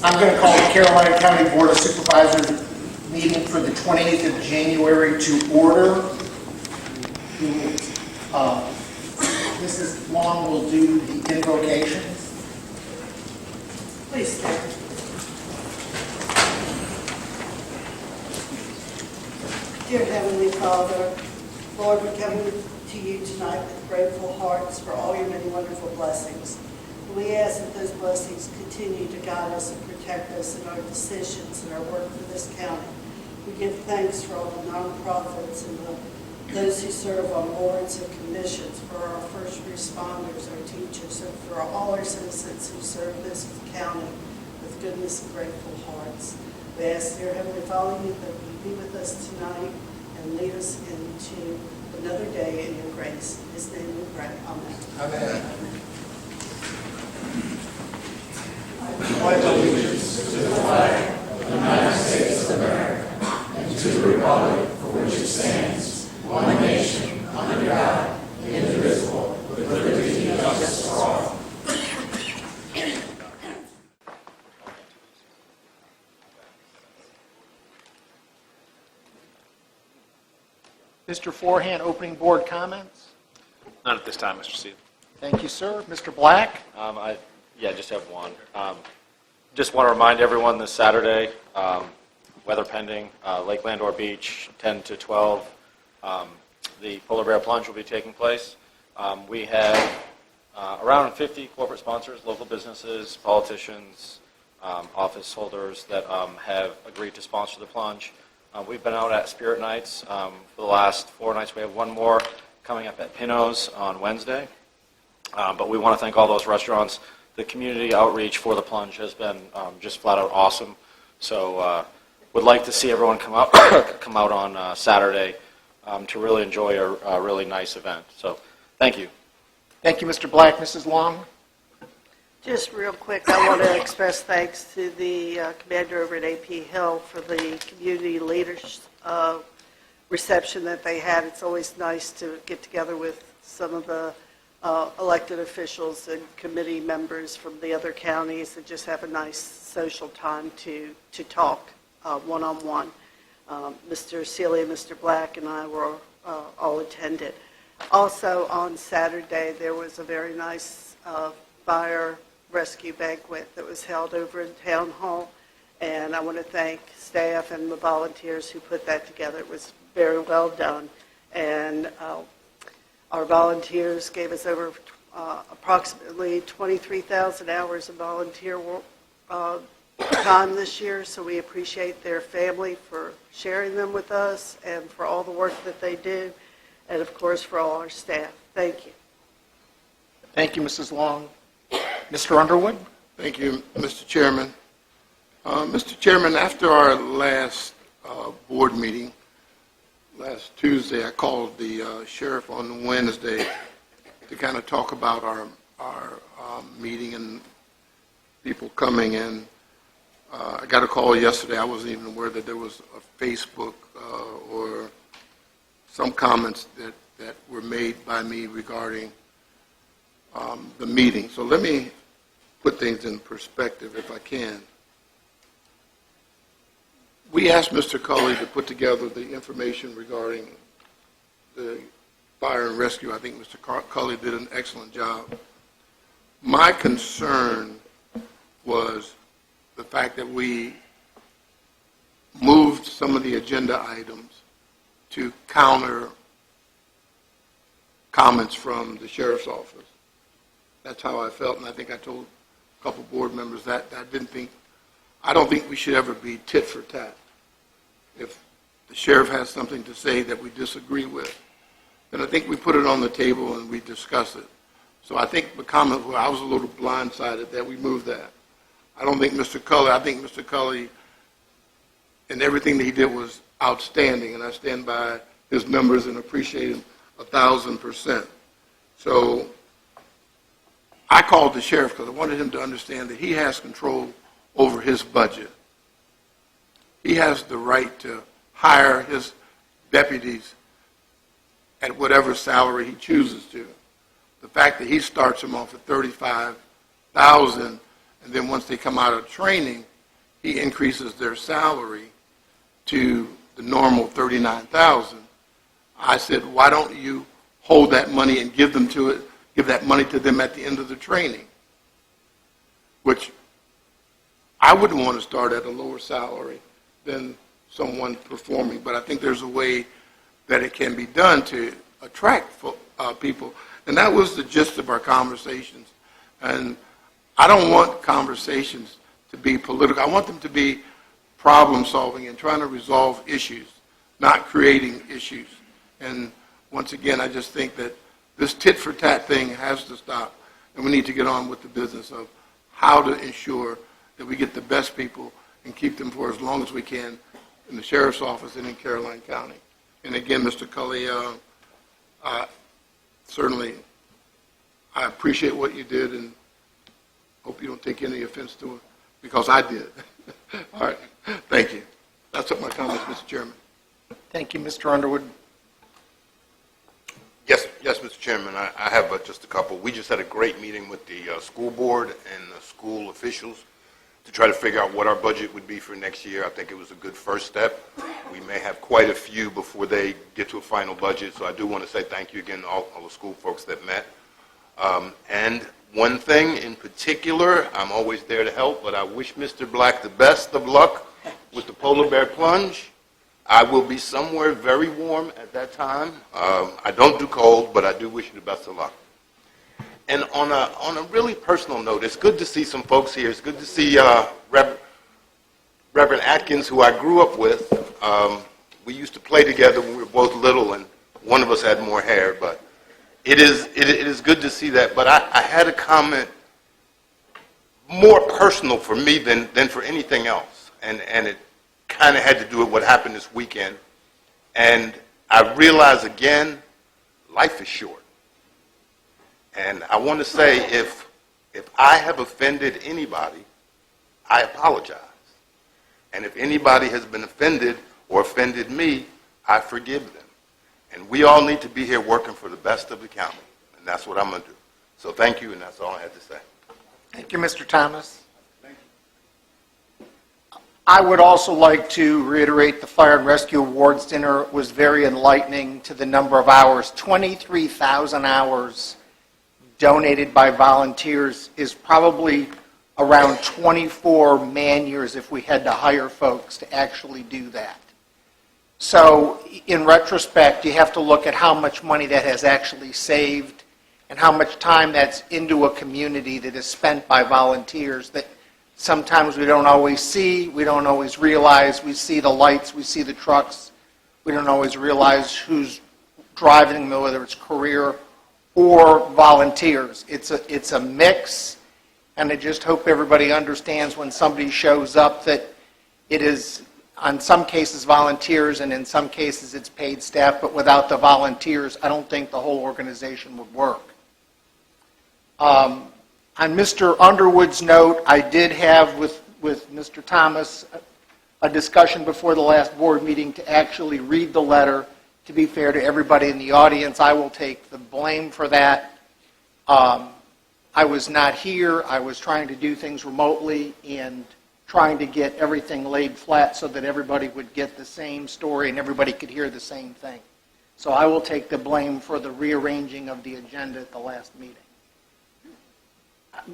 I'm going to call the Carolina County Board of Supervisors meeting for the 20th of January to order. Mrs. Long will do the invocations. Please stand. Dear Heavenly Father, Lord, we come to you tonight with grateful hearts for all your many wonderful blessings. We ask that those blessings continue to guide us and protect us in our decisions and our work for this county. We give thanks for all the nonprofits and those who serve on boards and commissions, for our first responders, our teachers, and for all our citizens who serve this county with goodness and grateful hearts. We ask, dear Heavenly Father, that you be with us tonight and lead us into another day in your grace. In his name we pray. Amen. Amen. I pledge allegiance to the flag of the United States of America and to the republic for which it stands, one nation, under God, indivisible, with liberty and justice for all. Mr. Forehand, opening board comments. None at this time, Mr. Steele. Thank you, sir. Mr. Black. I just have one. Just want to remind everyone this Saturday, weather pending, Lake Landor Beach, 10 to 12, the Polar Bear Plunge will be taking place. We have around 50 corporate sponsors, local businesses, politicians, office holders that have agreed to sponsor the plunge. We've been out at Spirit Nights for the last 4 nights. We have one more coming up at Pino's on Wednesday. But we want to thank all those restaurants. The community outreach for the plunge has been just flat out awesome. So would like to see everyone come out on Saturday to really enjoy a really nice event. So thank you. Thank you, Mr. Black. Mrs. Long. Just real quick, I want to express thanks to the commander over at AP Hill for the community leaders reception that they had. It's always nice to get together with some of the elected officials and committee members from the other counties and just have a nice social time to talk one-on-one. Mr. Seeley and Mr. Black and I were all attended. Also on Saturday there was a very nice fire rescue banquet that was held over in Town Hall, and I want to thank staff and the volunteers who put that together. It was very well done, and our volunteers gave us over approximately 23,000 hours of volunteer work, time this year, so we appreciate their family for sharing them with us and for all the work that they do, and of course for all our staff. Thank you. Thank you, Mrs. Long. Mr. Underwood. Thank you, Mr. Chairman. Mr. Chairman, after our last board meeting, last Tuesday, I called the sheriff on Wednesday to kind of talk about our meeting and people coming in. I got a call yesterday. I wasn't even aware that there was a Facebook or some comments that were made by me regarding the meeting. So let me put things in perspective if I can. We asked Mr. Culley to put together the information regarding the fire and rescue. I think Mr. Culley did an excellent job. My concern was the fact that we moved some of the agenda items to counter comments from the sheriff's office. That's how I felt, and I think I told a couple board members that I don't think we should ever be tit for tat. If the sheriff has something to say that we disagree with, then I think we put it on the table and we discuss it. So I think the comment where I was a little blindsided that we moved that. I don't think Mr. Culley, I think Mr. Culley and everything that he did was outstanding, and I stand by his numbers and appreciate him 1,000%. So I called the sheriff because I wanted him to understand that he has control over his budget. He has the right to hire his deputies at whatever salary he chooses to. The fact that he starts them off at $35,000, and then once they come out of training, he increases their salary to the normal $39,000, I said, why don't you hold that money and give that money to them at the end of the training? Which I wouldn't want to start at a lower salary than someone performing, but I think there's a way that it can be done to attract people. And that was the gist of our conversations. And I don't want conversations to be political. I want them to be problem solving and trying to resolve issues, not creating issues. And once again, I just think that this tit for tat thing has to stop, and we need to get on with the business of how to ensure that we get the best people and keep them for as long as we can in the sheriff's office and in Caroline County. And again, Mr. Cully, certainly I appreciate what you did, and hope you don't take any offense to it, because I did. All right, thank you. That's up my comments, Mr. Chairman. Thank you, Mr. Underwood. Yes, Mr. Chairman, I have just a couple. We just had a great meeting with the school board and the school officials to try to figure out what our budget would be for next year. I think it was a good first step. We may have quite a few before they get to a final budget, so I do want to say thank you again to all the school folks that met. And one thing in particular, I'm always there to help, but I wish Mr. Black the best of luck with the polar bear plunge. I will be somewhere very warm at that time. I don't do cold, but I do wish you the best of luck. And on a really personal note, it's good to see some folks here. It's good to see Reverend Atkins, who I grew up with. We used to play together when we were both little, and one of us had more hair. But it is good to see that. But I had a comment more personal for me than for anything else, and it kind of had to do with what happened this weekend. And I realize again, life is short. And I want to say, if I have offended anybody, I apologize. And if anybody has been offended or offended me, I forgive them. And we all need to be here working for the best of the county. And that's what I'm going to do. So thank you, and that's all I had to say. Thank you, Mr. Thomas. I would also like to reiterate the Fire and Rescue Awards dinner was very enlightening to the number of hours. 23,000 hours donated by volunteers is probably around 24 man-years if we had to hire folks to actually do that. So in retrospect, you have to look at how much money that has actually saved and how much time that's into a community that is spent by volunteers that sometimes we don't always see, we don't always realize. We see the lights, we see the trucks. We don't always realize who's driving them, whether it's career or volunteers. It's a mix, and I just hope everybody understands when somebody shows up that it is, in some cases, volunteers, and in some cases it's paid staff, but without the volunteers, I don't think the whole organization would work. On Mr. Underwood's note, I did have with Mr. Thomas a discussion before the last board meeting to actually read the letter. To be fair to everybody in the audience, I will take the blame for that. I was not here. I was trying to do things remotely and trying to get everything laid flat so that everybody would get the same story and everybody could hear the same thing. So I will take the blame for the rearranging of the agenda at the last meeting.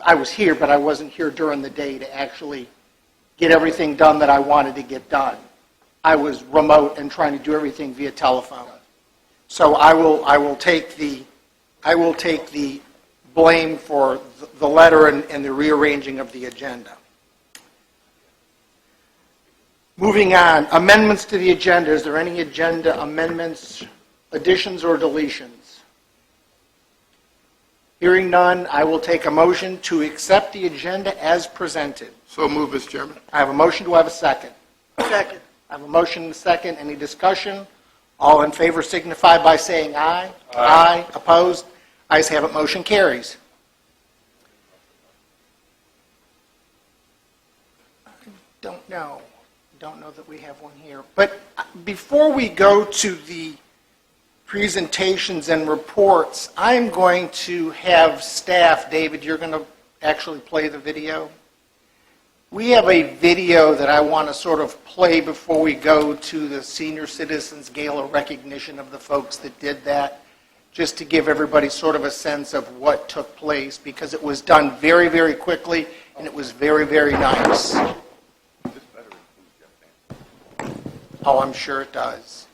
I was here, but I wasn't here during the day to actually get everything done that I wanted to get done. I was remote and trying to do everything via telephone. So I will take the blame for the letter and the rearranging of the agenda. Moving on, amendments to the agenda. Is there any agenda amendments, additions, or deletions? Hearing none, I will take a motion to accept the agenda as presented. So move, Mr. Chairman. I have a motion. Do I have a second? Second. I have a motion and a second. Any discussion? All in favor signify by saying aye. Aye. Opposed? Ayes have it. Motion carries. I don't know that we have one here. But before we go to the presentations and reports, I'm going to have staff, David, you're going to actually play the video. We have a video that I want to sort of play before we go to the Senior Citizens Gala recognition of the folks that did that, just to give everybody sort of a sense of what took place, because it was done very, very quickly, and it was very, very nice. Oh, I'm sure it does.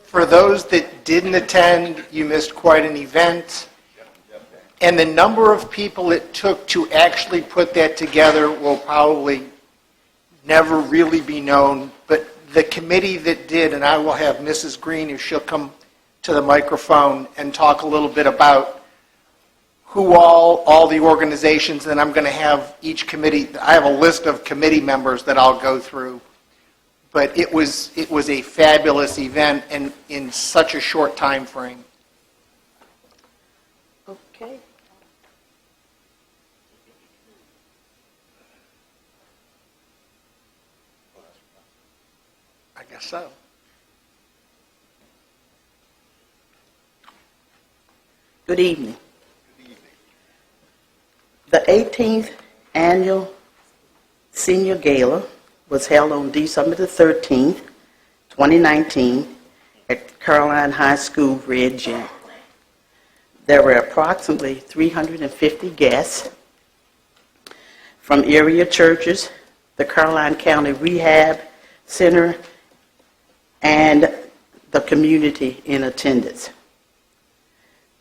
For those that didn't attend, you missed quite an event. And the number of people it took to actually put that together will probably never really be known. But the committee that did, and I will have Mrs. Green, if she'll come to the microphone and talk a little bit about who all the organizations, and I'm going to have each committee, I have a list of committee members that I'll go through. But it was a fabulous event, and in such a short time frame. Okay. I guess so. Good evening. The 18th Annual Senior Gala was held on December the 13th, 2019, at Caroline High School Red Gym. There were approximately 350 guests from area churches, the Caroline County Rehab Center, and the community in attendance.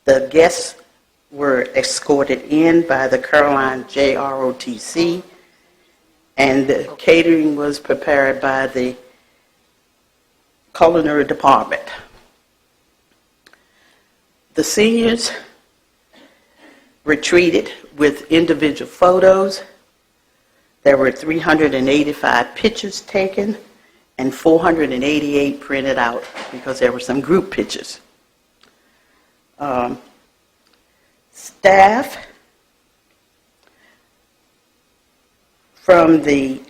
The guests were escorted in by the Caroline JROTC, and the catering was prepared by the culinary department. The seniors were treated with individual photos. There were 385 pictures taken and 488 printed out because there were some group pictures. Staff from the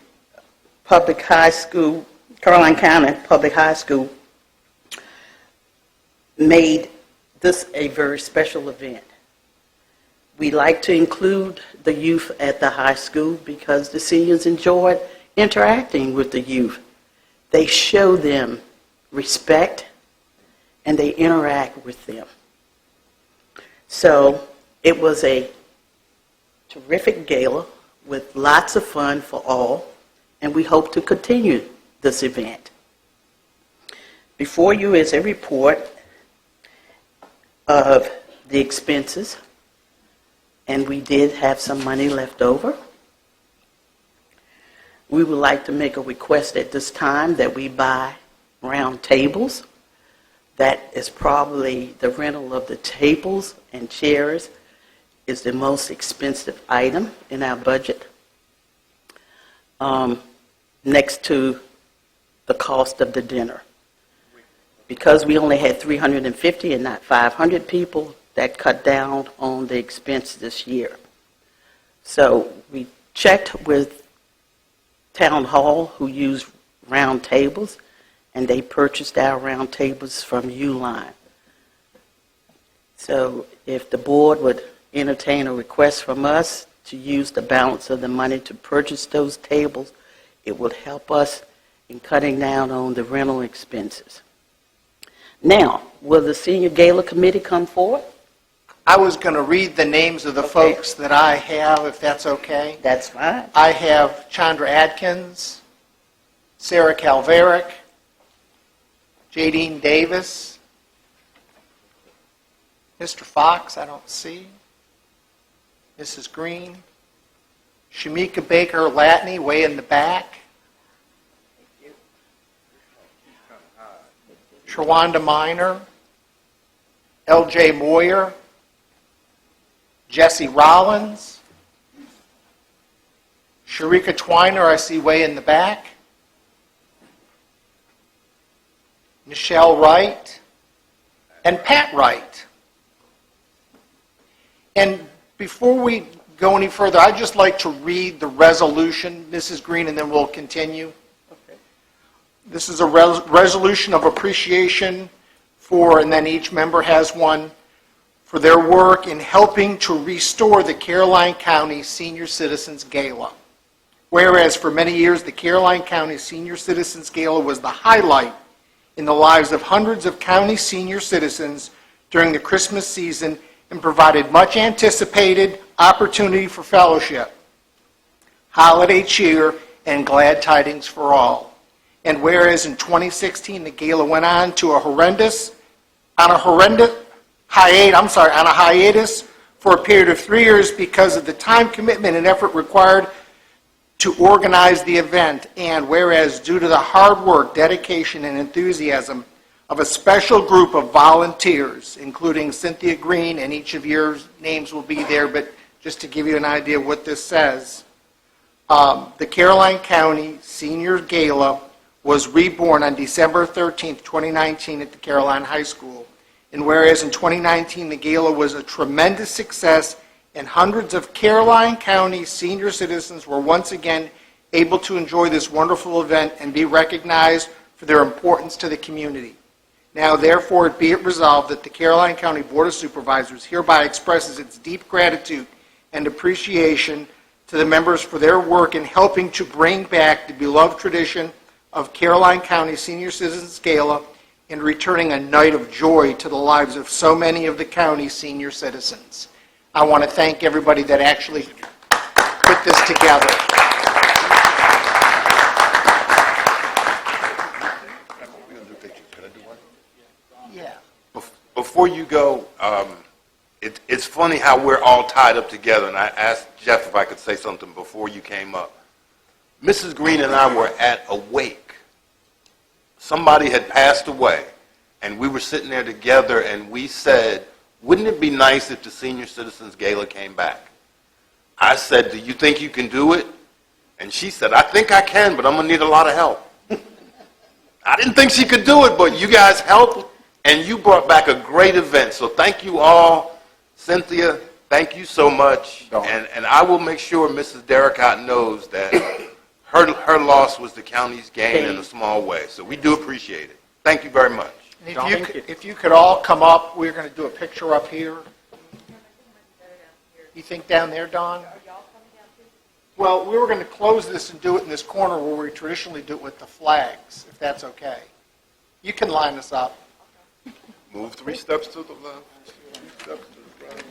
public high school, Caroline County Public High School, made this a very special event. We like to include the youth at the high school because the seniors enjoyed interacting with the youth. They show them respect and they interact with them. So it was a terrific gala with lots of fun for all, and we hope to continue this event. Before you is a report of the expenses, and we did have some money left over. We would like to make a request at this time that we buy round tables. That is probably the rental of the tables and chairs is the most expensive item in our budget, next to the cost of the dinner. Because we only had 350 and not 500 people, that cut down on the expense this year. So we checked with Town Hall, who used round tables, and they purchased our round tables from Uline. So if the board would entertain a request from us to use the balance of the money to purchase those tables, it would help us in cutting down on the rental expenses. Now, will the Senior Gala Committee come forward? I was going to read the names of the Okay. folks that I have, if that's okay. That's fine. I have Chandra Adkins, Sarah Calverick, Jadine Davis, Mr. Fox, I don't see, Mrs. Green, Shamika Baker Latney, way in the back, Shawanda Minor, L.J. Moyer, Jesse Rollins, Sharika Twiner, I see way in the back, Michelle Wright, and Pat Wright. And before we go any further, I'd just like to read the resolution, Mrs. Green, and then we'll continue. This is a resolution of appreciation for, and then each member has one, for their work in helping to restore the Caroline County Senior Citizens Gala. Whereas for many years, the Caroline County Senior Citizens Gala was the highlight in the lives of hundreds of county senior citizens during the Christmas season and provided much anticipated opportunity for fellowship, holiday cheer, and glad tidings for all. And whereas in 2016, the gala went on a hiatus for a period of 3 years because of the time commitment and effort required to organize the event. And whereas due to the hard work, dedication, and enthusiasm of a special group of volunteers, including Cynthia Green, and each of your names will be there, but just to give you an idea of what this says, the Caroline County Senior Gala was reborn on December 13th, 2019 at the Caroline High School. And whereas in 2019 the gala was a tremendous success and hundreds of Caroline County senior citizens were once again able to enjoy this wonderful event and be recognized for their importance to the community. Now therefore be it resolved that the Caroline County Board of Supervisors hereby expresses its deep gratitude and appreciation to the members for their work in helping to bring back the beloved tradition of Caroline County Senior Citizens Gala and returning a night of joy to the lives of so many of the county's senior citizens. I want to thank everybody that actually put this together. Yeah. Before you go, it's funny how we're all tied up together, and I asked Jeff if I could say something before you came up. Mrs. Green and I were at a wake. Somebody had passed away, and we were sitting there together, and we said, wouldn't it be nice if the Senior Citizens Gala came back? I said, do you think you can do it? And she said, I think I can, but I'm going to need a lot of help. I didn't think she could do it, but you guys helped, and you brought back a great event. So thank you all. Cynthia, thank you so much. And I will make sure Mrs. Derricott knows that her loss was the county's gain in a small way. So we do appreciate it. Thank you very much. If you could all come up, we're going to do a picture up here. You think down there, Don? Well, we were going to close this and do it in this corner where we traditionally do it with the flags, if that's okay. You can line us up. Move 3 steps to the left, 3 steps to the right.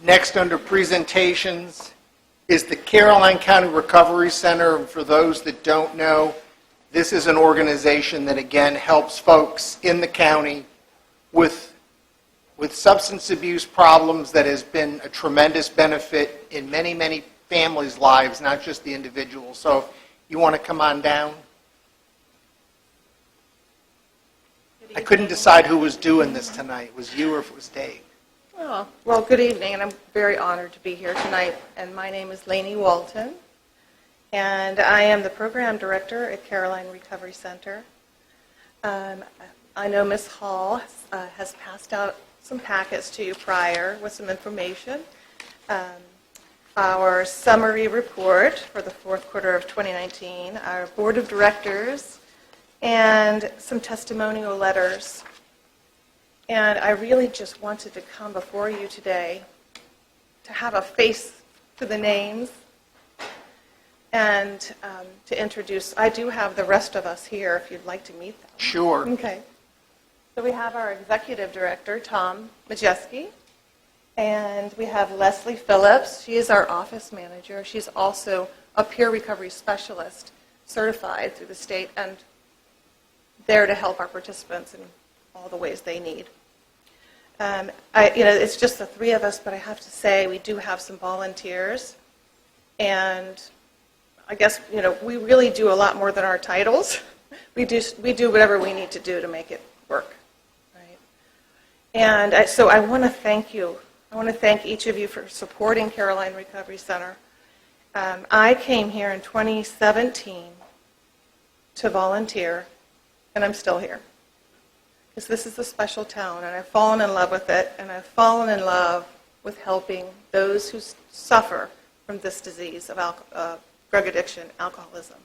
Next, under presentations, is the Caroline County Recovery Center. And for those that don't know, this is an organization that, again, helps folks in the county with substance abuse problems that has been a tremendous benefit in many, many families' lives, not just the individuals. So if you want to come on down. I couldn't decide who was doing this tonight. It was you or if it was Dave. Oh, well, good evening, and I'm very honored to be here tonight. And my name is Lainey Walton, and I am the program director at Caroline Recovery Center. I know Ms. Hall has passed out some packets to you prior with some information. Our summary report for the fourth quarter of 2019, our board of directors, and some testimonial letters. And I really just wanted to come before you today to have a face to the names and to introduce. I do have the rest of us here if you'd like to meet them. Sure. Okay. So we have our executive director, Tom Majeski, and we have Leslie Phillips. She is our office manager. She's also a peer recovery specialist certified through the state and there to help our participants in all the ways they need. It's just the three of us, but I have to say we do have some volunteers, and I guess we really do a lot more than our titles. We do whatever we need to do to make it work, right? And so I want to thank you. I want to thank each of you for supporting Caroline Recovery Center. I came here in 2017 to volunteer, and I'm still here. Because this is a special town, and I've fallen in love with it, and I've fallen in love with helping those who suffer from this disease of drug addiction, alcoholism.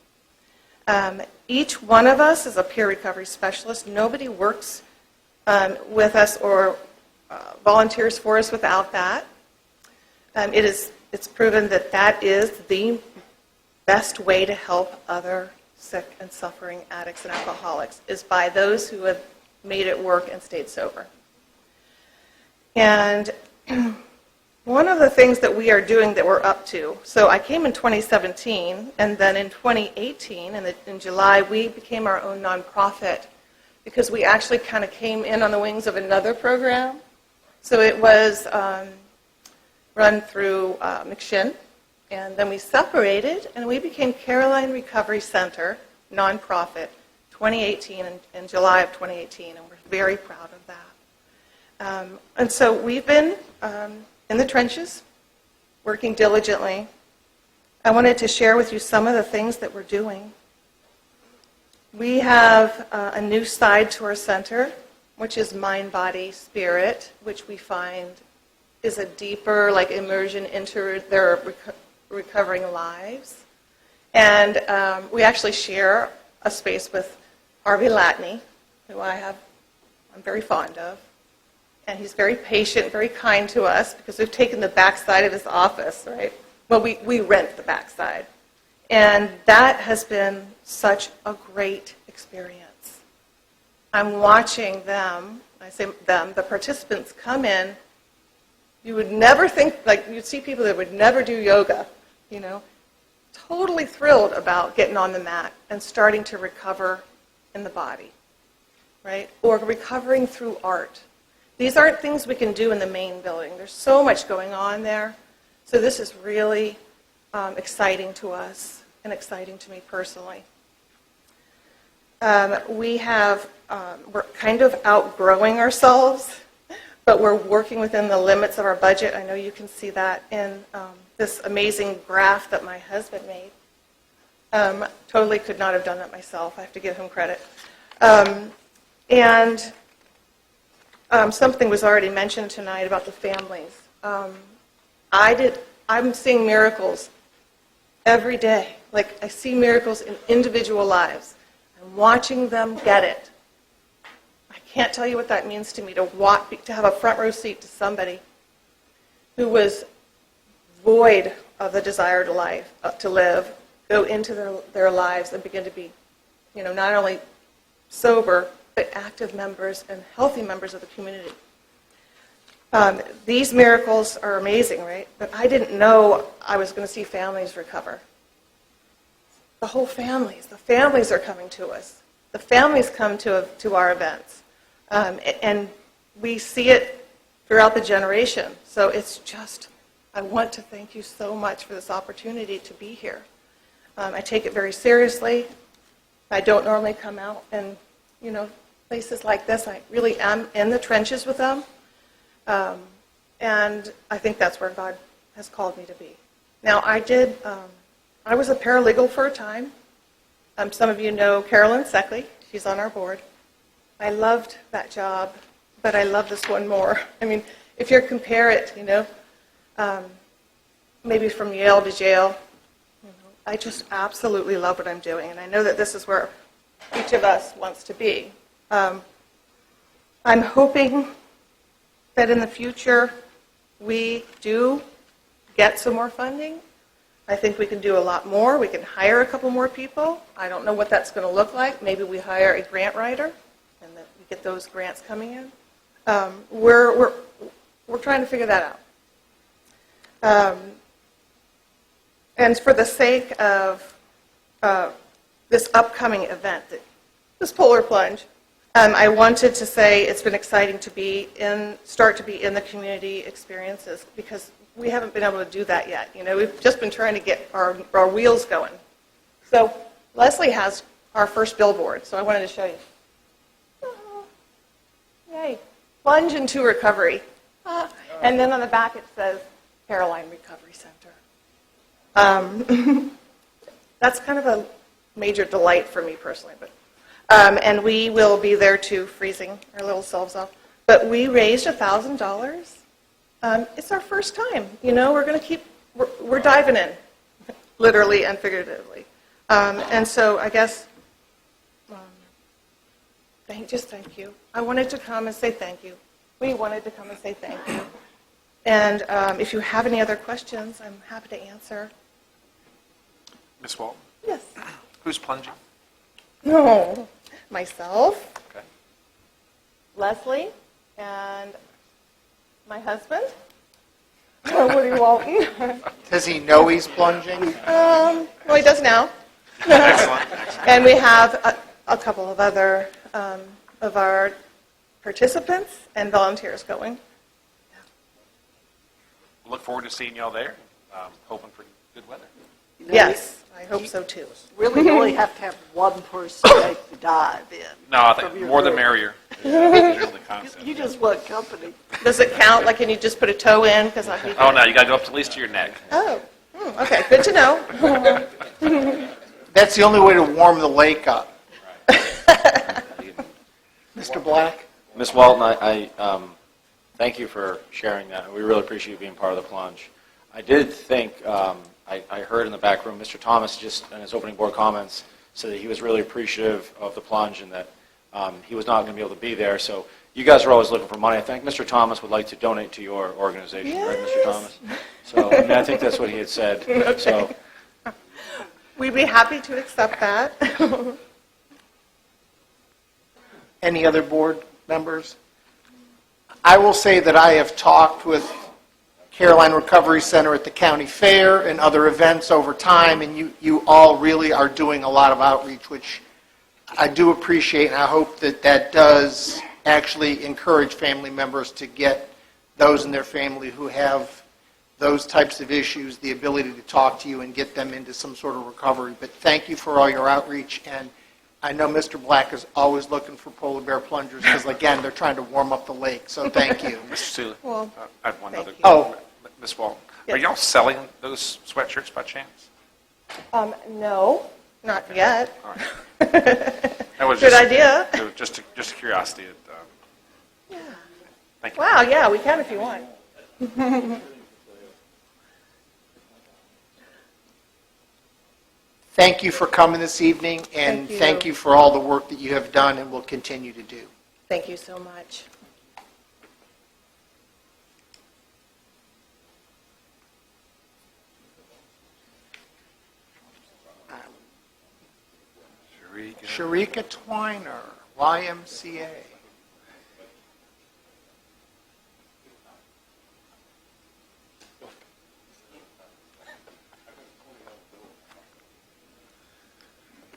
Each one of us is a peer recovery specialist. Nobody works with us or volunteers for us without that. It's proven that that is the best way to help other sick and suffering addicts and alcoholics, is by those who have made it work and stayed sober. And one of the things that we are doing that we're up to, so I came in 2017, and then in 2018, in July, we became our own nonprofit because we actually kind of came in on the wings of another program. So it was run through McShin, and then we separated, and we became Caroline Recovery Center, nonprofit, 2018, in July of 2018, and we're very proud of that. And so we've been in the trenches, working diligently. I wanted to share with you some of the things that we're doing. We have a new side to our center, which is mind, body, spirit, which we find is a deeper immersion into their recovering lives. And we actually share a space with Harvey Latney, who I'm very fond of. And he's very patient, very kind to us, because we've taken the backside of his office, right? Well, we rent the backside. And that has been such a great experience. I'm watching them, I say them, the participants come in. You would never think, you'd see people that would never do yoga, totally thrilled about getting on the mat and starting to recover in the body, right? Or recovering through art. These aren't things we can do in the main building. There's so much going on there. So this is really exciting to us and exciting to me personally. We're kind of outgrowing ourselves, but we're working within the limits of our budget. I know you can see that in this amazing graph that my husband made. Totally could not have done that myself. I have to give him credit. Something was already mentioned tonight about the families. I'm seeing miracles every day. I see miracles in individual lives. I'm watching them get it. I can't tell you what that means to me, to have a front row seat to somebody who was void of the desire to live, go into their lives and begin to be, not only sober, but active members and healthy members of the community. These miracles are amazing, right? But I didn't know I was going to see families recover. The whole families. The families are coming to us. The families come to our events. And we see it throughout the generation. So it's just, I want to thank you so much for this opportunity to be here. I take it very seriously. I don't normally come out and, places like this. I really am in the trenches with them. And I think that's where God has called me to be. Now, I was a paralegal for a time. Some of you know Carolyn Seckley. She's on our board. I loved that job, but I love this one more. I mean, if you compare it, maybe from Yale to jail, I just absolutely love what I'm doing. And I know that this is where each of us wants to be. I'm hoping that in the future we do get some more funding. I think we can do a lot more. We can hire a couple more people. I don't know what that's going to look like. Maybe we hire a grant writer and that we get those grants coming in. We're trying to figure that out. And for the sake of this upcoming event, this polar plunge, I wanted to say it's been exciting to start to be in the community experiences because we haven't been able to do that yet. We've just been trying to get our wheels going. So Leslie has our first billboard, so I wanted to show you. Oh, yay. Plunge into recovery. And then on the back it says Caroline Recovery Center. That's kind of a major delight for me personally. And we will be there too, freezing our little selves off. But we raised $1,000. It's our first time. We're going to we're diving in, literally and figuratively. And so I guess, thank you. I wanted to come and say thank you. We wanted to come and say thank you. And if you have any other questions, I'm happy to answer. Ms. Walton, Yes. who's plunging? No. Myself, Okay. Leslie, and my husband, Woody Walton. Does he know he's plunging? Well, he does now. Excellent. And we have a couple of other of our participants and volunteers going. Look forward to seeing y'all there. Hoping for good weather. Yes, I hope so too. Really, you only have to have one person make the dive in. No, I from think your more the group. merrier. Is generally the concept. You just want company. Does it count? Like, can you just put a toe in? Because I'd be. Oh no, you got to go up to at least to your neck. Oh, okay. Good to know. That's the only way to warm the lake up. Mr. Black? Ms. Walton, I thank you for sharing that. We really appreciate you being part of the plunge. I did think, I heard in the back room, Mr. Thomas just in his opening board comments said that he was really appreciative of the plunge and that he was not going to be able to be there. So you guys are always looking for money. I think Mr. Thomas would like to donate to your organization, right, Mr. Thomas? So I think that's what he had said. Okay. So We'd be happy to accept that. Any other board members? I will say that I have talked with Caroline Recovery Center at the county fair and other events over time, and you all really are doing a lot of outreach, which I do appreciate, and I hope that that does actually encourage family members to get those in their family who have those types of issues, the ability to talk to you and get them into some sort of recovery. But thank you for all your outreach, and I know Mr. Black is always looking for polar bear plungers because, again, they're trying to warm up the lake, so thank you. Mr. Sula, Well, I have one thank other. you. Oh. Ms. Walton, Yes. are y'all selling those sweatshirts by chance? No, not yet. All right. That was Good just, idea. it was just a curiosity. Yeah. Thank you. Wow, yeah, we can if you want. Thank you for coming this evening, and Thank you. thank you for all the work that you have done and will continue to do. Thank you so much. Sharika Twiner, YMCA.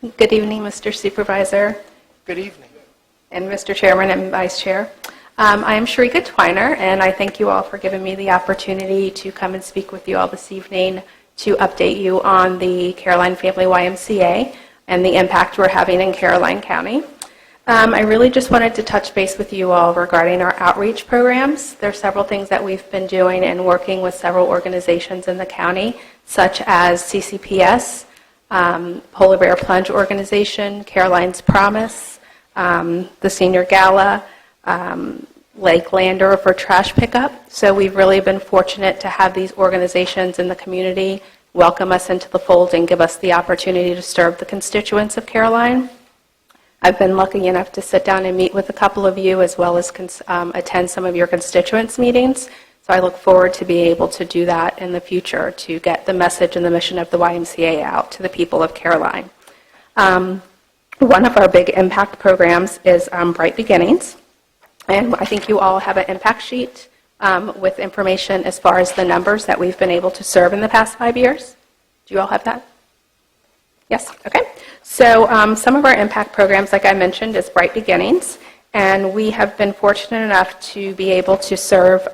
Good evening, Mr. Supervisor Good evening. and Mr. Chairman and Vice Chair. I am Sharika Twiner, and I thank you all for giving me the opportunity to come and speak with you all this evening to update you on the Caroline Family YMCA and the impact we're having in Caroline County. I really just wanted to touch base with you all regarding our outreach programs. There are several things that we've been doing and working with several organizations in the county, such as CCPS, Polar Bear Plunge Organization, Caroline's Promise, the Senior Gala, Lake Lander for trash pickup. So we've really been fortunate to have these organizations in the community welcome us into the fold and give us the opportunity to serve the constituents of Caroline. I've been lucky enough to sit down and meet with a couple of you as well as attend some of your constituents meetings. So I look forward to being able to do that in the future to get the message and the mission of the YMCA out to the people of Caroline. One of our big impact programs is Bright Beginnings. And I think you all have an impact sheet with information as far as the numbers that we've been able to serve in the past 5 years. Do you all have that? Yes? Okay. So some of our impact programs, like I mentioned, is Bright Beginnings. And we have been fortunate enough to be able to serve,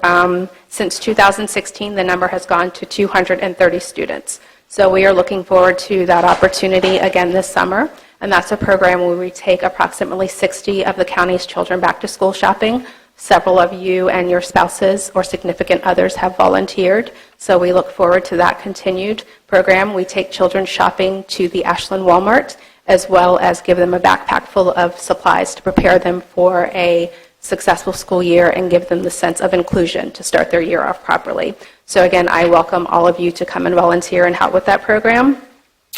since 2016, the number has gone to 230 students. So we are looking forward to that opportunity again this summer. And that's a program where we take approximately 60 of the county's children back to school shopping. Several of you and your spouses or significant others have volunteered. So we look forward to that continued program. We take children shopping to the Ashland Walmart, as well as give them a backpack full of supplies to prepare them for a successful school year and give them the sense of inclusion to start their year off properly. So again, I welcome all of you to come and volunteer and help with that program.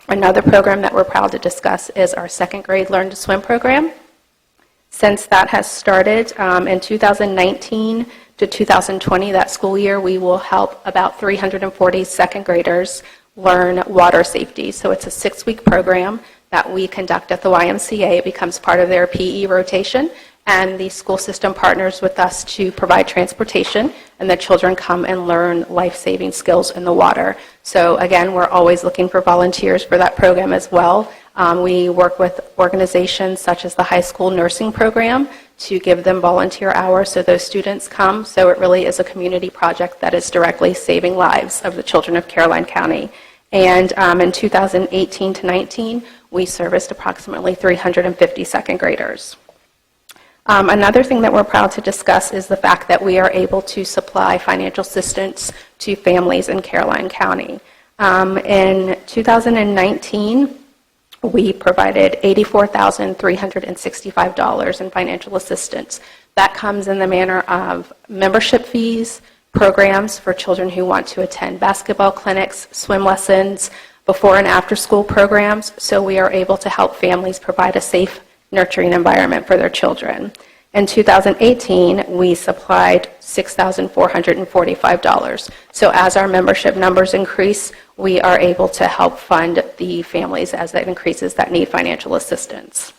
Another program that we're proud to discuss is our second grade Learn to Swim program. Since that has started in 2019 to 2020, that school year, we will help about 340 second graders learn water safety. So it's a 6-week program that we conduct at the YMCA. It becomes part of their PE rotation, and the school system partners with us to provide transportation, and the children come and learn life-saving skills in the water. So again, we're always looking for volunteers for that program as well. We work with organizations such as the high school nursing program to give them volunteer hours so those students come. So it really is a community project that is directly saving lives of the children of Caroline County. And in 2018 to 19, we serviced approximately 350 second graders. Another thing that we're proud to discuss is the fact that we are able to supply financial assistance to families in Caroline County. In 2019, we provided $84,365 in financial assistance. That comes in the manner of membership fees, programs for children who want to attend basketball clinics, swim lessons, before and after school programs, so we are able to help families provide a safe, nurturing environment for their children. In 2018, we supplied $6,445. So as our membership numbers increase, we are able to help fund the families as that increases that need financial assistance.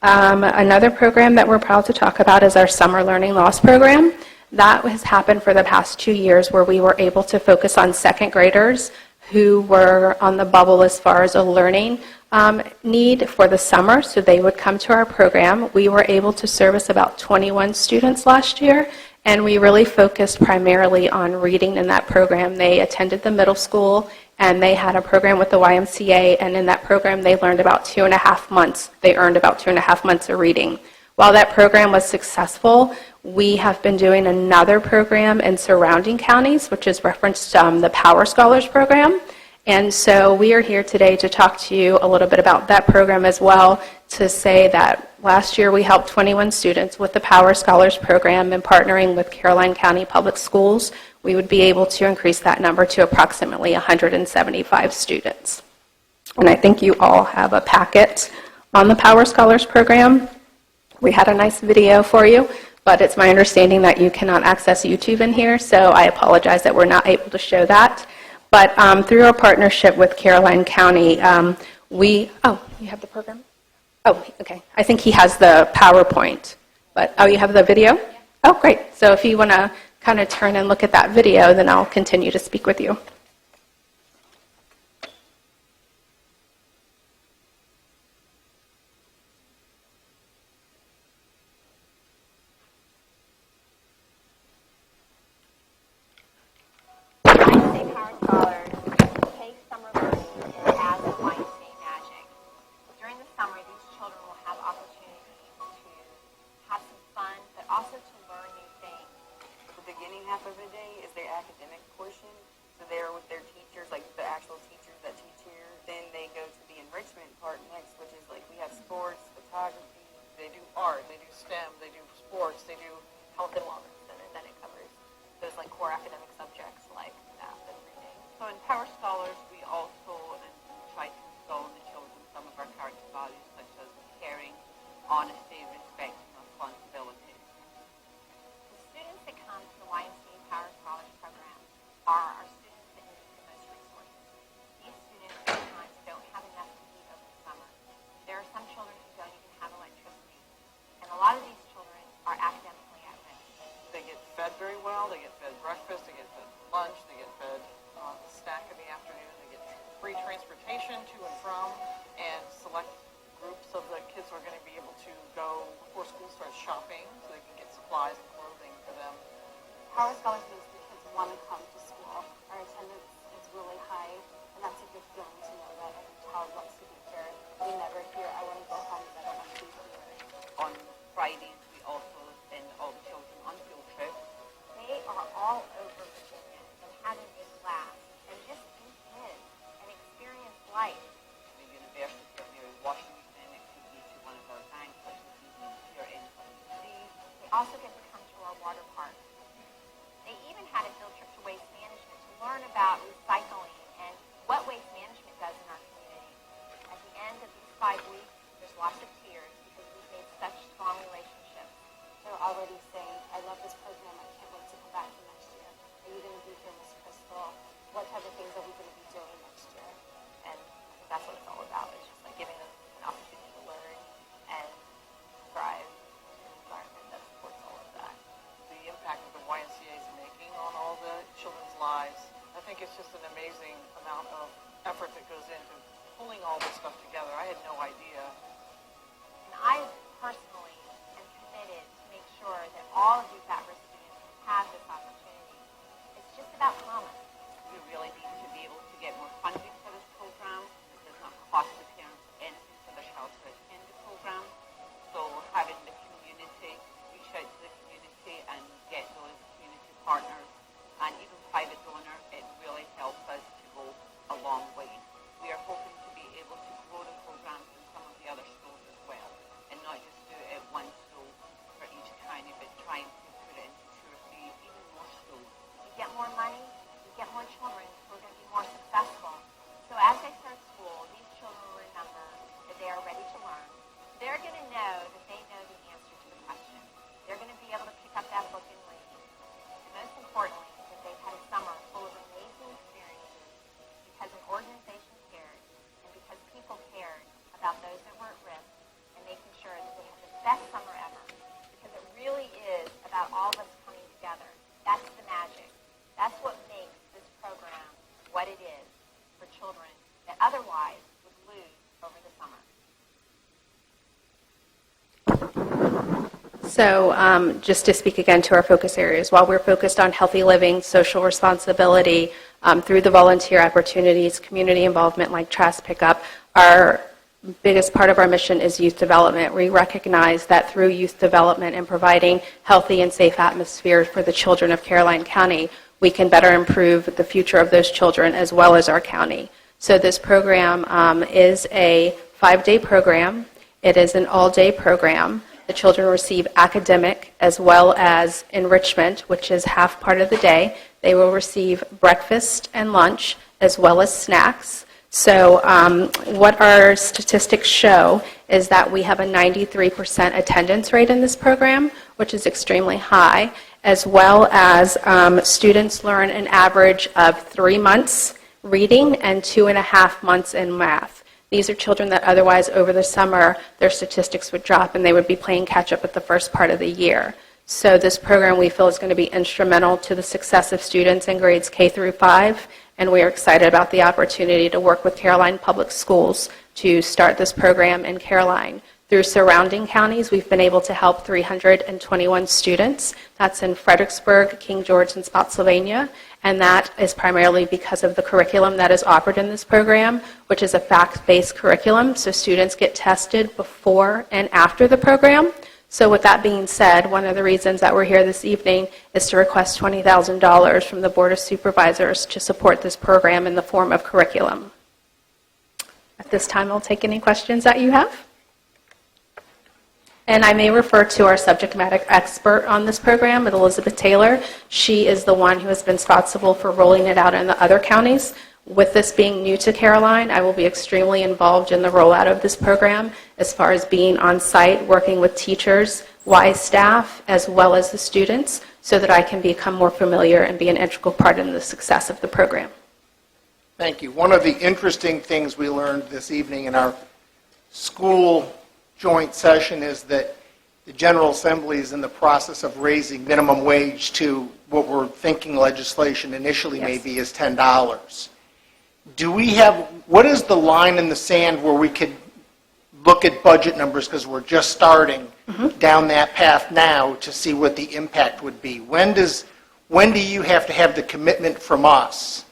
Another program that we're proud to talk about is our Summer Learning Loss program. That has happened for the past 2 years where we were able to focus on second graders who were on the bubble as far as a learning need for the summer, so they would come to our program. We were able to service about 21 students last year, and we really focused primarily on reading in that program. They attended the middle school, and they had a program with the YMCA, and in that program they learned about 2.5 months. They earned about 2.5 months of reading. While that program was successful, we have been doing another program in surrounding counties, which is referenced the Power Scholars program. And so we are here today to talk to you a little bit about that program as well, to say that last year we helped 21 students with the Power Scholars program, and partnering with Caroline County Public Schools, we would be able to increase that number to approximately 175 students. And I think you all have a packet on the Power Scholars program. We had a nice video for you, but it's my understanding that you cannot access YouTube in here, so I apologize that we're not able to show that. But through our partnership with Caroline County, oh, you have the program? Oh, okay. I think he has the PowerPoint. But, oh, you have the video? Oh, great. So if you want to kind of turn and look at that video, then I'll continue to speak with you. opportunity to have some fun, but also to learn new things. The beginning half of the day is their academic portion. So they're with their teachers, like the actual teachers that teach here. Then they go to the enrichment part next, which is like we have sports, photography. They do art, they do STEM, they do sports, they do Health and Wellness Center, then it covers those like core academic subjects like math and reading. So in Power Scholars, we also try to instill in the children some of our character values, such as caring, honesty, respect, and responsibility. The students that come to the YMCA Power Scholars program are our students that need the most resources. These students sometimes don't have enough to eat over the summer. There are some children who don't even have electricity. And a lot of these children are academically at risk. They get fed very well, they get fed breakfast, they get fed lunch, they get fed a snack in the afternoon, they get free transportation to and from, and select groups of the kids who are going to be able to go before school starts shopping so they can get supplies and clothing for them. Power Scholars means the kids want to come to school. Our attendance is really high, and that's a good feeling to know that every child wants to be here. We never hear, I want to go home, but I don't want to be here. On Fridays, we also send all the children on field trips. They are all over Virginia and having a blast and just be kids and experience life. The University of Mary Washington, it could be to one of our banquets here in D.C. They also get to come to our water park. They even had a field trip to waste management to learn about recycling and what waste management does in our community. At the end of these 5 weeks, there's lots of tears because we've made such strong relationships. They're already saying, I love this program, I can't wait to come back for next year. Are you going to be here, Miss Crystal? What type of things are we going to be doing next year? And I think that's what it's all about. It's just like giving them an opportunity to learn and thrive in an environment that supports all of that. The impact that the YMCA is making on all the children's lives, I think it's just an amazing amount of effort that goes into pulling all this stuff together. I had no idea. And I personally am committed to make sure that all of these at-risk students have this opportunity. It's just about promise. We really need to be able to get more funding for this program. It does not cost the parents anything for the child to attend the program. So having the community, reach out to the community and get those community partners and even private donors, it really helps us to go a long way. We are hoping to be able to grow the programs in some of the other schools as well, and not just do it at one school for each county, but trying to put it into 2 or 3, even more schools. We get more money, we get more children, we're going to be more successful. So as they start school, these children will remember that they are ready to learn. They're going to know that they know the answer to the question. They're going to be able to pick up that book and read. And most importantly, that they've had a summer full of amazing experiences because an organization cared and because people cared about those that were at risk and making sure that they had the best summer ever. Because it really is about all of us coming together. That's the magic. That's what makes this program what it is for children that otherwise would lose over the summer. So just to speak again to our focus areas, while we're focused on healthy living, social responsibility, through the volunteer opportunities, community involvement like trash pickup, our biggest part of our mission is youth development. We recognize that through youth development and providing healthy and safe atmosphere for the children of Caroline County, we can better improve the future of those children as well as our county. So this program is a 5-day program. It is an all-day program. The children receive academic as well as enrichment, which is half part of the day. They will receive breakfast and lunch as well as snacks. So what our statistics show is that we have a 93% attendance rate in this program, which is extremely high, as well as students learn an average of 3 months reading and 2.5 months in math. These are children that otherwise over the summer their statistics would drop and they would be playing catch up at the first part of the year. So this program we feel is going to be instrumental to the success of students in grades K through 5, and we are excited about the opportunity to work with Caroline Public Schools to start this program in Caroline. Through surrounding counties, we've been able to help 321 students. That's in Fredericksburg, King George, and Spotsylvania. And that is primarily because of the curriculum that is offered in this program, which is a fact-based curriculum. So students get tested before and after the program. So with that being said, one of the reasons that we're here this evening is to request $20,000 from the Board of Supervisors to support this program in the form of curriculum. At this time, I'll take any questions that you have. And I may refer to our subject matter expert on this program, Elizabeth Taylor. She is the one who has been responsible for rolling it out in the other counties. With this being new to Caroline, I will be extremely involved in the rollout of this program as far as being on site, working with teachers, Y staff, as well as the students, so that I can become more familiar and be an integral part in the success of the program. Thank you. One of the interesting things we learned this evening in our school joint session is that the General Assembly is in the process of raising minimum wage to what we're thinking legislation initially may be is $10. Do we have, what is the line in the sand where we could look at budget numbers, because we're just starting down that path now to see what the impact would be? When do you have to have the commitment from us?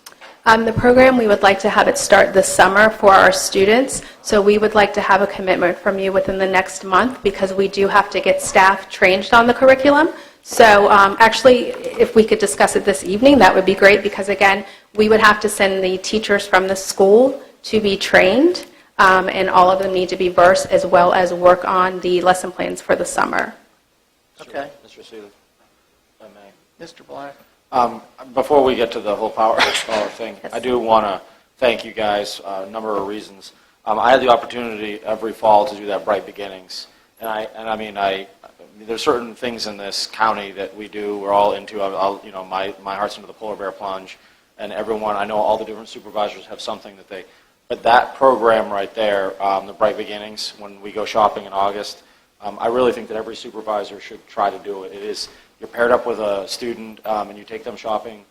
The program, we would like to have it start this summer for our students. So we would like to have a commitment from you within the next month, because we do have to get staff trained on the curriculum. So actually, if we could discuss it this evening, that would be great, because again, we would have to send the teachers from the school to be trained, and all of them need to be versed, as well as work on the lesson plans for the summer. Okay. Mr. Seeley, if I may. Mr. Black? Before we get to the whole power scholar thing, I do want to thank you guys a number of reasons. I had the opportunity every fall to do that Bright Beginnings, and there's certain things in this county that we do. We're all into. My heart's into the polar bear plunge, and everyone. I know all the different supervisors have something that they. But that program right there, the Bright Beginnings, when we go shopping in August, I really think that every supervisor should try to do it. It is. You're paired up with a student, and you take them shopping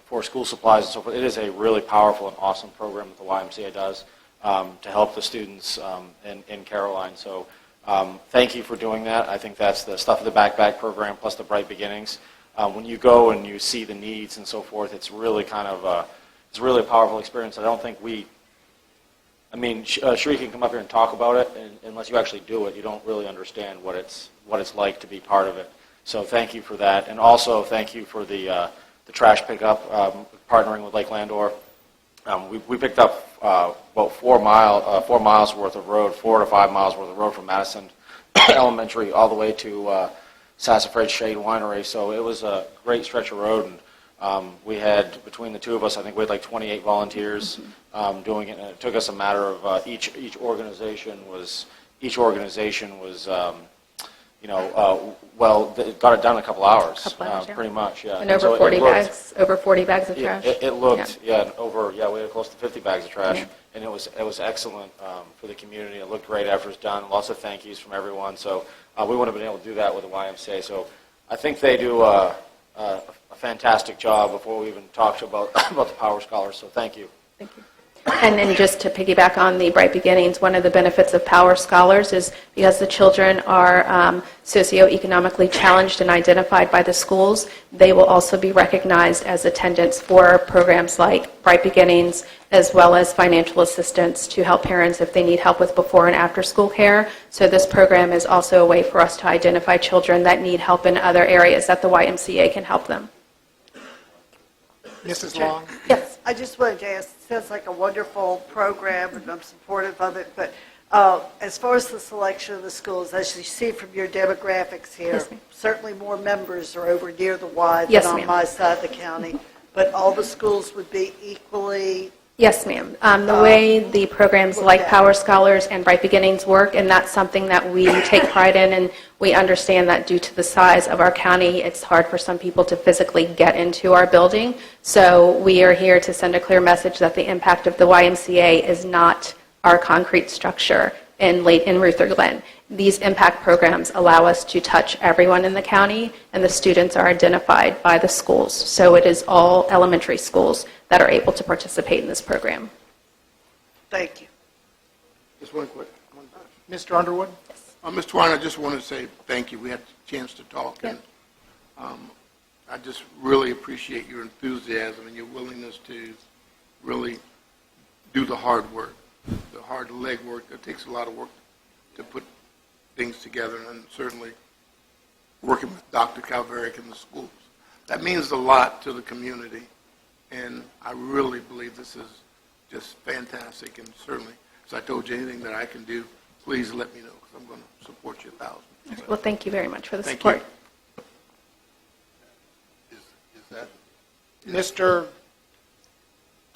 for school supplies and so forth. It is a really powerful and awesome program that the YMCA does to help the students in Caroline. So thank you for doing that. I think that's the stuff of the backpack program plus the Bright Beginnings. When you go and you see the needs and so forth, it's really it's really a powerful experience. I don't think sure you can come up here and talk about it, and unless you actually do it, you don't really understand what it's like to be part of it. So thank you for that, and also thank you for the trash pickup, partnering with Lake Landor. We picked up about 4 miles worth of road, 4 to 5 miles worth of road from Madison Elementary all the way to Sassafras Shade Winery. So it was a great stretch of road, and we had, between the two of us, I think we had like 28 volunteers doing it, and it took us a matter of each organization was it got it done in a couple hours, pretty much, yeah. And over 40 bags of trash. It looked, we had close to 50 bags of trash, and it was excellent for the community. It looked great after it's done. Lots of thank yous from everyone. So we wouldn't have been able to do that with the YMCA. So I think they do a fantastic job before we even talked about the Power Scholars. So thank you. Thank you. And then just to piggyback on the Bright Beginnings, one of the benefits of Power Scholars is because the children are socioeconomically challenged and identified by the schools, they will also be recognized as attendants for programs like Bright Beginnings, as well as financial assistance to help parents if they need help with before and after school care. So this program is also a way for us to identify children that need help in other areas that the YMCA can help them. Mrs. Long? Yes. I just wanted to ask, it sounds like a wonderful program, and I'm supportive of it, but as far as the selection of the schools, as you see from your demographics here, Yes, ma'am. certainly more members are over near the Y Yes, than on ma'am. my side of the county, but all the schools would be equally. Yes, ma'am. The way the programs like Power Scholars and Bright Beginnings work, and that's something that we take pride in, and we understand that due to the size of our county, it's hard for some people to physically get into our building. So we are here to send a clear message that the impact of the YMCA is not our concrete structure in Ruther Glen. These impact programs allow us to touch everyone in the county, and the students are identified by the schools. So it is all elementary schools that are able to participate in this program. Thank you. Just one quick. Mr. Underwood? Ms. Twine, I just wanted to say thank you. We had a chance to talk, and I just really appreciate your enthusiasm and your willingness to really do the hard work, the hard leg work. It takes a lot of work to put things together, and certainly working with Dr. Calveric in the schools. That means a lot to the community, and I really believe this is just fantastic, and certainly, as I told you, anything that I can do, please let me know, because I'm going to support you 1,000%. Well, thank you very much for the Thank support. you. Is that? Mr.,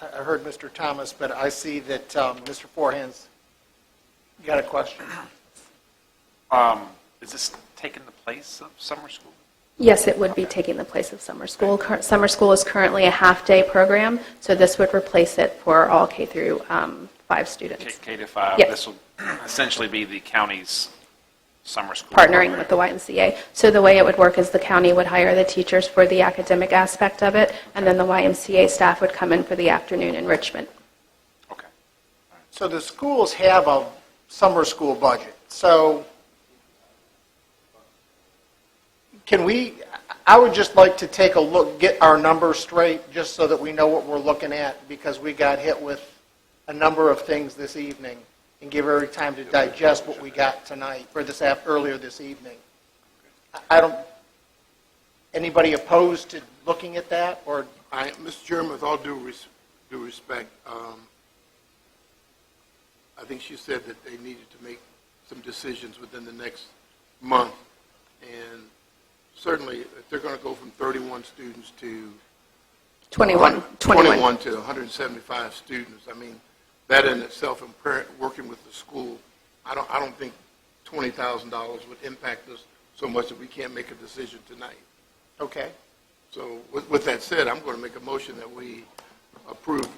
I heard Mr. Thomas, but I see that Mr. Forehand's got a question. Is this taking the place of summer school? Yes, it would be taking the place of summer school. Summer school is currently a half-day program, so this would replace it for all K through 5 students. K to 5? Yes. This will essentially be the county's summer school Partnering program. with the YMCA. So the way it would work is the county would hire the teachers for the academic aspect of it, and then the YMCA staff would come in for the afternoon enrichment. Okay. So the schools have a summer school budget. So can we, I would just like to take a look, get our numbers straight, just so that we know what we're looking at, because we got hit with a number of things this evening, and give every time to digest what we got tonight, or earlier this evening. I don't, anybody opposed to looking at that, or? Mr. Chairman, with all due respect, I think she said that they needed to make some decisions within the next month, and certainly, if they're going to go from 31 students to 21 to 175 students, I mean, that in itself, and working with the school, I don't think $20,000 would impact us so much that we can't make a decision tonight. Okay. So with that said, I'm going to make a motion that we approve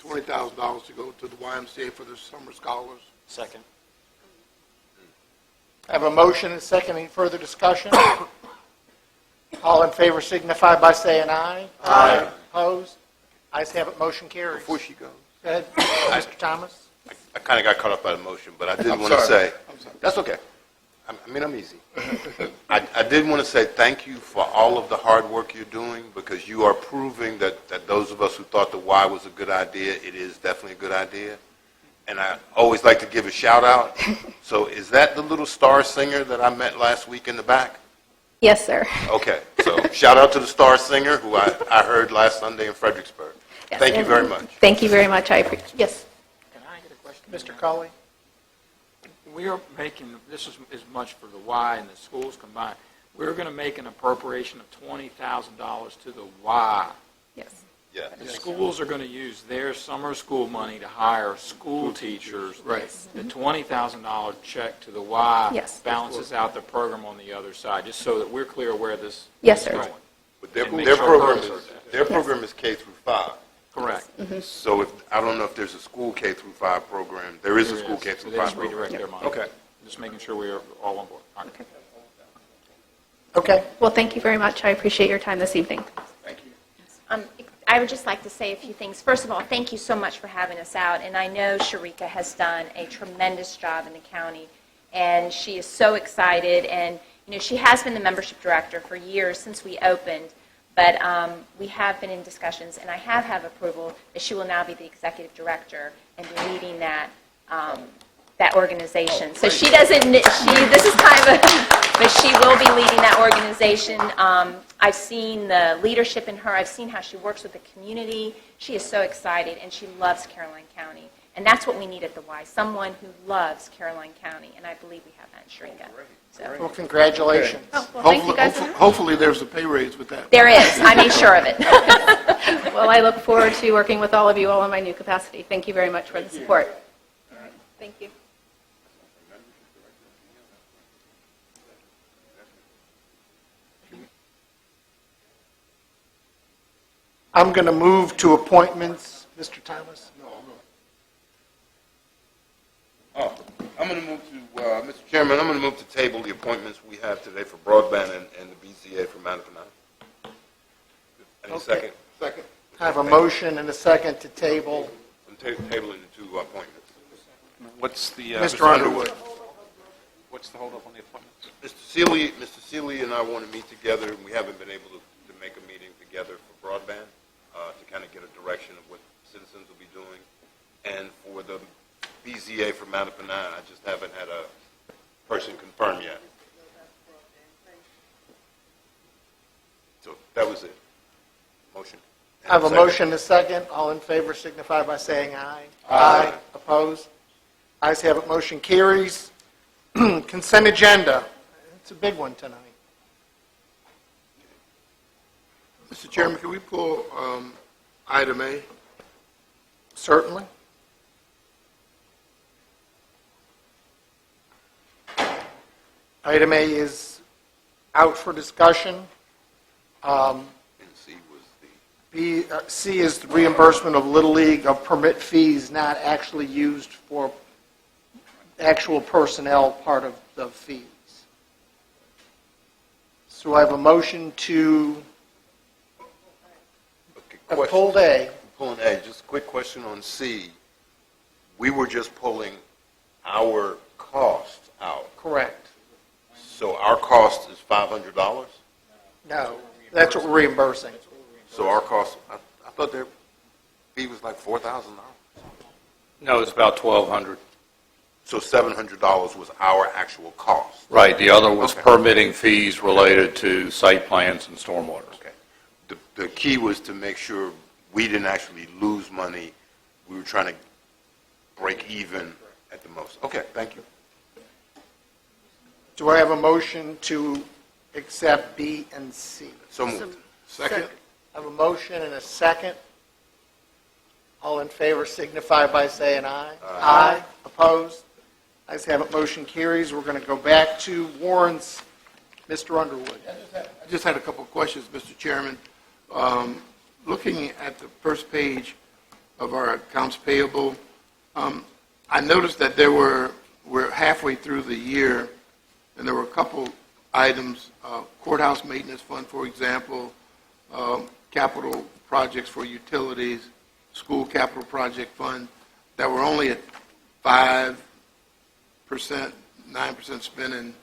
$20,000 to go to the YMCA for their summer scholars. Second. I have a motion and a second. Any further discussion? All in favor signify by saying aye. Aye. Opposed? Ayes have it, motion carries. Before she goes, Go ahead, Mr. Thomas. I kind of got caught up by the motion, but I did I'm want to sorry. say, that's okay. I mean, I'm easy. I did want to say thank you for all of the hard work you're doing, because you are proving that those of us who thought the Y was a good idea, it is definitely a good idea. And I always like to give a shout out. So is that the little star singer that I met last week in the back? Yes, sir. Okay, so shout out to the star singer who I heard last Sunday in Fredericksburg. Yes, Thank you and very much. Thank you very much. I appreciate. Yes. Can I get a question? Mr. Colley? We're making, this is as much for the Y and the schools combined, we're going to make an appropriation of $20,000 to the Y. Yes. Yeah. The schools are going to use their summer school money to hire school teachers. Right. The $20,000 check to the Y Yes. balances out the program on the other side, just so that we're clear where this Yes, is sir. going. But their And make program sure is ours are- their program is K through 5. Correct. So I don't know if there's a school K through 5 program. There is a There school is. K So through they 5 just program. redirect their money. Okay. Just making sure we are all on board. All right. Okay. Well, thank you very much. I appreciate your time this evening. I would just like to say a few things. First of all, thank you so much for having us out. And I know Sharika has done a tremendous job in the county, and she is so excited. And you know, she has been the membership director for years since we opened. But we have been in discussions, and I have approval that she will now be the executive director and be leading that that organization. So she doesn't. This is kind of but she will be leading that organization. I've seen the leadership in her. I've seen how she works with the community. She is so excited, and she loves Caroline County. And that's what we need at the Y, someone who loves Caroline County, and I believe we have that in Sharika. So. Well, congratulations. Oh, well, thank you guys. Hopefully there's a pay raise with that. There is. I made sure of it. Well, I look forward to working with all of you all in my new capacity. Thank you very much for the support. Thank you. I'm going to move to appointments. Mr. Thomas? Oh, I'm going to move to, Mr. Chairman, I'm going to move to table the appointments we have today for broadband and the BCA for Manapana. Any Okay. second? Second. I have a motion and a second to table. I'm tabling the 2 appointments. What's the? Mr. Underwood. What's the holdup on the appointments? Mr. Seeley and I want to meet together, and we haven't been able to make a meeting together for broadband, to kind of get a direction of what citizens will be doing. And for the BZA for Mattapan, I just haven't had a person confirm yet. So that was it. Motion. I have a Second. motion and a second. All in favor signify by saying aye. Aye. Opposed? Ayes have it, motion carries. Consent agenda. It's a big one tonight. Mr. Chairman, can we pull item A? Certainly. Item A is out for discussion. And C was the, C is the reimbursement of Little League of permit fees not actually used for actual personnel part of the fees. So I have a motion to okay, pull A. Pulling A, just a quick question on C. We were just pulling our cost out. Correct. So our cost is $500? No, that's what we're reimbursing. So our cost, I thought their fee was like $4,000. No, it's about 1,200. So $700 was our actual cost. Right, the other was Okay. permitting fees related to site plans and stormwater. Okay. The key was to make sure we didn't actually lose money. We were trying to break even at the most. Okay, thank you. Do I have a motion to accept B and C? So moved. Second? I have a motion and a second. All in favor signify by saying aye. Aye. Opposed? Ayes have it, motion carries. We're going to go back to warrants. Mr. Underwood. I just had a couple of questions, Mr. Chairman. Looking at the first page of our accounts payable, I noticed that we're halfway through the year, and there were a couple items, courthouse maintenance fund, for example, capital projects for utilities, school capital project fund, that were only at 5%, 9% spent in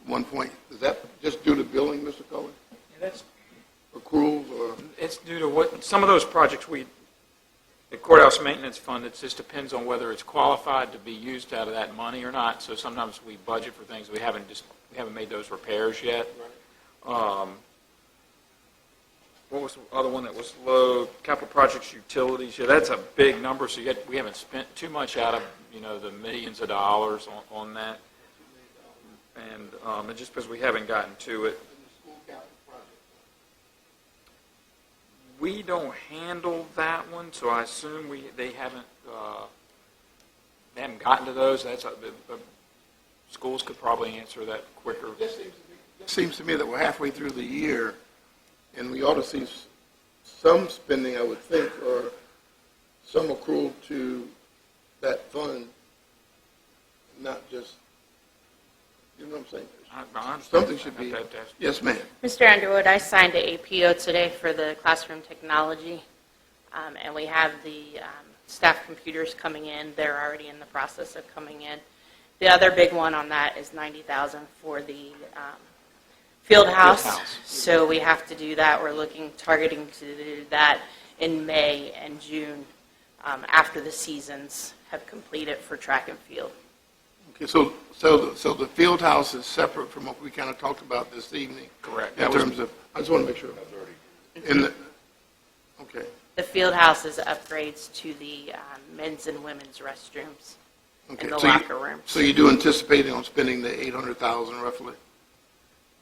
1 point. Is that just due to billing, Mr. Cullen? That's, Accruals or? it's due to what, some of those projects the courthouse maintenance fund, it just depends on whether it's qualified to be used out of that money or not. So sometimes we budget for things, we haven't made those repairs yet. What was the other one that was low? Capital projects, utilities. Yeah, that's a big number. So we haven't spent too much out of the millions of dollars on that, and just because we haven't gotten to it. We don't handle that one, so I assume they haven't gotten to those. The schools could probably answer that quicker. It seems to me that we're halfway through the year, and we ought to see some spending, I would think, or some accrual to that fund, not just, you know what I'm saying? Something should be. Yes, ma'am. Mr. Underwood, I signed an APO today for the classroom technology, and we have the staff computers coming in. They're already in the process of coming in. The other big one on that is $90,000 for the field house. So we have to do that. We're targeting to do that in May and June after the seasons have completed for track and field. Okay, so the field house is separate from what we kind of talked about this evening? Correct. In terms of, I just want to make sure. Okay. The field house is upgrades to the men's and women's restrooms Okay. and the So locker rooms. So you do anticipating on spending the $800,000 roughly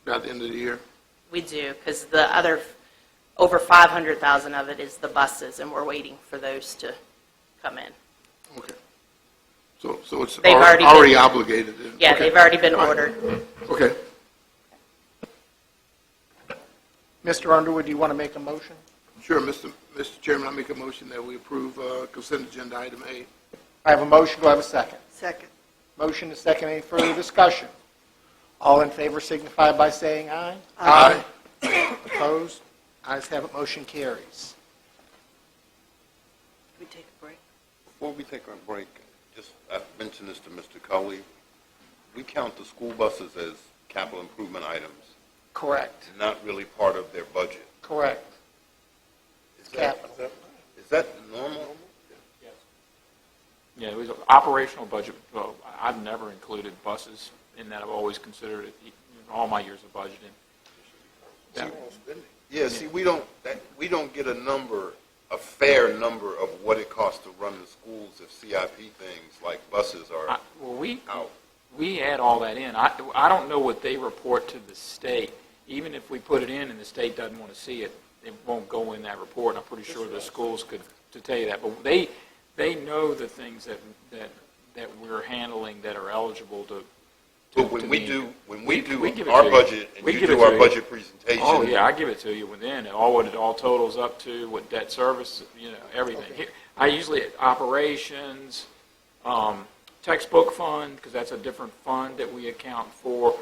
by the end of the year? We do, because the other, over $500,000 of it is the buses, and we're waiting for those to come in. Okay. So it's They've already already been- obligated? Yeah, Okay. they've already been All right. ordered. Okay. Mr. Underwood, do you want to make a motion? Sure, Mr. Chairman, I make a motion that we approve consent agenda item A. I have a motion. Do I have a second? Second. Motion is second. Any further discussion? All in favor signify by saying aye. Aye. Opposed? Ayes have it, motion carries. We take a break. Before we take our break, I mentioned this to Mr. Cully. We count the school buses as capital improvement items, Correct, not really part of their budget. correct. Capital. Is that normal? Yeah, it was operational budget. Well, I've never included buses in that. I've always considered it in all my years of budgeting. Yeah, see, we don't get a fair number of what it costs to run the schools if CIP things like buses are out. We add all that in. I don't know what they report to the state. Even if we put it in and the state doesn't want to see it, it won't go in that report. I'm pretty sure the schools could to tell you that. But they know the things that we're handling that are eligible to. But when we do give it our to you. budget and We you give do it to our you. budget presentation. Oh yeah, I give it to you within it. All what it all totals up to, what debt service, everything. Okay. Here, I usually operations, textbook fund because that's a different fund that we account for.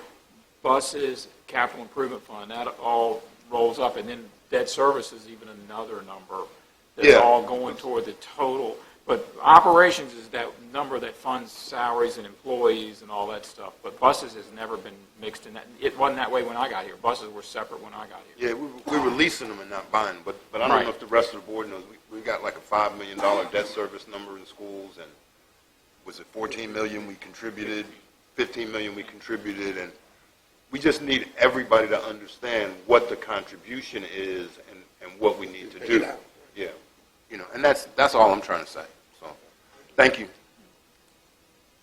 Buses, capital improvement fund, that all rolls up, and then debt service is even another number that's all going toward the total. But operations is that number that funds salaries and employees and all that stuff. But buses has never been mixed in that. It wasn't that way when I got here. Buses were separate when I got here. Yeah, we were leasing them and not buying them. But I don't know if the rest of the board knows. We got like a $5 million debt service number in schools, and was it $14 million we contributed, $15 million we contributed, and we just need everybody to understand what the contribution is and what we need to do. Yeah, and that's all I'm trying to say. So, thank you.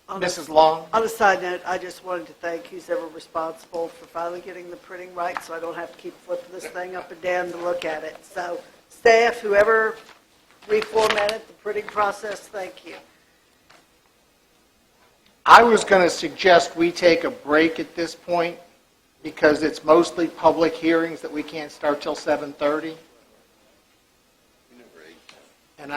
Mrs. Long? On a side note, I just wanted to thank who's ever responsible for finally getting the printing right, so I don't have to keep flipping this thing up and down to look at it. So, staff, whoever reformatted the printing process, thank you. I was going to suggest we take a break at this point because it's mostly public hearings that we can't start till 7:30. And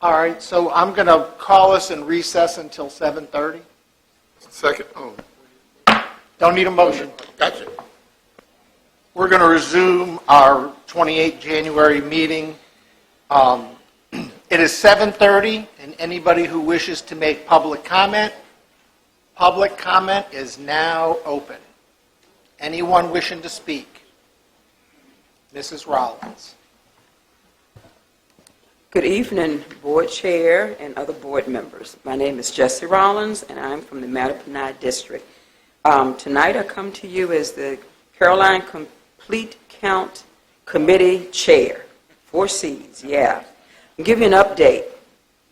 All right, so I'm going to call us and recess until 7:30. Second. Oh, Don't need a motion. gotcha. We're going to resume our 28 January meeting. It is 7:30, and anybody who wishes to make public comment is now open. Anyone wishing to speak? Mrs. Rollins. Good evening, Board Chair and other board members. My name is Jessie Rollins, and I'm from the Mattapanai District. Tonight I come to you as the Caroline Complete Count Committee Chair. 4 C's, yeah. I'll give you an update.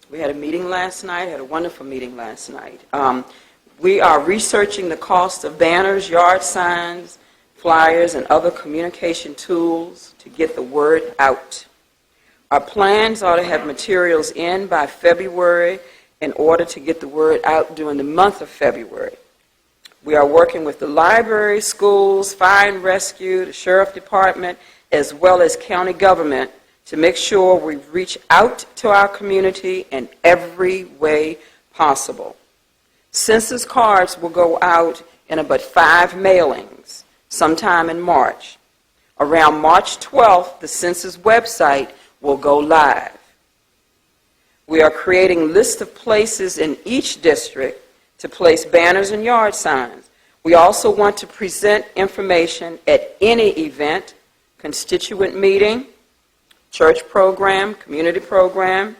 We had a meeting last night, had a wonderful meeting last night. We are researching the cost of banners, yard signs, flyers, and other communication tools to get the word out. Our plans are to have materials in by February in order to get the word out during the month of February. We are working with the library, schools, fire and rescue, the sheriff department, as well as county government to make sure we reach out to our community in every way possible. Census cards will go out in about 5 mailings sometime in March. Around March 12th, the census website will go live. We are creating lists of places in each district to place banners and yard signs. We also want to present information at any event, constituent meeting, church program, community program,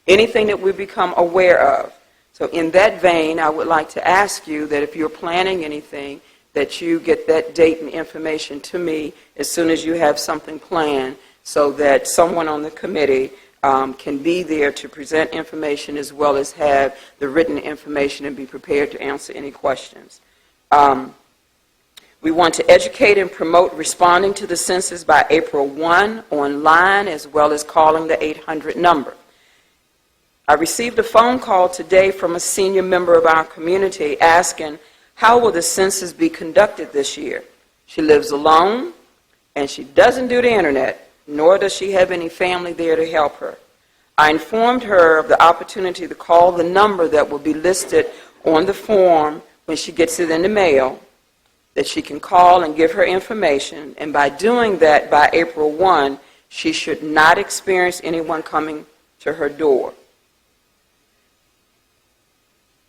anything that we become aware of. So in that vein, I would like to ask you that if you're planning anything, that you get that date and information to me as soon as you have something planned so that someone on the committee can be there to present information as well as have the written information and be prepared to answer any questions. We want to educate and promote responding to the census by April 1 online as well as calling the 800 number. I received a phone call today from a senior member of our community asking, how will the census be conducted this year? She lives alone and she doesn't do the internet, nor does she have any family there to help her. I informed her of the opportunity to call the number that will be listed on the form when she gets it in the mail, that she can call and give her information, and by doing that by April 1, She should not experience anyone coming to her door.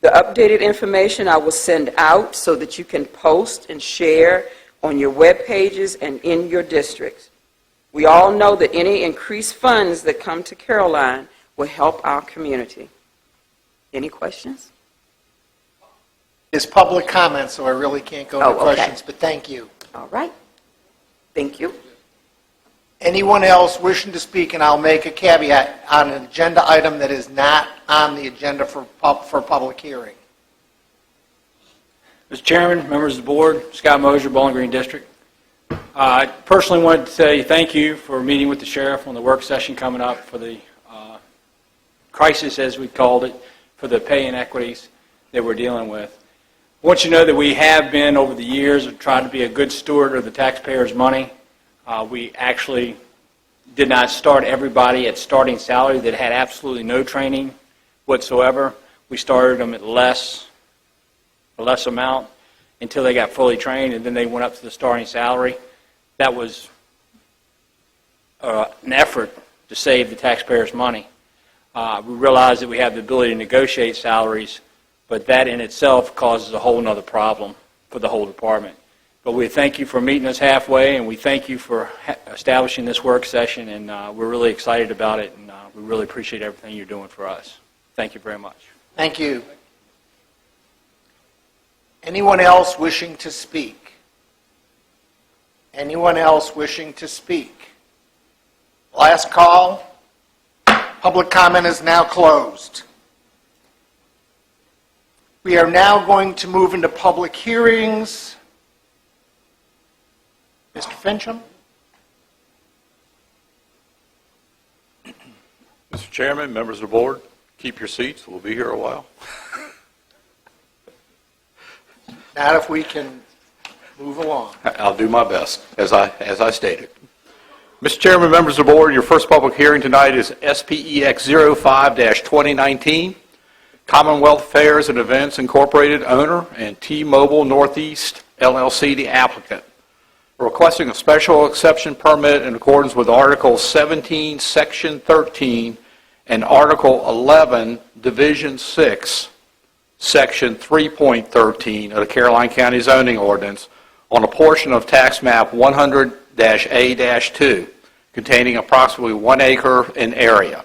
The updated information I will send out so that you can post and share on your web pages and in your districts. We all know that any increased funds that come to Caroline will help our community. Any questions? It's public comment, so I really can't go into Oh, okay. questions, but thank you. All right. Thank you. Anyone else wishing to speak, and I'll make a caveat on an agenda item that is not on the agenda for public hearing. Mr. Chairman, members of the board, Scott Mosier, Bowling Green District. I personally wanted to say thank you for meeting with the sheriff on the work session coming up for the crisis, as we called it, for the pay inequities that we're dealing with. I want you to know that we have been, over the years, trying to be a good steward of the taxpayers' money. We actually did not start everybody at starting salary that had absolutely no training whatsoever. We started them at a less amount until they got fully trained, and then they went up to the starting salary. That was an effort to save the taxpayers' money. We realize that we have the ability to negotiate salaries, but that in itself causes a whole other problem for the whole department. But we thank you for meeting us halfway, and we thank you for establishing this work session, and we're really excited about it, and we really appreciate everything you're doing for us. Thank you very much. Thank you. Anyone else wishing to speak? Anyone else wishing to speak? Last call. Public comment is now closed. We are now going to move into public hearings. Mr. Fincham? Mr. Chairman, members of the board, keep your seats. We'll be here a while. Not if we can move along. I'll do my best, as I stated. Mr. Chairman, members of the board, your first public hearing tonight is SPEX 05-2019, Commonwealth Fairs and Events Incorporated owner, and T-Mobile Northeast LLC, the applicant, requesting a special exception permit in accordance with Article 17, Section 13, and Article 11, Division 6, Section 3.13 of the Caroline County Zoning Ordinance on a portion of tax map 100-A-2, containing approximately 1 acre in area.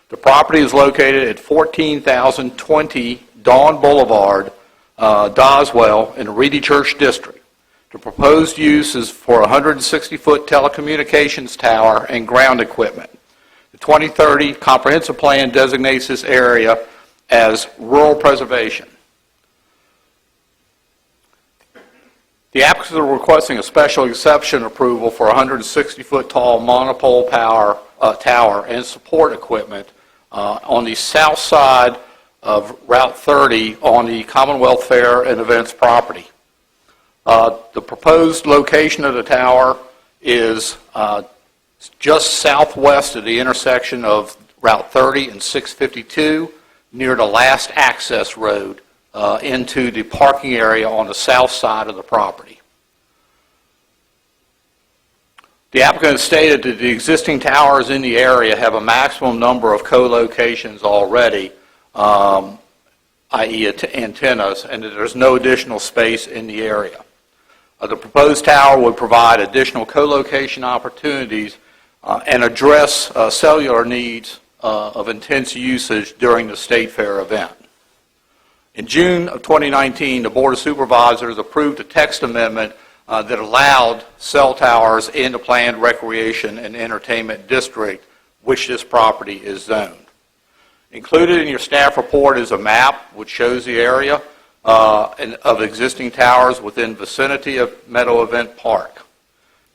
The property is located at 14,020 Dawn Boulevard, Doswell, in the Reedy Church District. The proposed use is for a 160-foot telecommunications tower and ground equipment. The 2030 comprehensive plan designates this area as rural preservation. The applicants are requesting a special exception approval for a 160-foot tall monopole power tower and support equipment on the south side of Route 30 on the Commonwealth Fair and Events property. The proposed location of the tower is just southwest of the intersection of Route 30 and 652, near the last access road into the parking area on the south side of the property. The applicant has stated that the existing towers in the area have a maximum number of co-locations already, i.e. antennas, and that there's no additional space in the area. The proposed tower would provide additional co-location opportunities and address cellular needs of intense usage during the State Fair event. In June of 2019, the Board of Supervisors approved a text amendment that allowed cell towers in the planned recreation and entertainment district, which this property is zoned. Included in your staff report is a map which shows the area of existing towers within vicinity of Meadow Event Park.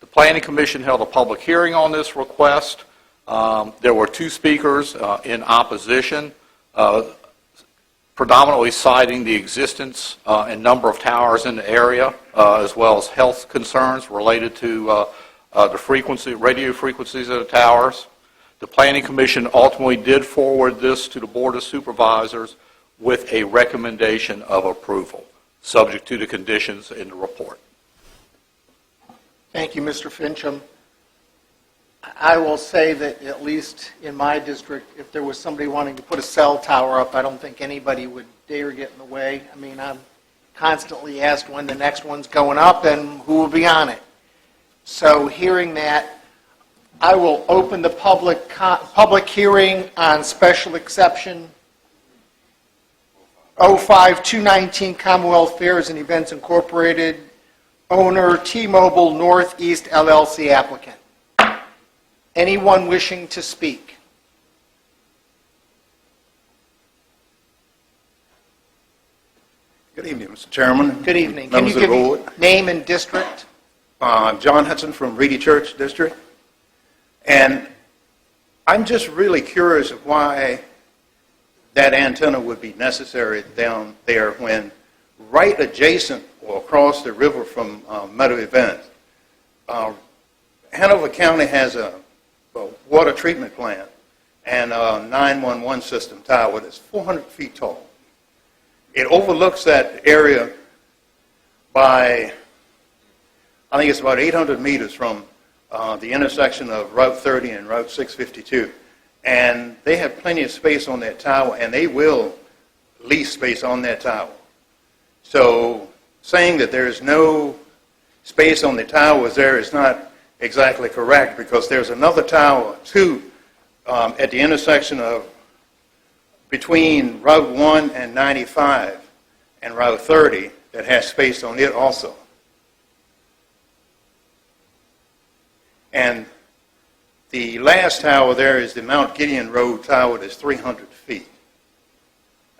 The Planning Commission held a public hearing on this request. There were 2 speakers in opposition, predominantly citing the existence and number of towers in the area, as well as health concerns related to the radio frequencies of the towers. The Planning Commission ultimately did forward this to the Board of Supervisors with a recommendation of approval, subject to the conditions in the report. Thank you, Mr. Fincham. I will say that at least in my district, if there was somebody wanting to put a cell tower up, I don't think anybody would dare get in the way. I mean, I'm constantly asked when the next one's going up and who will be on it. So hearing that, I will open the public hearing on special exception 05219 Commonwealth Fairs and Events Incorporated, owner T-Mobile Northeast LLC applicant. Anyone wishing to speak? Good evening, Mr. Chairman. Good evening. Can Members you of give the me board. name and district? John Hudson from Reedy Church District. And I'm just really curious of why that antenna would be necessary down there when right adjacent or across the river from Meadow Event, Hanover County has a water treatment plant and a 911 system tower that's 400 feet tall. It overlooks that area by, I think it's about 800 meters from the intersection of Route 30 and Route 652. And they have plenty of space on that tower, and they will lease space on that tower. So saying that there is no space on the towers there is not exactly correct, because there's another tower, too, at the intersection of between Route 1 and 95 and Route 30 that has space on it also. And the last tower there is the Mount Gideon Road tower that's 300 feet.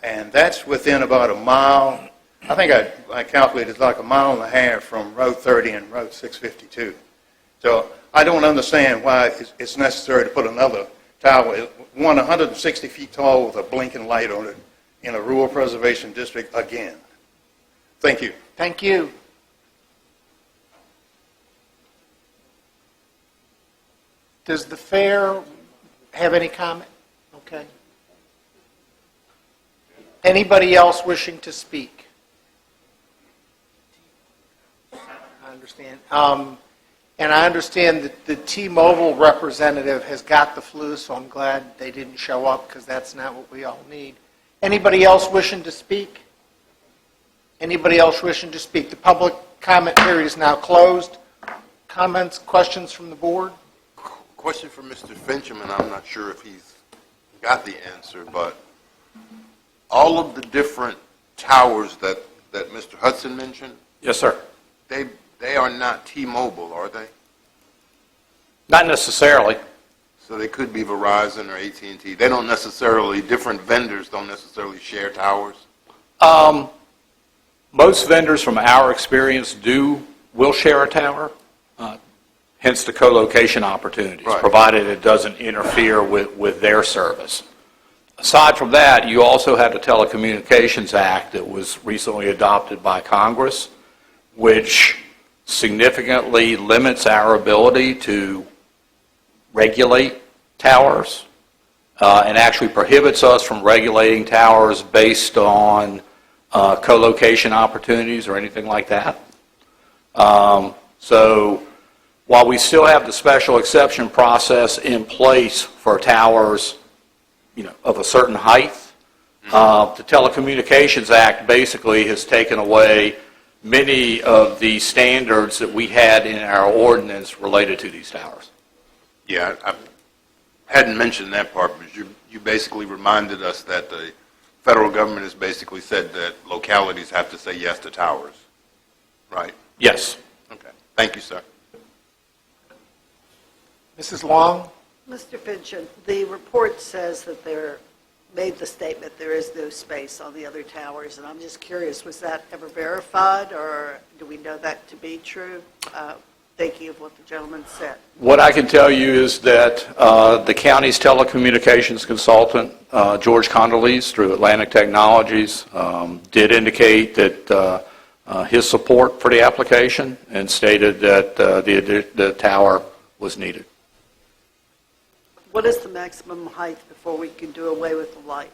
And that's within about a mile. I think I calculated it's like a mile and a half from Route 30 and Route 652. So I don't understand why it's necessary to put another tower, one 160 feet tall with a blinking light on it, in a rural preservation district again. Thank you. Thank you. Does the fair have any comment? Okay. Anybody else wishing to speak? I understand. And I understand that the T-Mobile representative has got the flu, so I'm glad they didn't show up, because that's not what we all need. Anybody else wishing to speak? Anybody else wishing to speak? The public comment period is now closed. Comments, questions from the board? Question for Mr. Fincham, and I'm not sure if he's got the answer, but all of the different towers that Mr. Hudson mentioned, Yes, sir. they are not T-Mobile, are they? Not necessarily. So they could be Verizon or AT&T. They don't necessarily, different vendors don't necessarily share towers? Most vendors, from our experience, will share a tower, hence the co-location opportunities, Right. provided it doesn't interfere with their service. Aside from that, you also have the Telecommunications Act that was recently adopted by Congress, which significantly limits our ability to regulate towers, and actually prohibits us from regulating towers based on co-location opportunities or anything like that. So while we still have the special exception process in place for towers, of a certain height, the Telecommunications Act basically has taken away many of the standards that we had in our ordinance related to these towers. Yeah, I hadn't mentioned that part, but you basically reminded us that the federal government has basically said that localities have to say yes to towers, right? Yes. Okay. Thank you, sir. Mrs. Long? Mr. Fincham, the report says that made the statement there is no space on the other towers, and I'm just curious, was that ever verified, or do we know that to be true, thinking of what the gentleman said? What I can tell you is that the county's telecommunications consultant, George Condoleezza, through Atlantic Technologies, did indicate that his support for the application and stated that the tower was needed. What is the maximum height before we can do away with the light?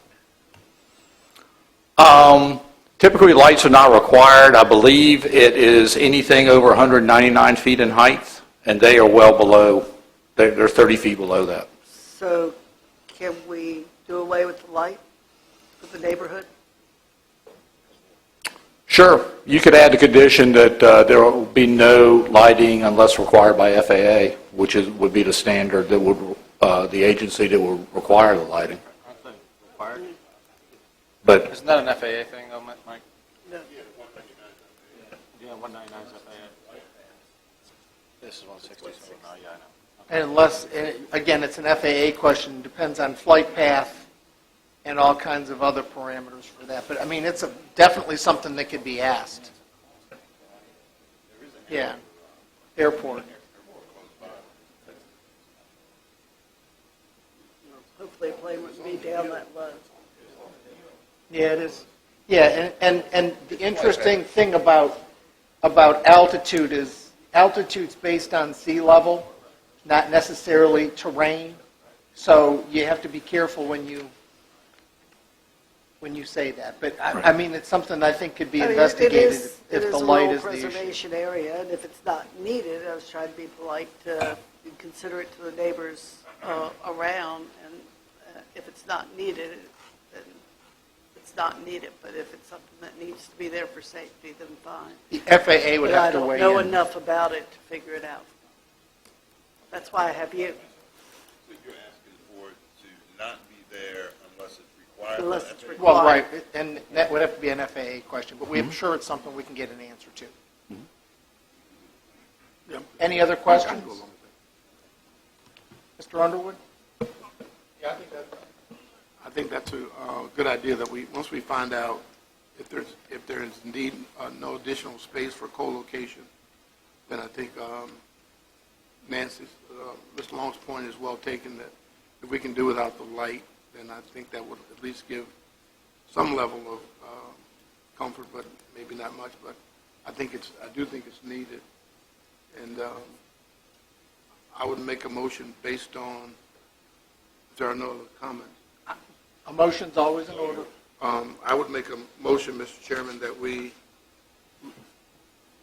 Typically, lights are not required. I believe it is anything over 199 feet in height, and they are well below They're 30 feet below that. So can we do away with the light for the neighborhood? Sure, you could add the condition that there will be no lighting unless required by FAA, which would be the standard that would, the agency that would require the lighting. But Isn't that an FAA thing, though, Mike? No. Yeah, 199 is FAA. This is 160, so no, yeah, I know. And unless, again, it's an FAA question, depends on flight path and all kinds of other parameters for that. But, I mean, it's definitely something that could be asked. Yeah, airport. Hopefully a plane wouldn't be down that low. Yeah, it is. Yeah, and the interesting thing about altitude is altitude's based on sea level, not necessarily terrain. So you have to be careful when you say that. But I mean, it's something I think could be investigated if the light is the issue. It is a rural preservation area, and if it's not needed, I was trying to be polite to consider it to the neighbors around, and if it's not needed, then it's not needed. But if it's something that needs to be there for safety, then fine. The FAA would have to weigh in. I don't know enough about it to figure it out. That's why I have you. So you're asking for it to not be there unless it's required? Unless it's required. Well, right, and that would have to be an FAA question, but I'm sure it's something we can get an answer to. Any other questions? Mr. Underwood? Yeah, I think that's a good idea that once we find out if there's indeed no additional space for co-location, then I think Nancy's, Mr. Long's point is well taken, that if we can do without the light, then I think that would at least give some level of comfort, but maybe not much. But I do think it's needed, and I would make a motion based on. If there are no other comments, A motion's always in order. I would make a motion, Mr. Chairman, that we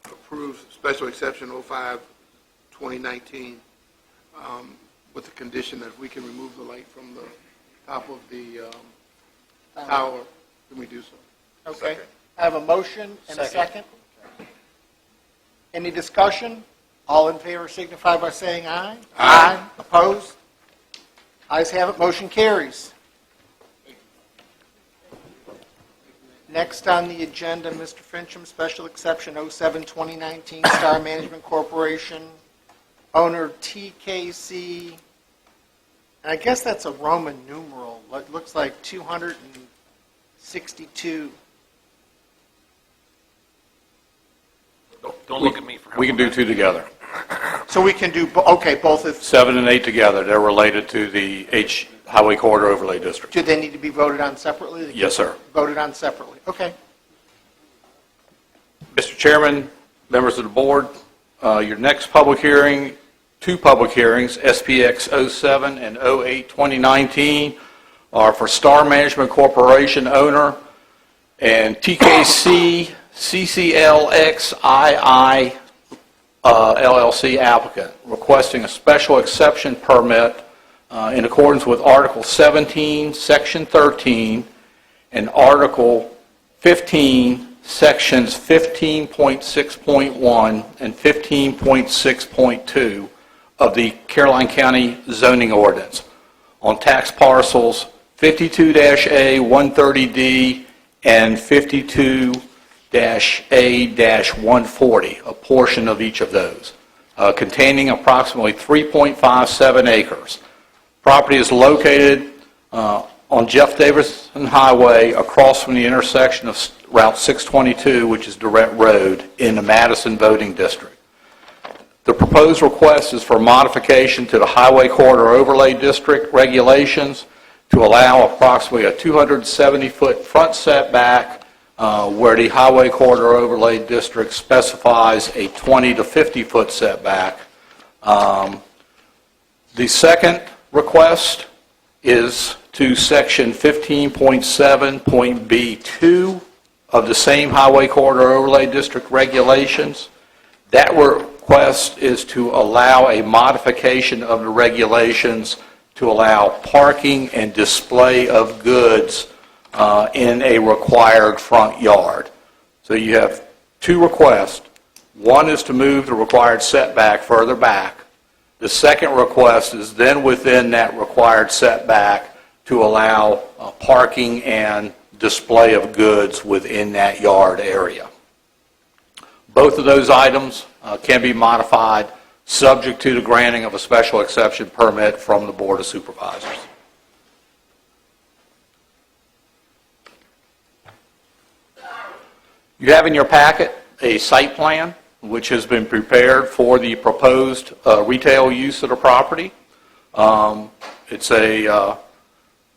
approve special exception 05-2019 with the condition that if we can remove the light from the top of the tower, then we do so. Okay. I have a motion and a second. Any discussion? All in favor signify by saying aye. Aye. Opposed? Ayes have it, motion carries. Next on the agenda, Mr. Fincham, special exception 07-2019, Star Management Corporation, owner TKC, and I guess that's a Roman numeral. It looks like 262. Don't look at me for We can do two together. So we can do, both if, 7 and 8 together. They're related to the Highway Corridor Overlay District. do they need to be voted on separately? Yes, sir. Voted on separately, okay. Mr. Chairman, members of the board, your next public hearing, two public hearings, SPX 07 and 08-2019, are for Star Management Corporation owner and TKC CCLXII LLC applicant, requesting a special exception permit in accordance with Article 17, Section 13, and Article 15, Sections 15.6.1 and 15.6.2 of the Caroline County zoning ordinance on tax parcels 52-A130D and 52-A-140, a portion of each of those, containing approximately 3.57 acres. Property is located on Jeff Davidson Highway across from the intersection of Route 622, which is Durrett Road, in the Madison voting district. The proposed request is for modification to the Highway Corridor Overlay District regulations to allow approximately a 270-foot front setback where the Highway Corridor Overlay District specifies a 20 to 50-foot setback. The second request is to Section 15.7.B2 of the same Highway Corridor Overlay District regulations. That request is to allow a modification of the regulations to allow parking and display of goods in a required front yard. So you have two requests. One is to move the required setback further back. The second request is then within that required setback to allow parking and display of goods within that yard area. Both of those items can be modified subject to the granting of a special exception permit from the Board of Supervisors. You have in your packet a site plan which has been prepared for the proposed retail use of the property. It's a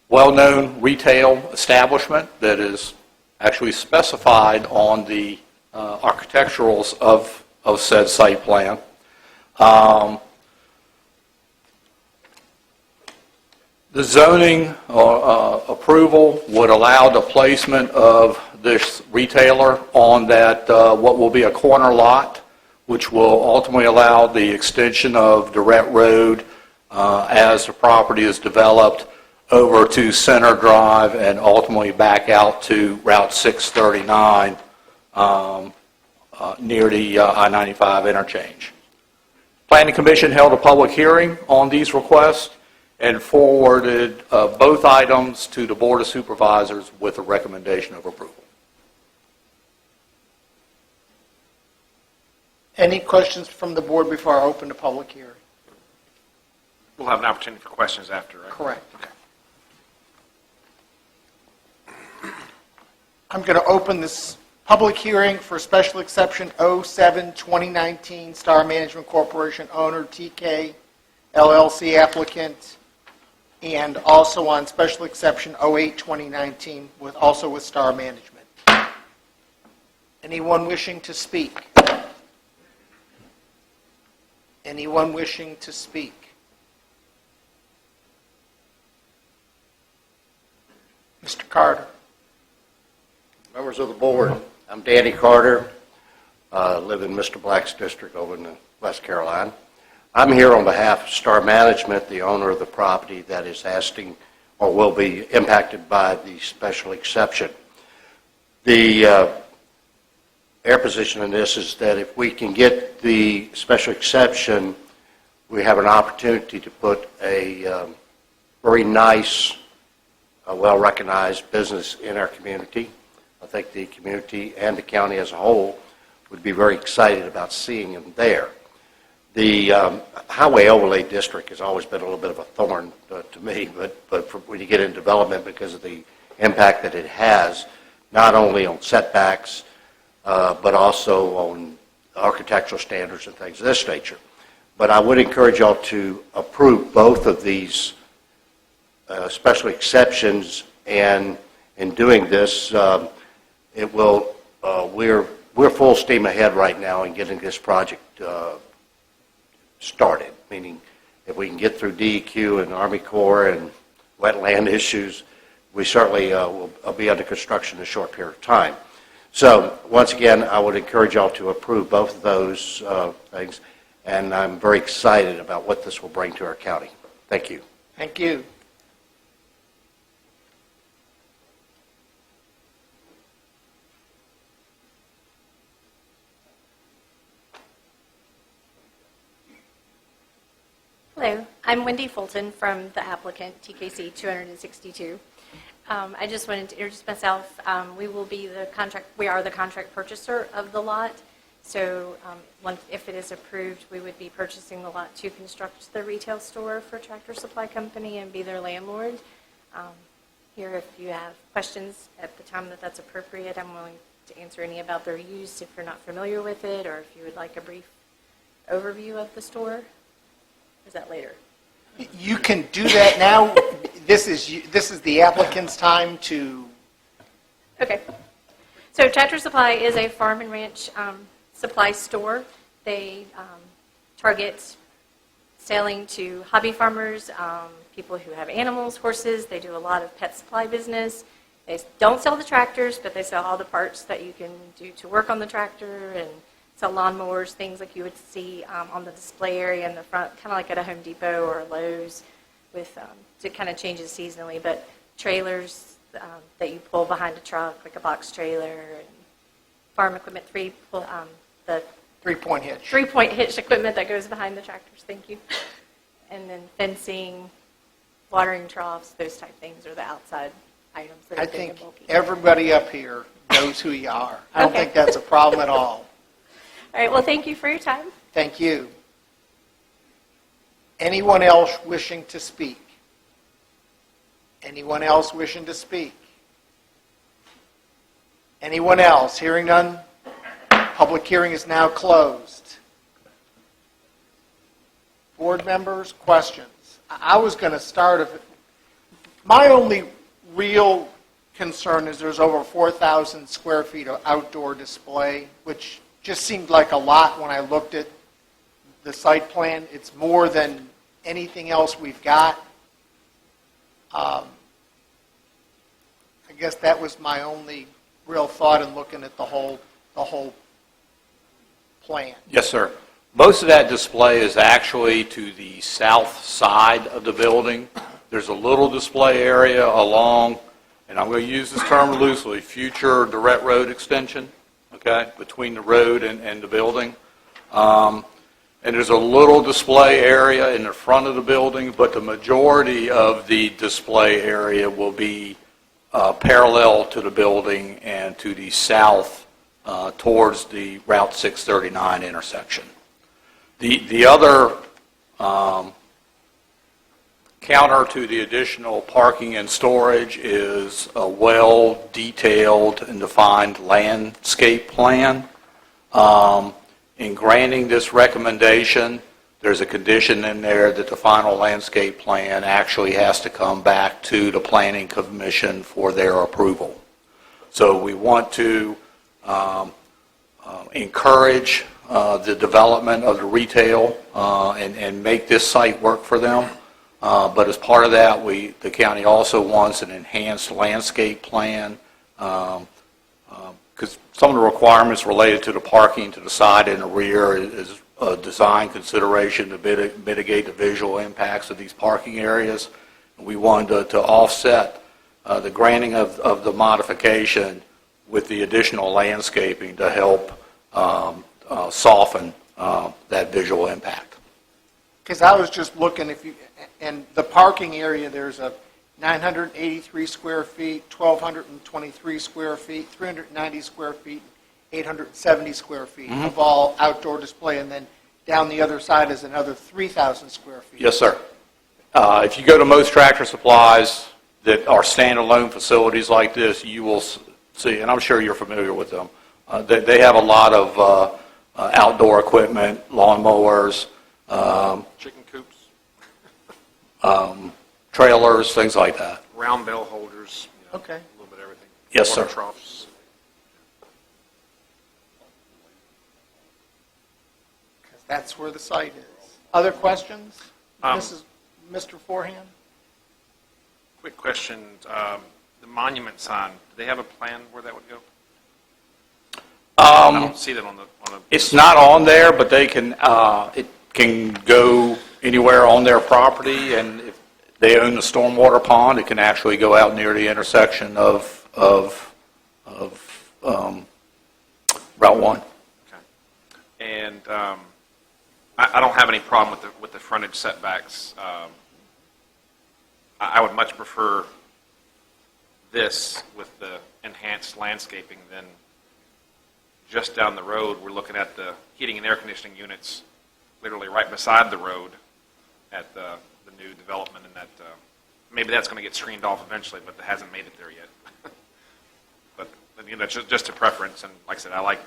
well-known retail establishment that is actually specified on the architecturals of said site plan. The zoning approval would allow the placement of this retailer on that what will be a corner lot, which will ultimately allow the extension of Durrett Road as the property is developed over to Center Drive and ultimately back out to Route 639 near the I-95 interchange. Planning Commission held a public hearing on these requests and forwarded both items to the Board of Supervisors with a recommendation of approval. Any questions from the board before I open the public hearing? We'll have an opportunity for questions after, right? Correct. Okay. I'm going to open this public hearing for special exception 07-2019 Star Management Corporation owner TK LLC applicant, and also on special exception 08-2019 with Star Management. Anyone wishing to speak? Anyone wishing to speak? Mr. Carter. Members of the board, I'm Danny Carter, live in Mr. Black's district over in West Carolina. I'm here on behalf of Star Management, the owner of the property that is asking or will be impacted by the special exception. The their position in this is that if we can get the special exception, we have an opportunity to put a very nice, well-recognized business in our community. I think the community and the county as a whole would be very excited about seeing them there. The Highway Overlay District has always been a little bit of a thorn to me, but when you get into development, because of the impact that it has, not only on setbacks, but also on architectural standards and things of this nature. But I would encourage y'all to approve both of these special exceptions, and in doing this, it will. We're full steam ahead right now in getting this project started. Meaning, if we can get through DEQ and Army Corps and wetland issues, we certainly will be under construction in a short period of time. So, once again, I would encourage y'all to approve both of those things, and I'm very excited about what this will bring to our county. Thank you. Thank you. Hello, I'm Wendy Fulton from the applicant, TKC 262. I just wanted to introduce myself. We are the contract purchaser of the lot. So if it is approved, we would be purchasing the lot to construct the retail store for Tractor Supply Company and be their landlord. Here, if you have questions at the time that that's appropriate, I'm willing to answer any about their use if you're not familiar with it, or if you would like a brief overview of the store. Or is that later? You can do that now. This is the applicant's time to. Okay. So Tractor Supply is a farm and ranch supply store. They target selling to hobby farmers, people who have animals, horses. They do a lot of pet supply business. They don't sell the tractors, but they sell all the parts that you can do to work on the tractor and So lawnmowers, things like you would see on the display area in the front, kind of like at a Home Depot or a Lowe's, with it kind of changes seasonally. But trailers that you pull behind a truck, like a box trailer, and farm equipment, the Three-point hitch. three-point hitch equipment that goes behind the tractors. Thank you. And then fencing, watering troughs, those type things are the outside items that are I big think and bulky. everybody up here knows who you are. I don't Okay. think that's a problem at all. All right. Well, thank you for your time. Thank you. Anyone else wishing to speak? Anyone else wishing to speak? Anyone else? Hearing none? Public hearing is now closed. Board members, questions? I was going to start. My only real concern is there's over 4,000 square feet of outdoor display, which just seemed like a lot when I looked at the site plan. It's more than anything else we've got. I guess that was my only real thought in looking at the whole plan. Yes, sir. Most of that display is actually to the south side of the building. There's a little display area along, and I'm going to use this term loosely, future direct road extension, okay, between the road and the building. And there's a little display area in the front of the building, but the majority of the display area will be parallel to the building and to the south towards the Route 639 intersection. The other counter to the additional parking and storage is a well-detailed and defined landscape plan. In granting this recommendation, there's a condition in there that the final landscape plan actually has to come back to the Planning Commission for their approval. So we want to encourage the development of the retail and make this site work for them. But as part of that, the county also wants an enhanced landscape plan because some of the requirements related to the parking to the side and the rear is a design consideration to mitigate the visual impacts of these parking areas. We wanted to offset the granting of the modification with the additional landscaping to help soften that visual impact. Because I was just looking, and the parking area, there's a 983 square feet, 1,223 square feet, 390 square feet, 870 square feet of all outdoor display, and then down the other side is another 3,000 square feet. Yes, sir. If you go to most Tractor Supplies that are standalone facilities like this, you will see, and I'm sure you're familiar with them, they have a lot of outdoor equipment, lawnmowers, Chicken coops, trailers, things like that. round bell holders, Okay. a little bit of everything. Yes, Water sir. troughs. Because that's where the site is. Other questions? Mr. Forehand? Quick question, the monument sign, do they have a plan where that would go? I don't see that on the. It's not on there, but they can, it can go anywhere on their property, and if they own the stormwater pond, it can actually go out near the intersection of Route 1. Okay. And I don't have any problem with the frontage setbacks. I would much prefer this with the enhanced landscaping than just down the road. We're looking at the heating and air conditioning units literally right beside the road at the new development, and that maybe that's going to get screened off eventually, but it hasn't made it there yet. But that's just a preference, and like I said, I like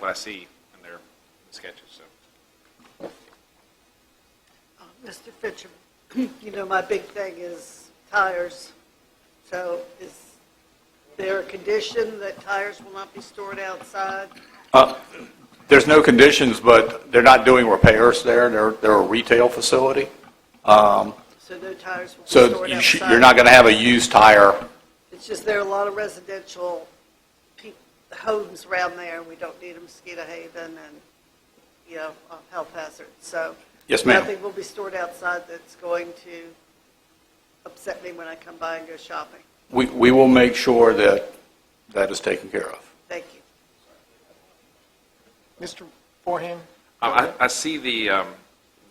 what I see in their sketches. So. Mr. Fitcher, my big thing is tires. So is there a condition that tires will not be stored outside? There's no conditions, but they're not doing repairs there. They're a retail facility. So no tires will be stored outside? You're not going to have a used tire. It's just there are a lot of residential homes around there, and we don't need a mosquito haven and, a health hazard. So Yes, ma'am. nothing will be stored outside that's going to upset me when I come by and go shopping. We will make sure that that is taken care of. Thank you. Mr. Forehand? I see the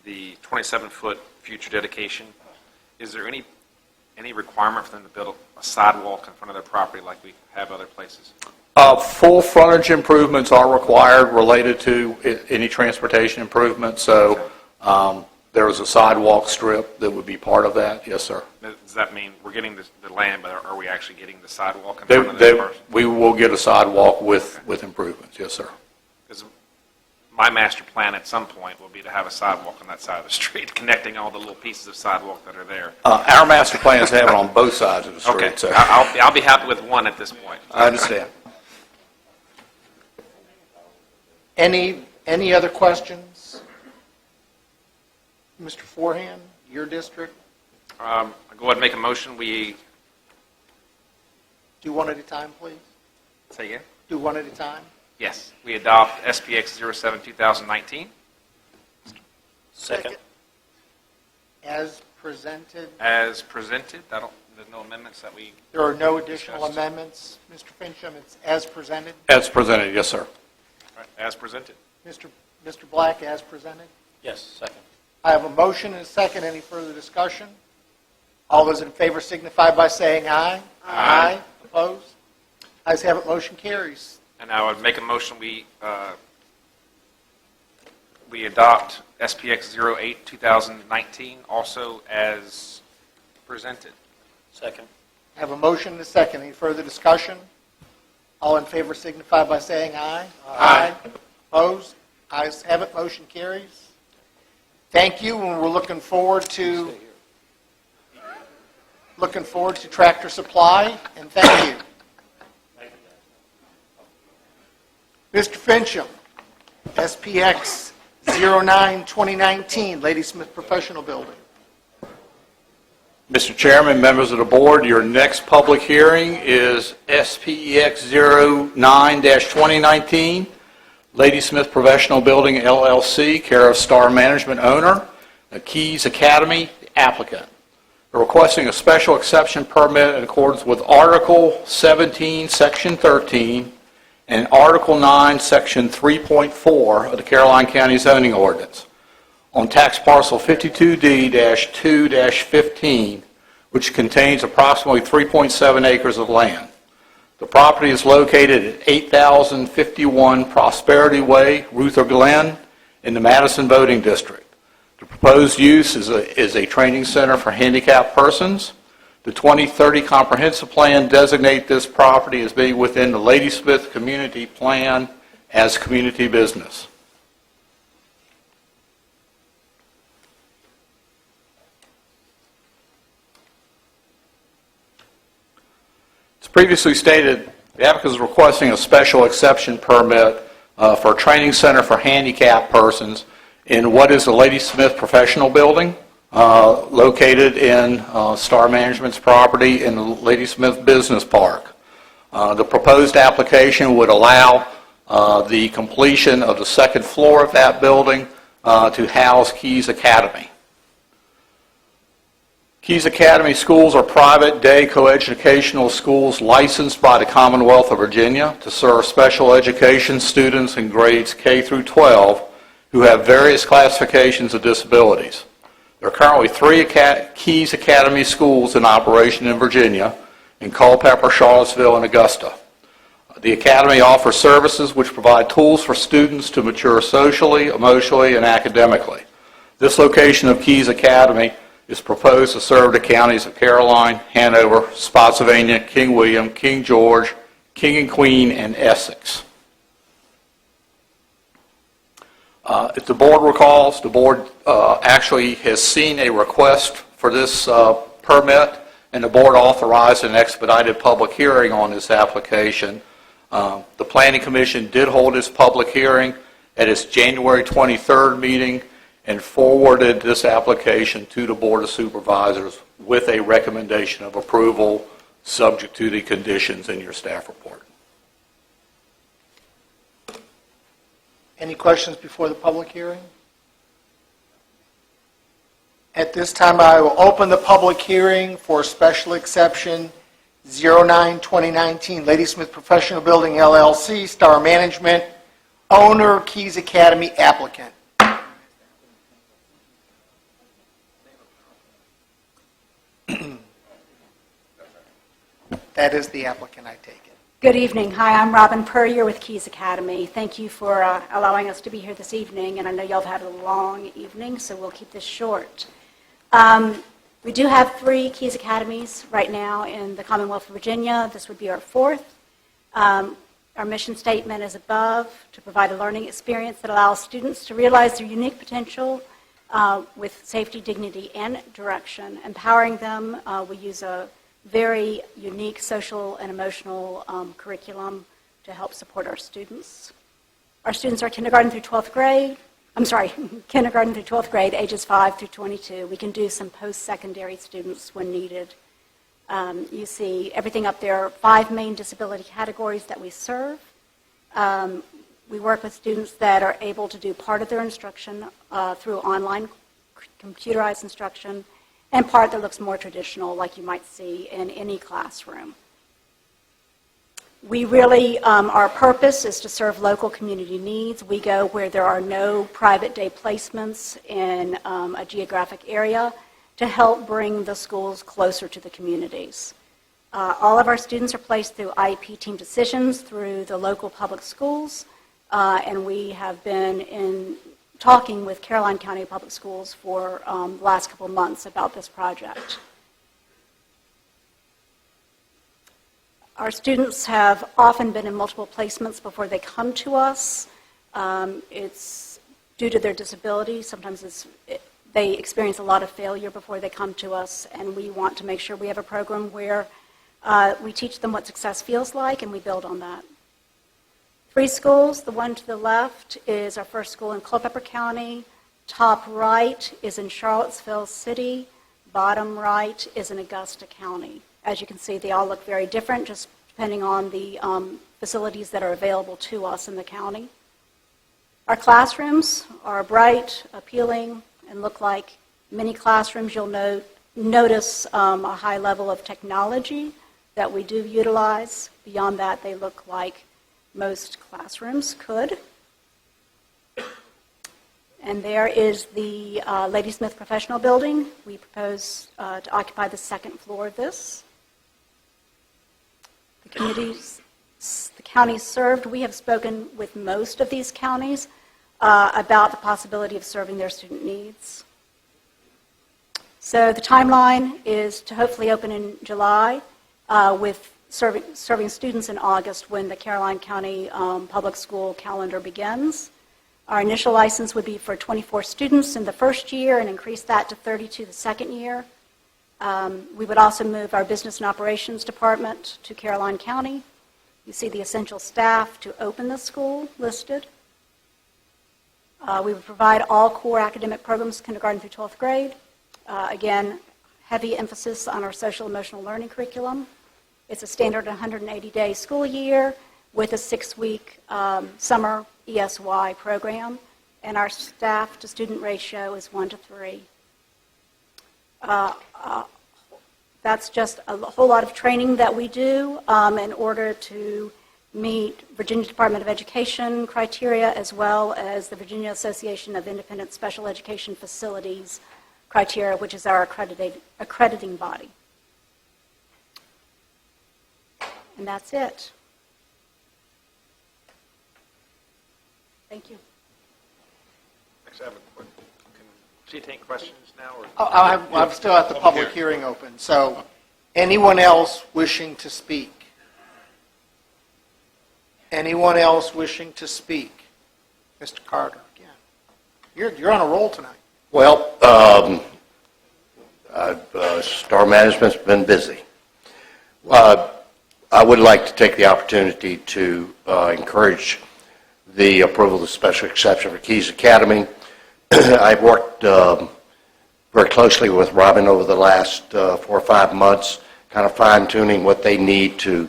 27-foot future dedication. Is there any requirement for them to build a sidewalk in front of their property like we have other places? Full frontage improvements are required related to any transportation improvements, so there is a sidewalk strip that would be part of that. Yes, sir. Does that mean we're getting the land, but are we actually getting the sidewalk in front of their parcel? We will get a sidewalk with improvements. Yes, sir. Because my master plan at some point will be to have a sidewalk on that side of the street, connecting all the little pieces of sidewalk that are there. Our master plan is to have it on both sides of the street. Okay, So. I'll be happy with one at this point. I understand. Any other questions? Mr. Forehand, your district? I'll go ahead and make a motion. We Do one at a time, please. say again? Do one at a time. Yes, we adopt SPX 07-2019 Second. As presented. as presented. There's no amendments that we. There are no additional discussed. amendments. Mr. Fincham, it's as presented. As presented, yes, sir. Right, as presented. Mr. Black, as presented. Yes, second. I have a motion and a second. Any further discussion? All those in favor signify by saying aye. Aye. Opposed? Ayes have it, motion carries. And I would make a motion, we adopt SPX 08-2019 also as presented. Second. I have a motion and a second. Any further discussion? All in favor signify by saying aye. Aye. Opposed? Ayes have it, motion carries. Thank you, and we're looking forward to Tractor Supply, and thank you. Mr. Fincham, SPX 09-2019, Ladysmith Professional Building. Mr. Chairman, members of the board, your next public hearing is SPX 09-2019, Ladysmith Professional Building LLC, care of Star Management owner, Keys Academy, the applicant. They're requesting a special exception permit in accordance with Article 17, Section 13, and Article 9, Section 3.4 of the Caroline County Zoning Ordinance on tax parcel 52D-2-15, which contains approximately 3.7 acres of land. The property is located at 8051 Prosperity Way, Ruther Glen, in the Madison Voting District. The proposed use is a training center for handicapped persons. The 2030 Comprehensive Plan designate this property as being within the Ladysmith Community Plan as community business. As previously stated, the applicant is requesting a special exception permit for a training center for handicapped persons in what is the Ladysmith Professional Building, located in Star Management's property in the Ladysmith Business Park. The proposed application would allow the completion of the second floor of that building to house Keys Academy. Keys Academy schools are private day coeducational schools licensed by the Commonwealth of Virginia to serve special education students in grades K through 12 who have various classifications of disabilities. There are currently 3 Keys Academy schools in operation in Virginia, in Culpeper, Charlottesville, and Augusta. The Academy offers services which provide tools for students to mature socially, emotionally, and academically. This location of Keys Academy is proposed to serve the counties of Caroline, Hanover, Spotsylvania, King William, King George, King and Queen, and Essex. If the board recalls, the board actually has seen a request for this permit, and the board authorized an expedited public hearing on this application. The Planning Commission did hold its public hearing at its January 23rd meeting and forwarded this application to the Board of Supervisors with a recommendation of approval subject to the conditions in your staff report. Any questions before the public hearing? At this time, I will open the public hearing for special exception 09-2019, Ladysmith Professional Building LLC, Star Management, owner, Keys Academy applicant. That is the applicant, I take it. Good evening. Hi, I'm Robin Puryear with Keys Academy. Thank you for allowing us to be here this evening, and I know y'all have had a long evening, so we'll keep this short. We do have 3 Keys Academies right now in the Commonwealth of Virginia. This would be our 4th. Our mission statement is above, to provide a learning experience that allows students to realize their unique potential with safety, dignity, and direction. Empowering them, we use a very unique social and emotional curriculum to help support our students. Our students are kindergarten through 12th grade. Kindergarten through 12th grade, ages 5 through 22. We can do some post-secondary students when needed. You see everything up there, 5 main disability categories that we serve. We work with students that are able to do part of their instruction through online computerized instruction, and part that looks more traditional, like you might see in any classroom. We really, our purpose is to serve local community needs. We go where there are no private day placements in a geographic area to help bring the schools closer to the communities. All of our students are placed through IEP team decisions through the local public schools, and we have been talking with Caroline County Public Schools for the last couple of months about this project. Our students have often been in multiple placements before they come to us. It's due to their disability. Sometimes they experience a lot of failure before they come to us, and we want to make sure we have a program where we teach them what success feels like, and we build on that. 3 schools. The one to the left is our first school in Culpeper County. Top right is in Charlottesville City. Bottom right is in Augusta County. As you can see, they all look very different, just depending on the facilities that are available to us in the county. Our classrooms are bright, appealing, and look like many classrooms. You'll notice a high level of technology that we do utilize. Beyond that, they look like most classrooms could. And there is the Ladysmith Professional Building. We propose to occupy the 2nd floor of this. The counties served, we have spoken with most of these counties about the possibility of serving their student needs. So the timeline is to hopefully open in July with serving students in August when the Caroline County Public School calendar begins. Our initial license would be for 24 students in the first year and increase that to 32 the second year. We would also move our Business and Operations Department to Caroline County. You see the essential staff to open the school listed. We would provide all core academic programs, kindergarten through 12th grade. Again, heavy emphasis on our social emotional learning curriculum. It's a standard 180-day school year with a 6-week summer ESY program, and our staff to student ratio is 1 to 3. That's just a whole lot of training that we do in order to meet Virginia Department of Education criteria as well as the Virginia Association of Independent Special Education Facilities criteria, which is our accrediting body. And that's it. Thank you. Actually, I have a quick, can she take questions now? Or? I'm still at the public hearing open. So anyone else wishing to speak? Anyone else wishing to speak? Mr. Carter, again. You're on a roll tonight. Well, Star Management's been busy. I would like to take the opportunity to encourage the approval of the special exception for Keys Academy. I've worked very closely with Robin over the last 4 or 5 months, kind of fine-tuning what they need to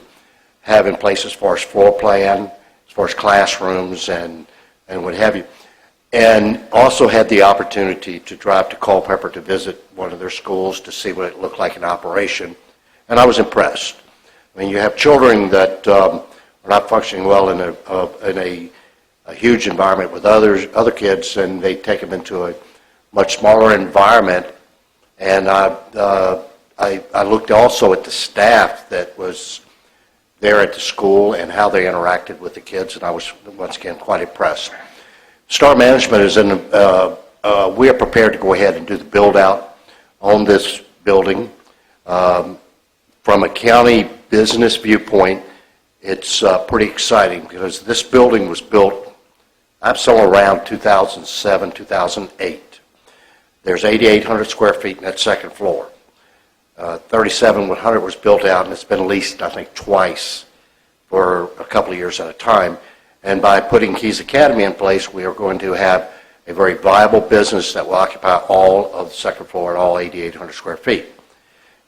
have in place as far as floor plan, as far as classrooms and and what have you. And also had the opportunity to drive to Culpeper to visit one of their schools to see what it looked like in operation, and I was impressed. I mean, you have children that are not functioning well in a huge environment with other kids, and they take them into a much smaller environment. And I looked also at the staff that was there at the school and how they interacted with the kids, and I was, once again, quite impressed. Star Management is we are prepared to go ahead and do the build-out on this building. From a county business viewpoint, it's pretty exciting because this building was built, I'm somewhere around 2007, 2008. There's 8,800 square feet in that second floor. 3,700 was built out, and it's been leased, I think, twice for a couple of years at a time. And by putting Keys Academy in place, we are going to have a very viable business that will occupy all of the second floor and all 8,800 square feet.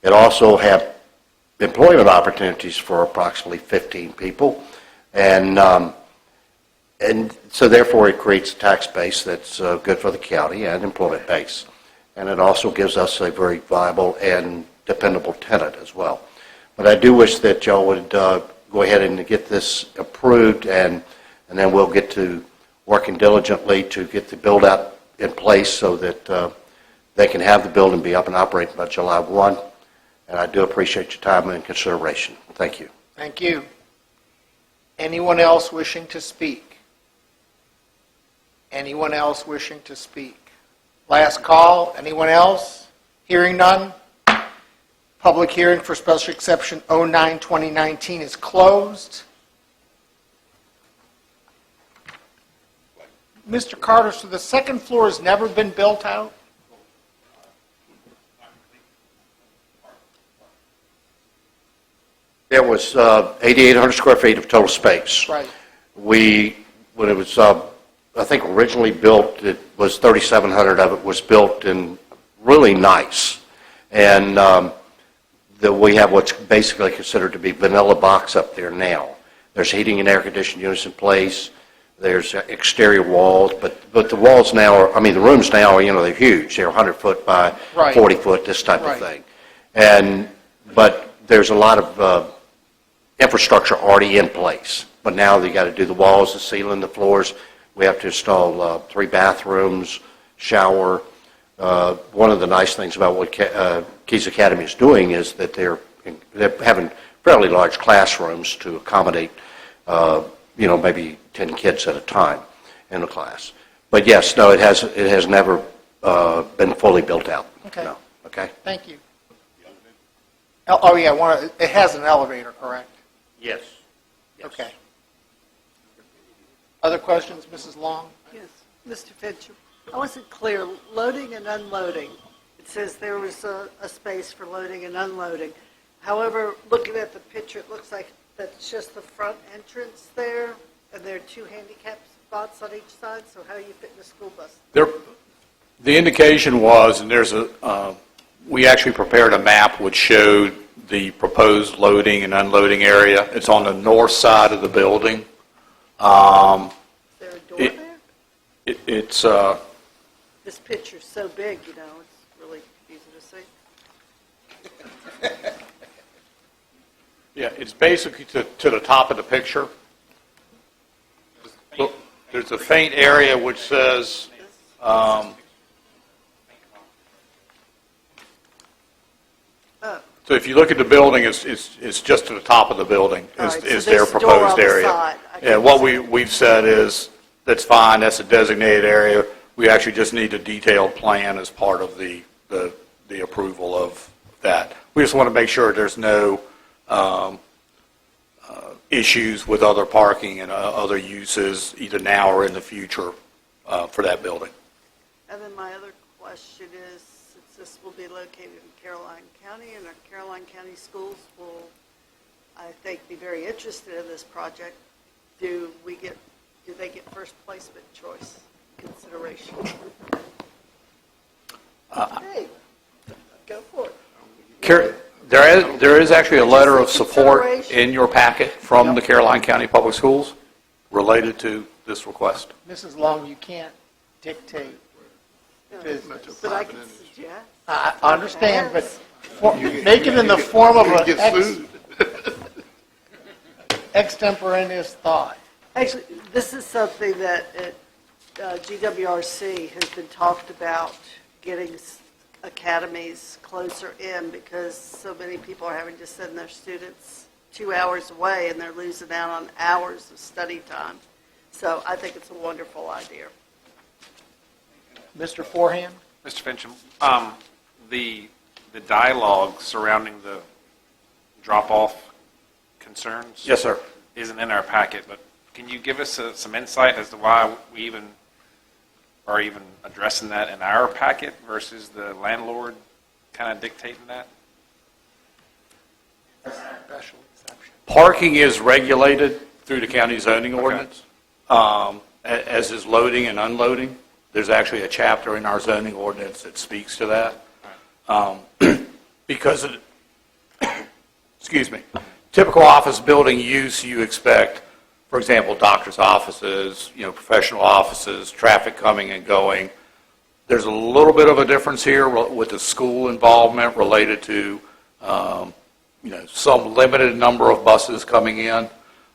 It also have employment opportunities for approximately 15 people, and so therefore it creates a tax base that's good for the county and employment base. And it also gives us a very viable and dependable tenant as well. But I do wish that y'all would go ahead and get this approved, and then we'll get to working diligently to get the build-out in place so that they can have the building be up and operating by July 1. And I do appreciate your time and consideration. Thank you. Thank you. Anyone else wishing to speak? Anyone else wishing to speak? Last call. Anyone else? Hearing none. Public hearing for special exception 09-2019 is closed. Mr. Carter, so the second floor has never been built out? There was 8,800 square feet of total space. Right. When it was, I think originally built, it was 3,700 of it was built in really nice. And we have what's basically considered to be vanilla box up there now. There's heating and air conditioning units in place. There's exterior walls, but the walls now are, I mean, the rooms now are, they're huge. They're 100 foot by 40 foot, this type of thing. But there's a lot of infrastructure already in place. But now they got to do the walls, the ceiling, the floors. We have to install 3 bathrooms, shower. One of the nice things about what Keys Academy is doing is that they're having fairly large classrooms to accommodate, maybe 10 kids at a time in a class. But yes, no, it has never been fully built out. Okay. No. Okay. Thank you. Oh, yeah, it has an elevator, correct? Yes. Okay. Other questions, Mrs. Long? Yes, Mr. Fincher, I wasn't clear, loading and unloading. It says there was a space for loading and unloading. However, looking at the picture, it looks like that's just the front entrance there, and there are 2 handicap spots on each side, so how are you fitting a school bus? The indication was, and we actually prepared a map which showed the proposed loading and unloading area. It's on the north side of the building. Is there a door there? It's This picture's so big, it's really easy to see. yeah, it's basically to the top of the picture. Look, there's a faint area which says so if you look at the building, it's just to the top of the building is their proposed area. And what we've said is that's fine. That's a designated area. We actually just need a detailed plan as part of the approval of that. We just want to make sure there's no issues with other parking and other uses either now or in the future for that building. And then my other question is, since this will be located in Caroline County, and our Caroline County schools will, I think, be very interested in this project, do they get first placement choice consideration? Okay, go for it. There is actually a letter of support in your packet from the Caroline County Public Schools related to this request. Mrs. Long, you can't dictate business. But I can suggest. I understand, but make it in the form of an extemporaneous thought. Actually, this is something that at GWRC has been talked about, getting academies closer in because so many people are having to send their students 2 hours away and they're losing out on hours of study time. So I think it's a wonderful idea. Mr. Forehand? Mr. Fincham, the dialogue surrounding the drop-off concerns. Yes, sir. Isn't in our packet, but can you give us some insight as to why we even are even addressing that in our packet versus the landlord kind of dictating that? Special exception. Parking is regulated through the county zoning ordinance, as is loading and unloading. There's actually a chapter in our zoning ordinance that speaks to that. Because of, excuse me, typical office building use, you expect, for example, doctor's offices, professional offices, traffic coming and going. There's a little bit of a difference here with the school involvement related to, some limited number of buses coming in.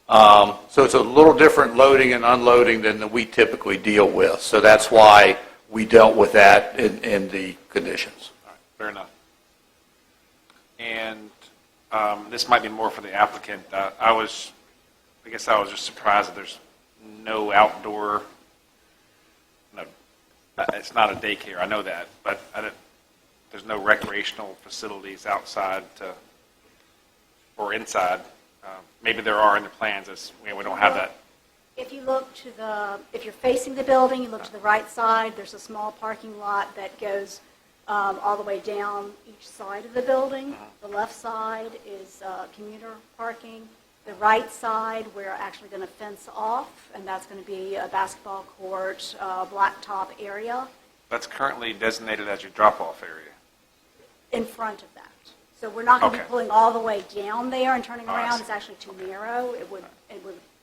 So it's a little different loading and unloading than we typically deal with. So that's why we dealt with that in the conditions. All right, fair enough. And this might be more for the applicant. I guess I was just surprised that there's no outdoor, it's not a daycare, I know that, but there's no recreational facilities outside or inside. Maybe there are in the plans, we don't have that. If you look if you're facing the building, you look to the right side, there's a small parking lot that goes all the way down each side of the building. The left side is commuter parking. The right side, we're actually going to fence off, and that's going to be a basketball court, blacktop area. That's currently designated as your drop-off area. In front of that. So we're not going to be Okay. pulling all the way down there and turning Oh, I around. see. It's actually too narrow. It would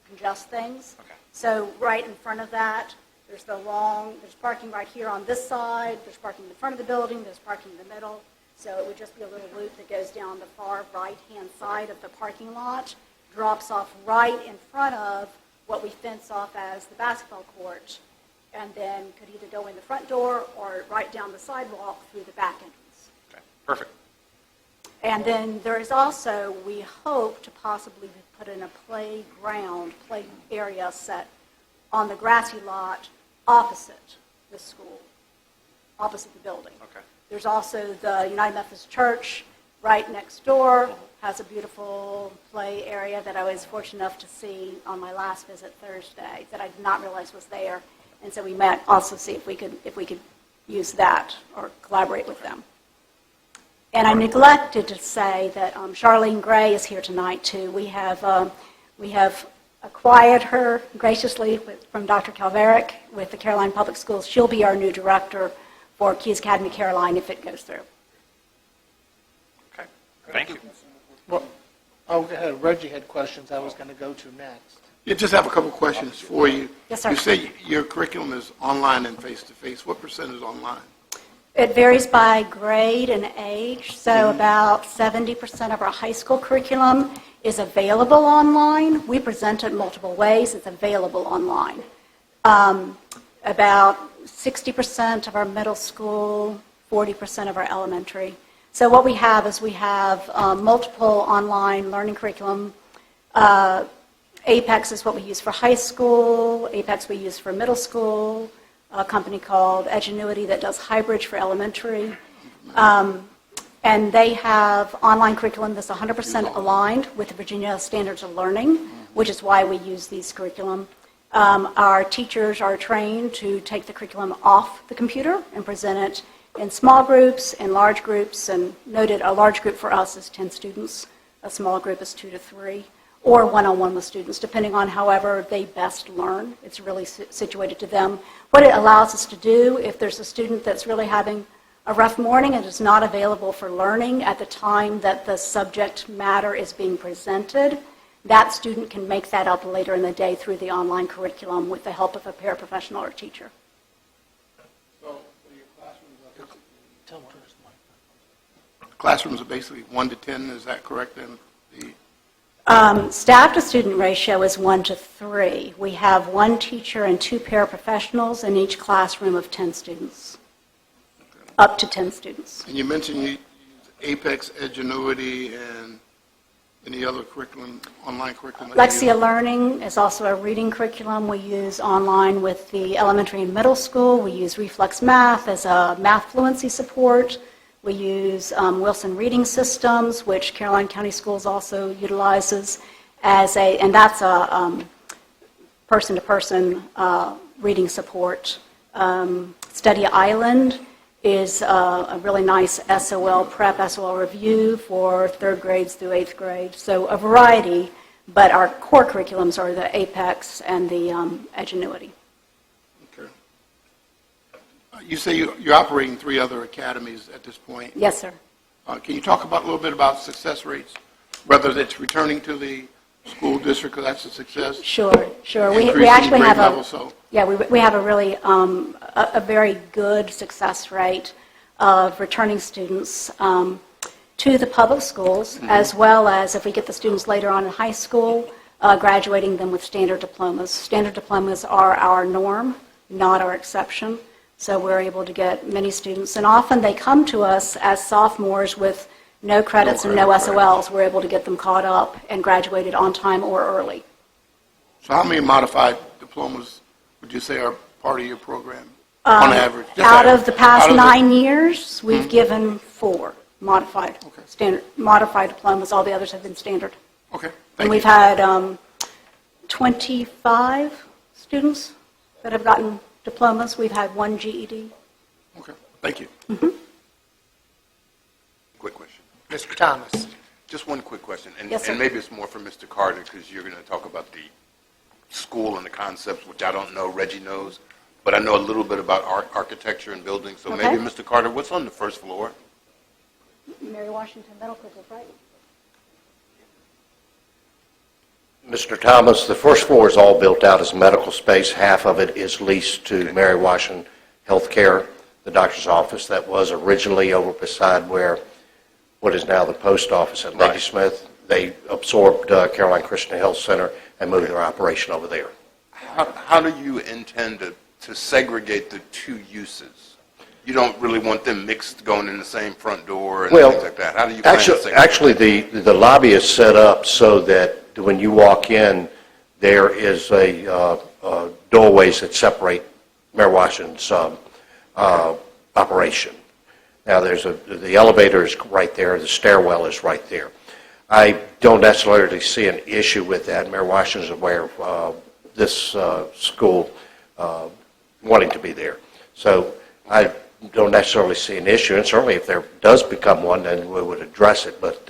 congest things. Okay. So right in front of that, there's parking right here on this side, there's parking in the front of the building, there's parking in the middle. So it would just be a little loop that goes down the far right-hand side of the parking lot, drops off right in front of what we fence off as the basketball court, and then could either go in the front door or right down the sidewalk through the back entrance. Okay, perfect. And then there is also, we hope to possibly put in a play area set on the grassy lot opposite the school, opposite the building. Okay. There's also the United Methodist Church right next door, has a beautiful play area that I was fortunate enough to see on my last visit Thursday that I did not realize was there. And so we might also see if we could use that or collaborate with them. And I neglected to say that Charlene Gray is here tonight too. We have acquired her graciously from Dr. Calveric with the Caroline Public Schools. She'll be our new director for Keys Academy Caroline if it goes through. Okay, thank you. Well, Reggie had questions I was going to go to next. You just have a couple questions for you. Yes, sir. You say your curriculum is online and face-to-face. What percent is online? It varies by grade and age, so about 70% of our high school curriculum is available online. We present it multiple ways. It's available online. About 60% of our middle school, 40% of our elementary. So what we have is multiple online learning curriculum. Apex is what we use for high school. Apex we use for middle school. A company called Edgenuity that does hybrid for elementary. And they have online curriculum that's 100% aligned with the Virginia Standards of Learning, which is why we use these curriculum. Our teachers are trained to take the curriculum off the computer and present it in small groups, in large groups, and noted a large group for us is 10 students, a small group is 2 to 3, or one-on-one with students, depending on however they best learn. It's really situated to them. What it allows us to do, if there's a student that's really having a rough morning and is not available for learning at the time that the subject matter is being presented, that student can make that up later in the day through the online curriculum with the help of a paraprofessional or teacher. Classrooms are basically 1 to 10, is that correct then? Staff to student ratio is 1 to 3. We have 1 teacher and 2 paraprofessionals in each classroom of 10 students, up to 10 students. And you mentioned you use Apex, Edgenuity, and any other curriculum, online curriculum? that you Lexia use? Learning is also a reading curriculum we use online with the elementary and middle school. We use Reflex Math as a math fluency support. We use Wilson Reading Systems, which Caroline County Schools also utilizes and that's a person-to-person reading support. Study Island is a really nice SOL prep, SOL review for 3rd grades through 8th grade. So a variety, but our core curriculums are the Apex and the Edgenuity. Okay. You say you're operating 3 other academies at this point. Yes, sir. Can you talk about a little bit about success rates, whether it's returning to the school district, because that's a success? Sure. We Increasing actually grade have level, so- we have a really a very good success rate of returning students to the public schools, as well as if we get the students later on in high school, graduating them with standard diplomas. Standard diplomas are our norm, not our exception. So we're able to get many students, and often they come to us as sophomores with no credits and no SOLs. We're able to get them caught up and graduated on time or early. So how many modified diplomas would you say are part of your program, on average? Just Out average. of the past Out of 9 years, we've given 4 modified, standard, modified diplomas. All the others have been standard. Okay, And thank we've you. had 25 students that have gotten diplomas. We've had 1 GED. Okay, thank you. Quick question. Mr. Thomas. Just one quick question, and, Yes, sir. and maybe it's more for Mr. Carter, because you're going to talk about the school and the concepts, which I don't know, Reggie knows, but I know a little bit about architecture and buildings. So Okay. maybe, Mr. Carter, what's on the first floor? Mary Washington Medical Group, right? Mr. Thomas, the first floor is all built out as medical space. Half of it is leased to Mary Washington Healthcare, the doctor's office that was originally over beside where what is now the post office at Lady Smith. They absorbed Caroline Christian Health Center and moved their operation over there. How do you intend to segregate the 2 uses? You don't really want them mixed going in the same front door and things like that. How do you plan to segregate? Actually, the lobby is set up so that when you walk in, there is a doorways that separate Mary Washington's operation. Now, the elevator is right there, the stairwell is right there. I don't necessarily see an issue with that. Mary Washington is aware of this school wanting to be there. So I don't necessarily see an issue, and certainly if there does become one, then we would address it. But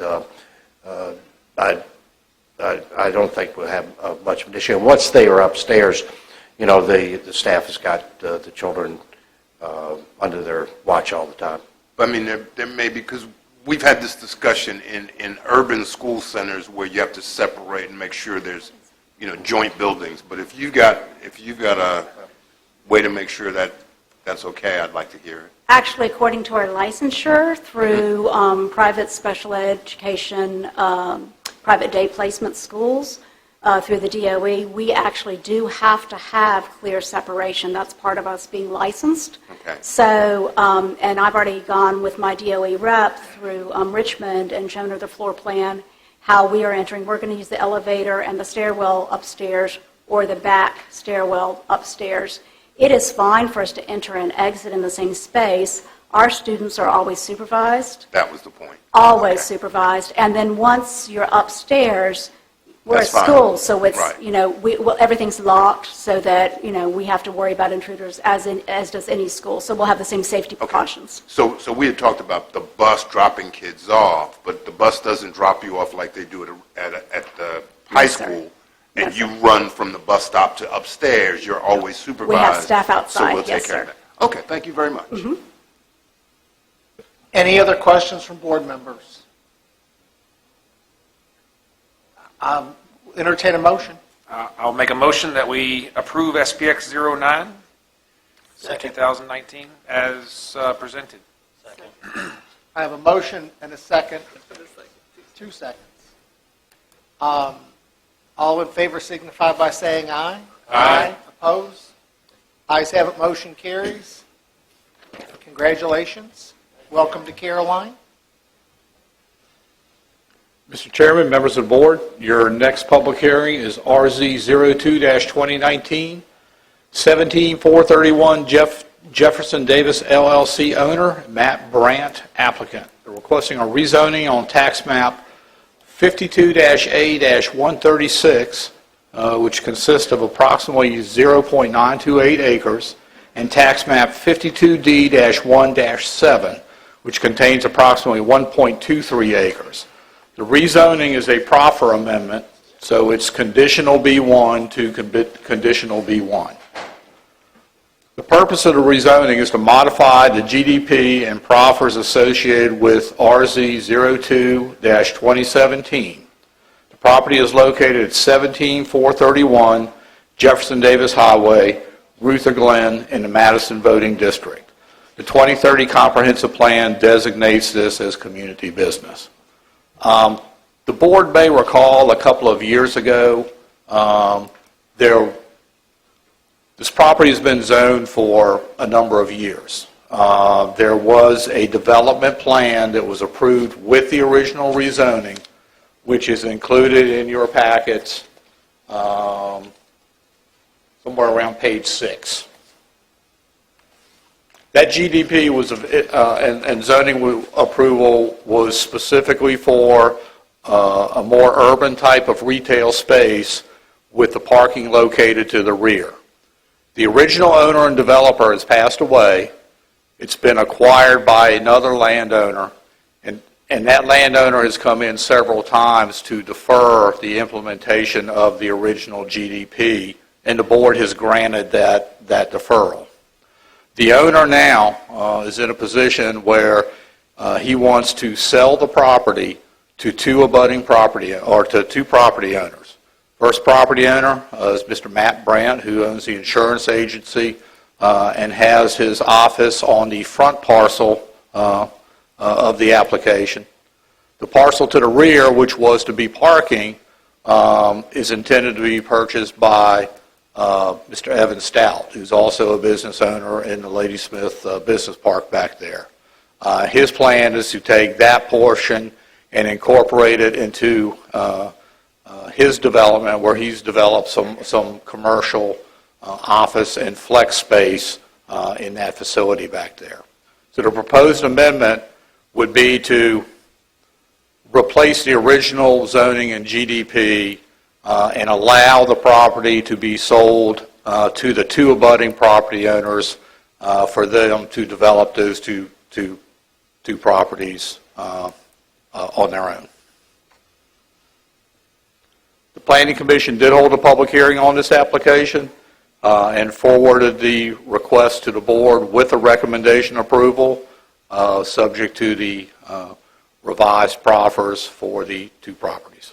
I don't think we'll have much of an issue. And once they are upstairs, you know, the staff has got the children under their watch all the time. I mean, there may be, because we've had this discussion in urban school centers where you have to separate and make sure there's, you know, joint buildings. But if you've got a way to make sure that that's okay, I'd like to hear it. Actually, according to our licensure through private special education, private day placement schools, through the DOE, we actually do have to have clear separation. That's part of us being licensed. Okay. So, and I've already gone with my DOE rep through Richmond and shown her the floor plan, how we are entering. We're going to use the elevator and the stairwell upstairs or the back stairwell upstairs. It is fine for us to enter and exit in the same space. Our students are always supervised. That was the point. Always supervised. And then once you're upstairs, we're That's at fine. school, so it's, Right. you know, everything's locked so that, you know, we have to worry about intruders as does any school. So we'll have the same safety precautions. So we had talked about the bus dropping kids off, but the bus doesn't drop you off like they do at the high Yes, sir. school, and you run from the bus stop to upstairs. You're always supervised. We have staff outside, So we'll yes, take care of sir. that. Okay, thank you very much. Any other questions from board members? Entertain a motion. I'll make a motion that we approve SPX 09, 2019, as presented. I have a motion and a second. 2 seconds. All in favor signify by saying aye. Aye. Opposed? Ayes have it, motion carries. Congratulations. Welcome to Caroline. Mr. Chairman, members of the board, your next public hearing is RZ02-2019, 17431 Jefferson Davis LLC owner, Matt Brandt, applicant. They're requesting a rezoning on tax map 52-A-136, which consists of approximately 0.928 acres, and tax map 52D-1-7, which contains approximately 1.23 acres. The rezoning is a proffer amendment, so it's conditional B1 to conditional B1. The purpose of the rezoning is to modify the GDP and proffers associated with RZ 02-2017. The property is located at 17431 Jefferson Davis Highway, Ruther Glen, in the Madison voting district. The 2030 comprehensive plan designates this as community business. The board may recall a couple of years ago, this property has been zoned for a number of years. There was a development plan that was approved with the original rezoning, which is included in your packets somewhere around page 6. That GDP was and zoning approval was specifically for a more urban type of retail space with the parking located to the rear. The original owner and developer has passed away. It's been acquired by another landowner, and that landowner has come in several times to defer the implementation of the original GDP, and the board has granted that deferral. The owner now is in a position where he wants to sell the property to two property owners. First property owner is Mr. Matt Brandt, who owns the insurance agency and has his office on the front parcel of the application. The parcel to the rear, which was to be parking, is intended to be purchased by Mr. Evan Stout, who's also a business owner in the Ladysmith Business Park back there. His plan is to take that portion and incorporate it into his development, where he's developed some commercial office and flex space in that facility back there. So the proposed amendment would be to replace the original zoning and GDP and allow the property to be sold to the two abutting property owners for them to develop those two properties on their own. The Planning Commission did hold a public hearing on this application and forwarded the request to the board with a recommendation approval, subject to the revised proffers for the two properties.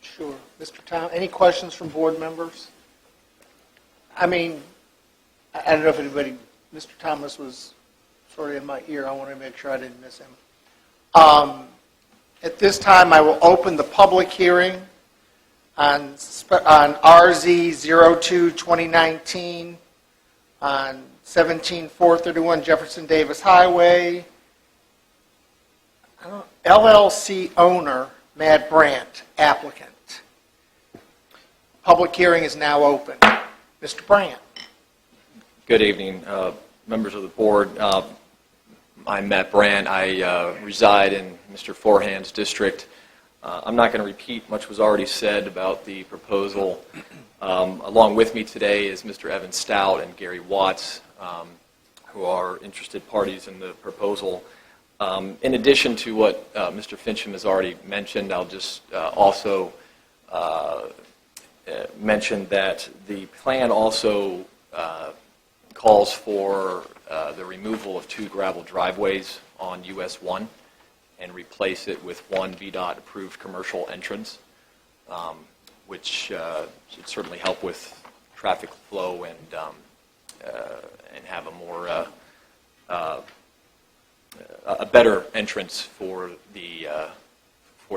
Sure. Mr. Tom, any questions from board members? I mean, I don't know if anybody, Mr. Thomas was sort of in my ear. I want to make sure I didn't miss him. At this time, I will open the public hearing on RZ 02-2019 on 17431 Jefferson Davis Highway. LLC owner, Matt Brandt, applicant. Public hearing is now open. Mr. Brandt. Good evening, members of the board. I'm Matt Brandt. I reside in Mr. Forehand's district. I'm not going to repeat much was already said about the proposal. Along with me today is Mr. Evan Stout and Gary Watts, who are interested parties in the proposal. In addition to what Mr. Fincham has already mentioned, I'll just also mention that the plan also calls for the removal of 2 gravel driveways on US 1 and replace it with 1 VDOT-approved commercial entrance, which should certainly help with traffic flow and have a more a better entrance for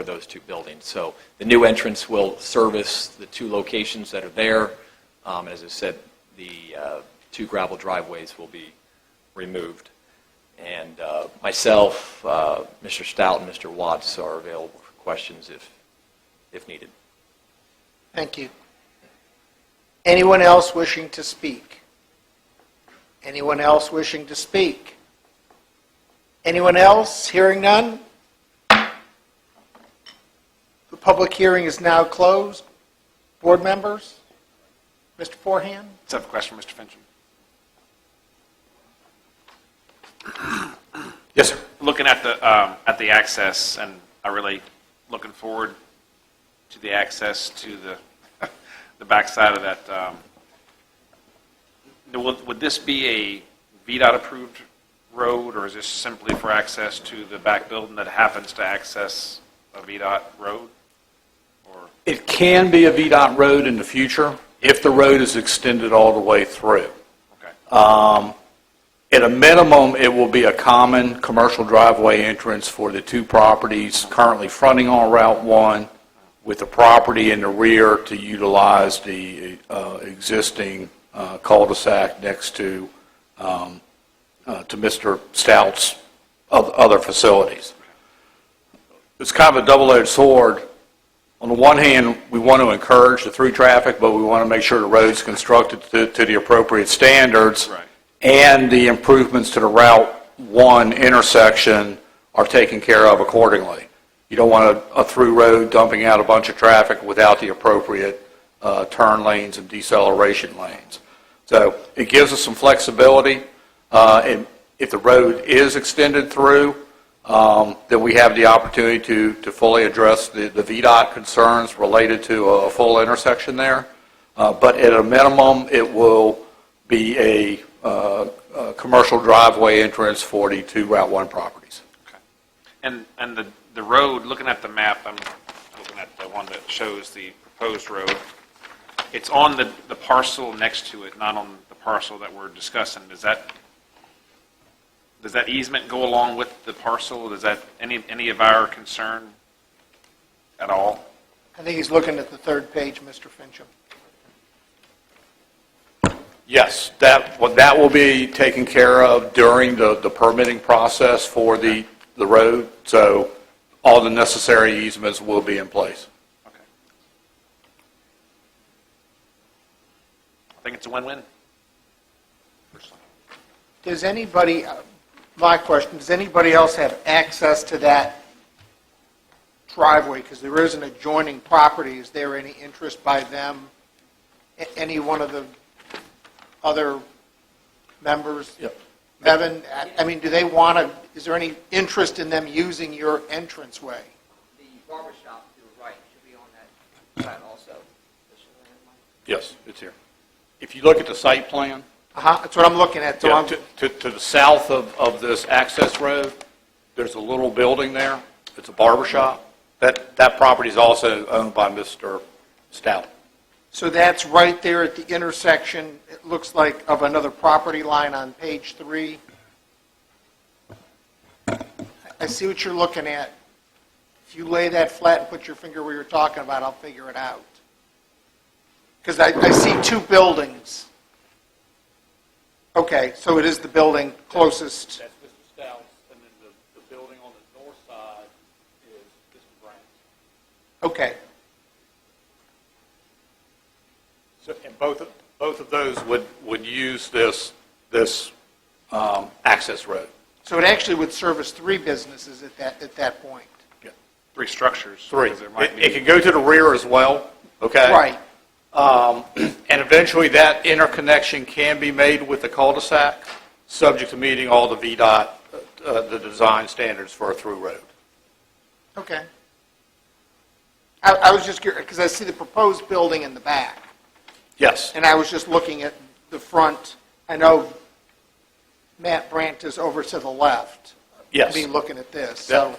those 2 buildings. So the new entrance will service the 2 locations that are there. As I said, the 2 gravel driveways will be removed. And myself, Mr. Stout, and Mr. Watts are available for questions if needed. Thank you. Anyone else wishing to speak? Anyone else wishing to speak? Anyone else? Hearing none? The public hearing is now closed. Board members? Mr. Forehand? Let's have a question, Mr. Fincham. Yes, sir. Looking at the access, and I'm really looking forward to the access to the backside of that. Would this be a VDOT-approved road, or is this simply for access to the back building that happens to access a VDOT road? Or It can be a VDOT road in the future if the road is extended all the way through. okay, At a minimum, it will be a common commercial driveway entrance for the 2 properties currently fronting on Route 1, with the property in the rear to utilize the existing cul-de-sac next to Mr. Stout's other facilities. It's kind of a double-edged sword. On the one hand, we want to encourage the through traffic, but we want to make sure the road's constructed to the appropriate standards. right. And the improvements to the Route 1 intersection are taken care of accordingly. You don't want a through road dumping out a bunch of traffic without the appropriate turn lanes and deceleration lanes. So it gives us some flexibility. And if the road is extended through, then we have the opportunity to fully address the VDOT concerns related to a full intersection there. But at a minimum, it will be a commercial driveway entrance for the 2 Route 1 properties. Okay. And the road, looking at the map, I'm looking at the one that shows the proposed road. It's on the parcel next to it, not on the parcel that we're discussing. Does that easement go along with the parcel? Does that any of our concern at all? I think he's looking at the 3rd page, Mr. Fincham. Yes, that will be taken care of during the permitting process for the road, so all the necessary easements will be in place. Okay. I think it's a win-win. Does anybody, my question, does anybody else have access to that driveway? Because there is an adjoining property. Is there any interest by them? Any one of the other members? Yep. Evan, I mean, do they want to, is there any interest in them using your entranceway? The barber shop to the right should be on that side also. Yes, it's here. If you look at the site plan, That's what I'm looking at. So I'm, to the south of this access road, there's a little building there. It's a barber shop. That property is also owned by Mr. Stout. so that's right there at the intersection, it looks like, of another property line on page 3. I see what you're looking at. If you lay that flat and put your finger where you're talking about, I'll figure it out. Because I see 2 buildings. Okay, so it is the building closest. That's Mr. Stout's, and then the building on the north side is Mr. Brown's. Okay. So, and both of those would use this access road. So it actually would service 3 businesses at that point. 3 structures. 3. because there might It can go to the rear as well, okay? Right. And eventually that interconnection can be made with the cul-de-sac, subject to meeting all the VDOT, the design standards for a through road. Okay. I was just curious, because I see the proposed building in the back. Yes. And I was just looking at the front I know Matt Brandt is over to the left. Yes. Be looking at this, so,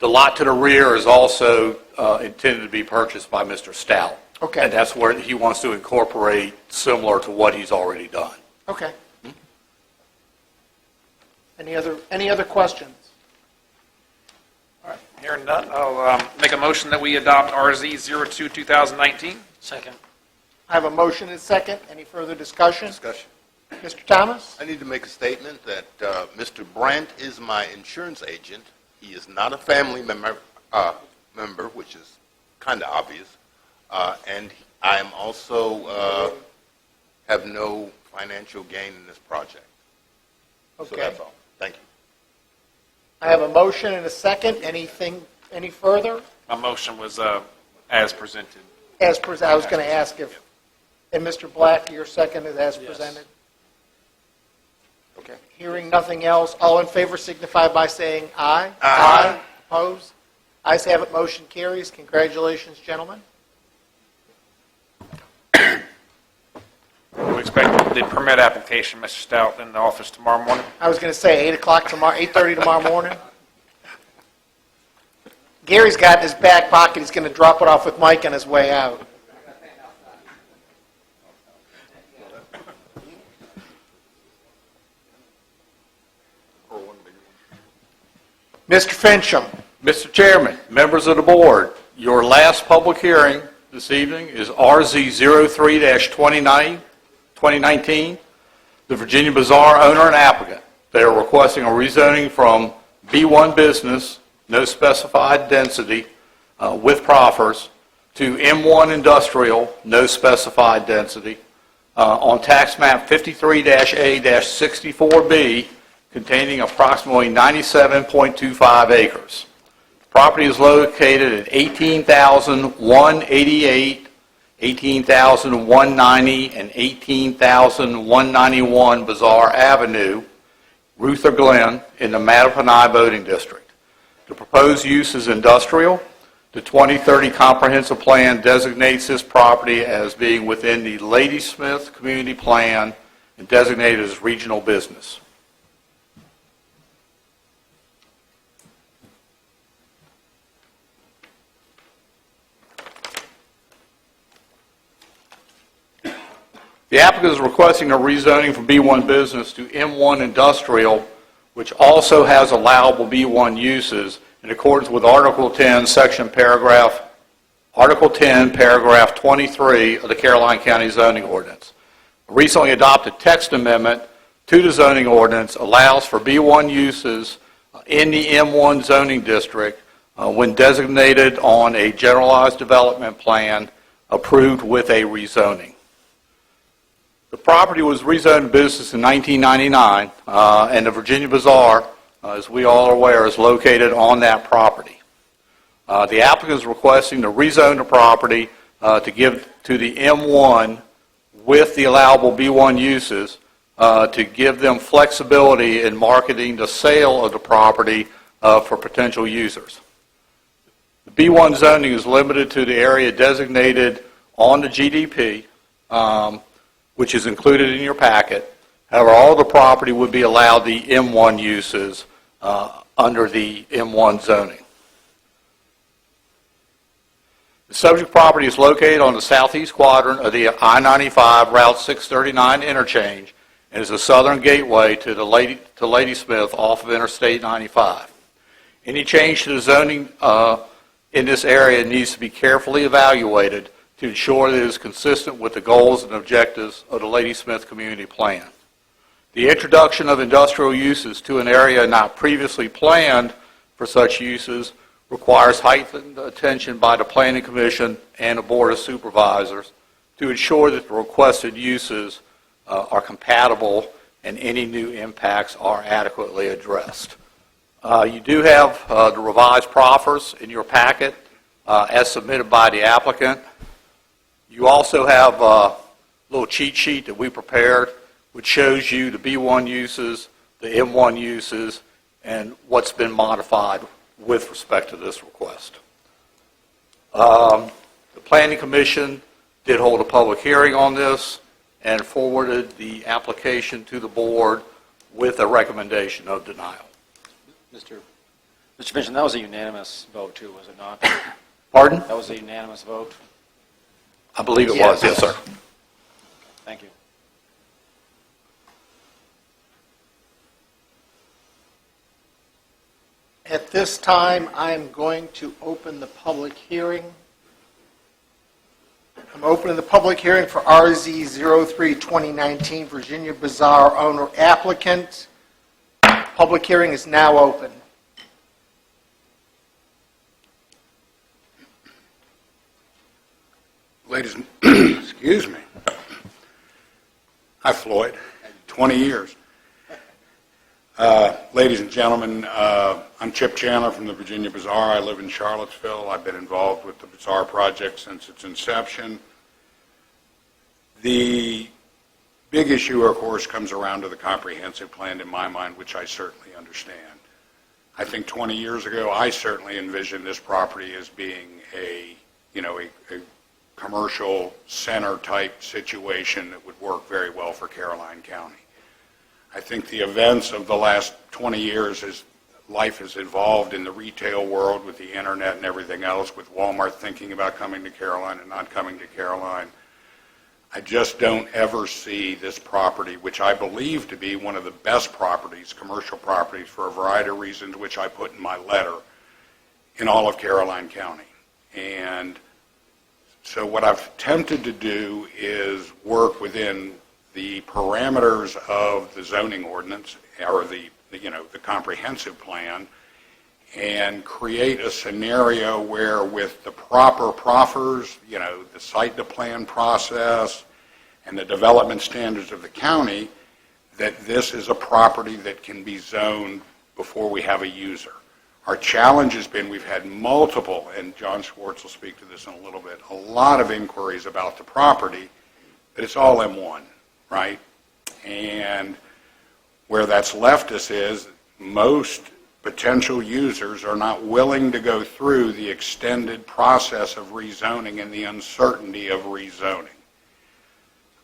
The lot to the rear is also intended to be purchased by Mr. Stout. Okay. And that's where he wants to incorporate similar to what he's already done. okay. Any other questions? All right, hearing none, I'll make a motion that we adopt RZ 02 2019. Second. I have a motion and a second. Any further discussion? Discussion. Mr. Thomas? I need to make a statement that Mr. Brandt is my insurance agent. He is not a family member, which is kind of obvious. And I am also have no financial gain in this project. So Okay. that's all. Thank you. I have a motion and a second. Any further? My motion was as presented. I was going to ask if, and Mr. Black, your second is as Yes. presented? Okay. Hearing nothing else, all in favor signify by saying aye. Aye. Opposed? Ayes have it, motion carries. Congratulations, gentlemen. We expect the permit application, Mr. Stout, in the office tomorrow morning. I was going to say 8 o'clock tomorrow, 8:30 tomorrow morning. Gary's got it in his back pocket. He's going to drop it off with Mike on his way out. Mr. Fincham. Mr. Chairman, members of the board, your last public hearing this evening is RZ 03-2019, the Virginia Bazaar owner and applicant. They are requesting a rezoning from B1 business, no specified density, with proffers, to M1 industrial, no specified density, on tax map 53-A-64B, containing approximately 97.25 acres. The property is located at 18,188, 18,190, and 18,191 Bazaar Avenue, Ruther Glen, in the Mattaponi Voting District. The proposed use is industrial. The 2030 Comprehensive Plan designates this property as being within the Ladysmith Community Plan and designated as regional business. The applicant is requesting a rezoning from B1 business to M1 industrial, which also has allowable B1 uses in accordance with Article 10, Article 10, Paragraph 23 of the Caroline County Zoning Ordinance. A recently adopted text amendment to the zoning ordinance allows for B1 uses in the M1 zoning district when designated on a generalized development plan approved with a rezoning. The property was rezoned business in 1999, and the Virginia Bazaar, as we all are aware, is located on that property. The applicant is requesting to rezone the property to give to the M1 with the allowable B1 uses to give them flexibility in marketing the sale of the property for potential users. The B1 zoning is limited to the area designated on the GDP, which is included in your packet. However, all the property would be allowed the M1 uses under the M1 zoning. The subject property is located on the southeast quadrant of the I-95 Route 639 interchange and is a southern gateway to Ladysmith off of Interstate 95. Any change to the zoning in this area needs to be carefully evaluated to ensure that it is consistent with the goals and objectives of the Ladysmith Community Plan. The introduction of industrial uses to an area not previously planned for such uses requires heightened attention by the Planning Commission and the Board of Supervisors to ensure that the requested uses are compatible and any new impacts are adequately addressed. You do have the revised proffers in your packet as submitted by the applicant. You also have a little cheat sheet that we prepared which shows you the B1 uses, the M1 uses, and what's been modified with respect to this request. The Planning Commission did hold a public hearing on this. and forwarded the application to the board with a recommendation of denial. Mr. Vincent, that was a unanimous vote too, was it not? Pardon? That was a unanimous vote? I believe it was, yes, sir. Thank you. At this time, I am going to open the public hearing. I'm opening the public hearing for RZ 03-2019 Virginia Bazaar owner applicant. Public hearing is now open. Ladies and, excuse me. Hi, Floyd. 20 years. Ladies and gentlemen, I'm Chip Chandler from the Virginia Bazaar. I live in Charlottesville. I've been involved with the Bazaar project since its inception. The big issue, of course, comes around to the comprehensive plan in my mind, which I certainly understand. I think 20 years ago, I certainly envisioned this property as being a commercial center type situation that would work very well for Caroline County. I think the events of the last 20 years as life has evolved in the retail world with the internet and everything else, with Walmart thinking about coming to Caroline and not coming to Caroline, I just don't ever see this property, which I believe to be one of the best properties, commercial properties, for a variety of reasons, which I put in my letter, in all of Caroline County. And so what I've attempted to do is work within the parameters of the zoning ordinance, or the comprehensive plan, and create a scenario where with the proper proffers, the site to plan process and the development standards of the county, that this is a property that can be zoned before we have a user. Our challenge has been we've had multiple, and John Schwartz will speak to this in a little bit, a lot of inquiries about the property, but it's all M1, right? And where that's left us is most potential users are not willing to go through the extended process of rezoning and the uncertainty of rezoning.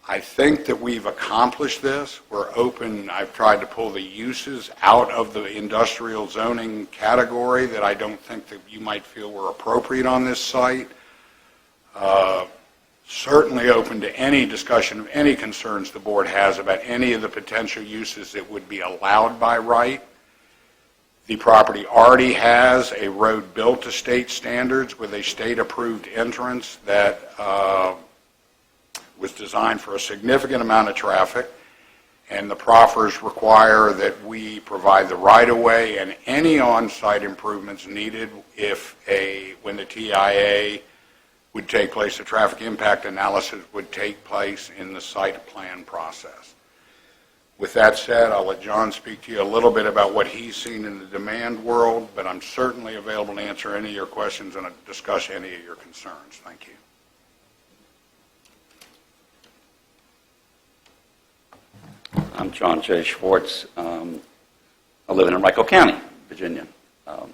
I think that we've accomplished this. We're open. I've tried to pull the uses out of the industrial zoning category that I don't think that you might feel were appropriate on this site. Certainly open to any discussion of any concerns the board has about any of the potential uses that would be allowed by right. The property already has a road built to state standards with a state-approved entrance that was designed for a significant amount of traffic, and the proffers require that we provide the right-of-way and any on-site improvements needed when the TIA would take place, the traffic impact analysis would take place in the site plan process. With that said, I'll let John speak to you a little bit about what he's seen in the demand world, but I'm certainly available to answer any of your questions and discuss any of your concerns. Thank you. I'm John J. Schwartz. I live in Henrico County, Virginia. Mr.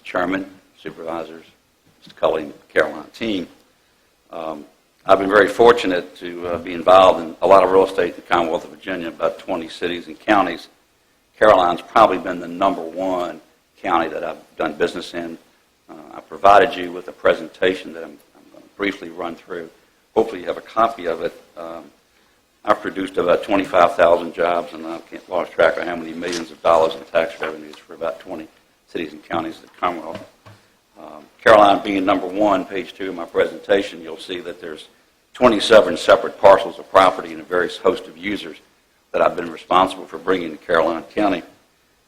Chairman, Supervisors, Mr. Cully, Caroline team. I've been very fortunate to be involved in a lot of real estate in the Commonwealth of Virginia, about 20 cities and counties. Caroline's probably been the #1 county that I've done business in. I provided you with a presentation that I'm going to briefly run through. Hopefully you have a copy of it. I've produced about 25,000 jobs, and I can't lost track of how many millions of dollars in tax revenues for about 20 cities and counties in the Commonwealth. Caroline being #1, page 2 of my presentation, you'll see that there's 27 separate parcels of property and a various host of users that I've been responsible for bringing to Caroline County.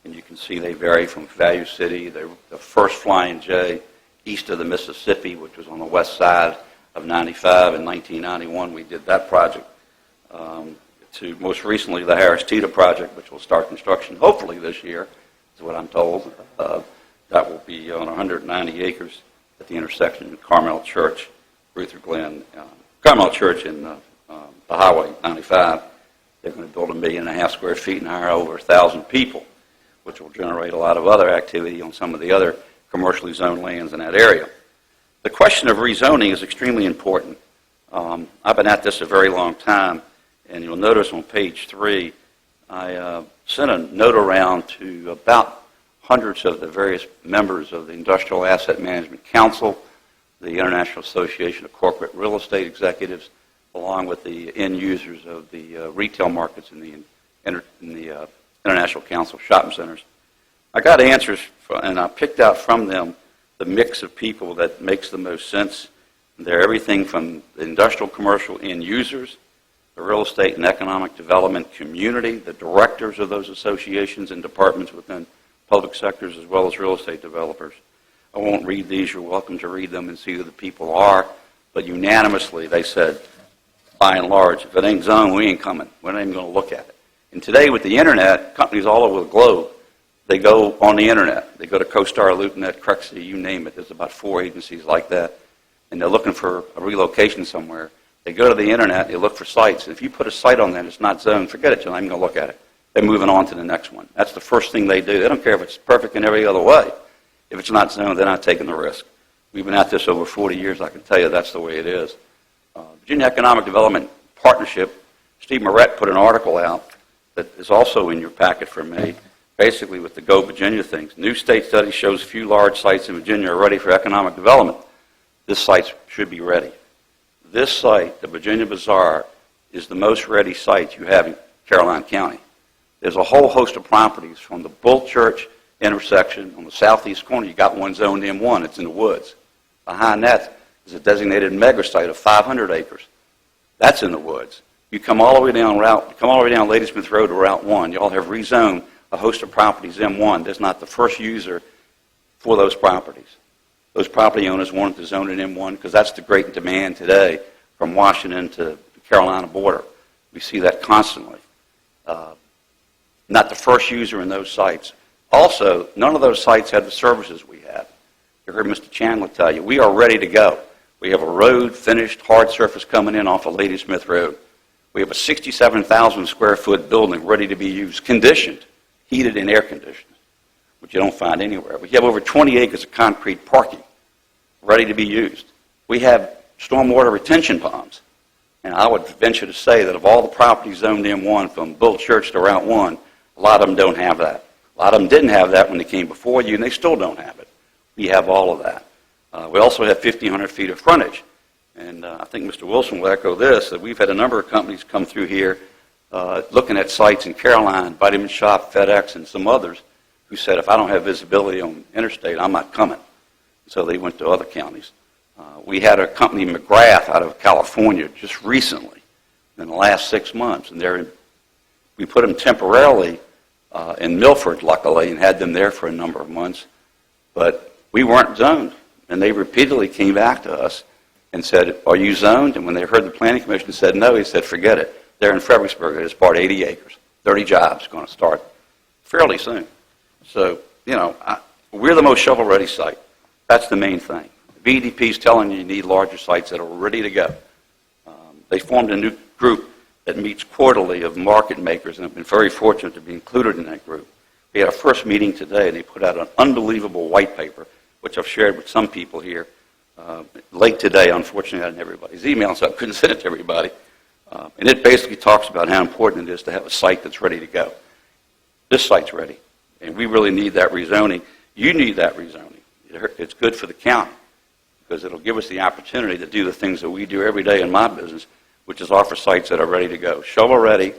And you can see they vary from Value City, the first Flying J, east of the Mississippi, which was on the west side of 95 in 1991. We did that project. To most recently the Harris Teeter project, which will start construction hopefully this year, is what I'm told. That will be on 190 acres at the intersection of Carmel Church, Ruther Glen, Carmel Church and the Highway 95. They're going to build 1.5 million square feet and hire over 1,000 people, which will generate a lot of other activity on some of the other commercially zoned lands in that area. The question of rezoning is extremely important. I've been at this a very long time, and you'll notice on page 3, I sent a note around to about hundreds of the various members of the Industrial Asset Management Council, the International Association of Corporate Real Estate Executives, along with the end users of the retail markets in the International Council of Shopping Centers. I got answers, and I picked out from them the mix of people that makes the most sense. They're everything from the industrial commercial end users, the real estate and economic development community, the directors of those associations and departments within public sectors, as well as real estate developers. I won't read these. You're welcome to read them and see who the people are. But unanimously, they said, by and large, if it ain't zoned, we ain't coming. We're not even going to look at it. And today, with the Internet, companies all over the globe, they go on the Internet. They go to CoStar, LoopNet, Crexi, you name it. There's about 4 agencies like that. And they're looking for a relocation somewhere. They go to the Internet, they look for sites. And if you put a site on there that's not zoned, forget it, you're not even going to look at it. They're moving on to the next one. That's the first thing they do. They don't care if it's perfect in every other way. If it's not zoned, they're not taking the risk. We've been at this over 40 years. I can tell you that's the way it is. Virginia Economic Development Partnership, Steve Moret put an article out that is also in your packet for me, basically with the Go Virginia things. New state study shows few large sites in Virginia are ready for economic development. This site should be ready. This site, the Virginia Bazaar, is the most ready site you have in Caroline County. There's a whole host of properties from the Bull Church intersection on the southeast corner. You got one zoned M1. It's in the woods. Behind that is a designated mega site of 500 acres. That's in the woods. You come all the way down Ladysmith Road to Route 1. You all have rezoned a host of properties M1. There's not the first user for those properties. Those property owners wanted to zone it M1 because that's the great demand today from Washington to the Carolina border. We see that constantly. Not the first user in those sites. Also, none of those sites have the services we have. You heard Mr. Chandler tell you, we are ready to go. We have a road finished, hard surface coming in off of Ladysmith Road. We have a 67,000 square foot building ready to be used, conditioned, heated and air conditioned, which you don't find anywhere. We have over 20 acres of concrete parking ready to be used. We have stormwater retention ponds. And I would venture to say that of all the properties zoned M1 from Bull Church to Route 1, a lot of them don't have that. A lot of them didn't have that when they came before you, and they still don't have it. We have all of that. We also have 1,500 feet of frontage. And I think Mr. Wilson will echo this, that we've had a number of companies come through here looking at sites in Caroline, Vitamin Shop, FedEx, and some others, who said, if I don't have visibility on interstate, I'm not coming. So they went to other counties. We had a company, McGrath, out of California just recently, in the last 6 months. And we put them temporarily in Milford, luckily, and had them there for a number of months. But we weren't zoned. And they repeatedly came back to us and said, are you zoned? And when they heard the Planning Commission said no, he said, forget it. They're in Fredericksburg. It's part 80 acres. 30 jobs going to start fairly soon. So, we're the most shovel-ready site. That's the main thing. VDP is telling you need larger sites that are ready to go. They formed a new group that meets quarterly of market makers, and have been very fortunate to be included in that group. We had a first meeting today, and they put out an unbelievable white paper, which I've shared with some people here. Late today, unfortunately, I had everybody's email, so I couldn't send it to everybody. And it basically talks about how important it is to have a site that's ready to go. This site's ready, and we really need that rezoning. You need that rezoning. It's good for the county, because it'll give us the opportunity to do the things that we do every day in my business, which is offer sites that are ready to go. Shovel-ready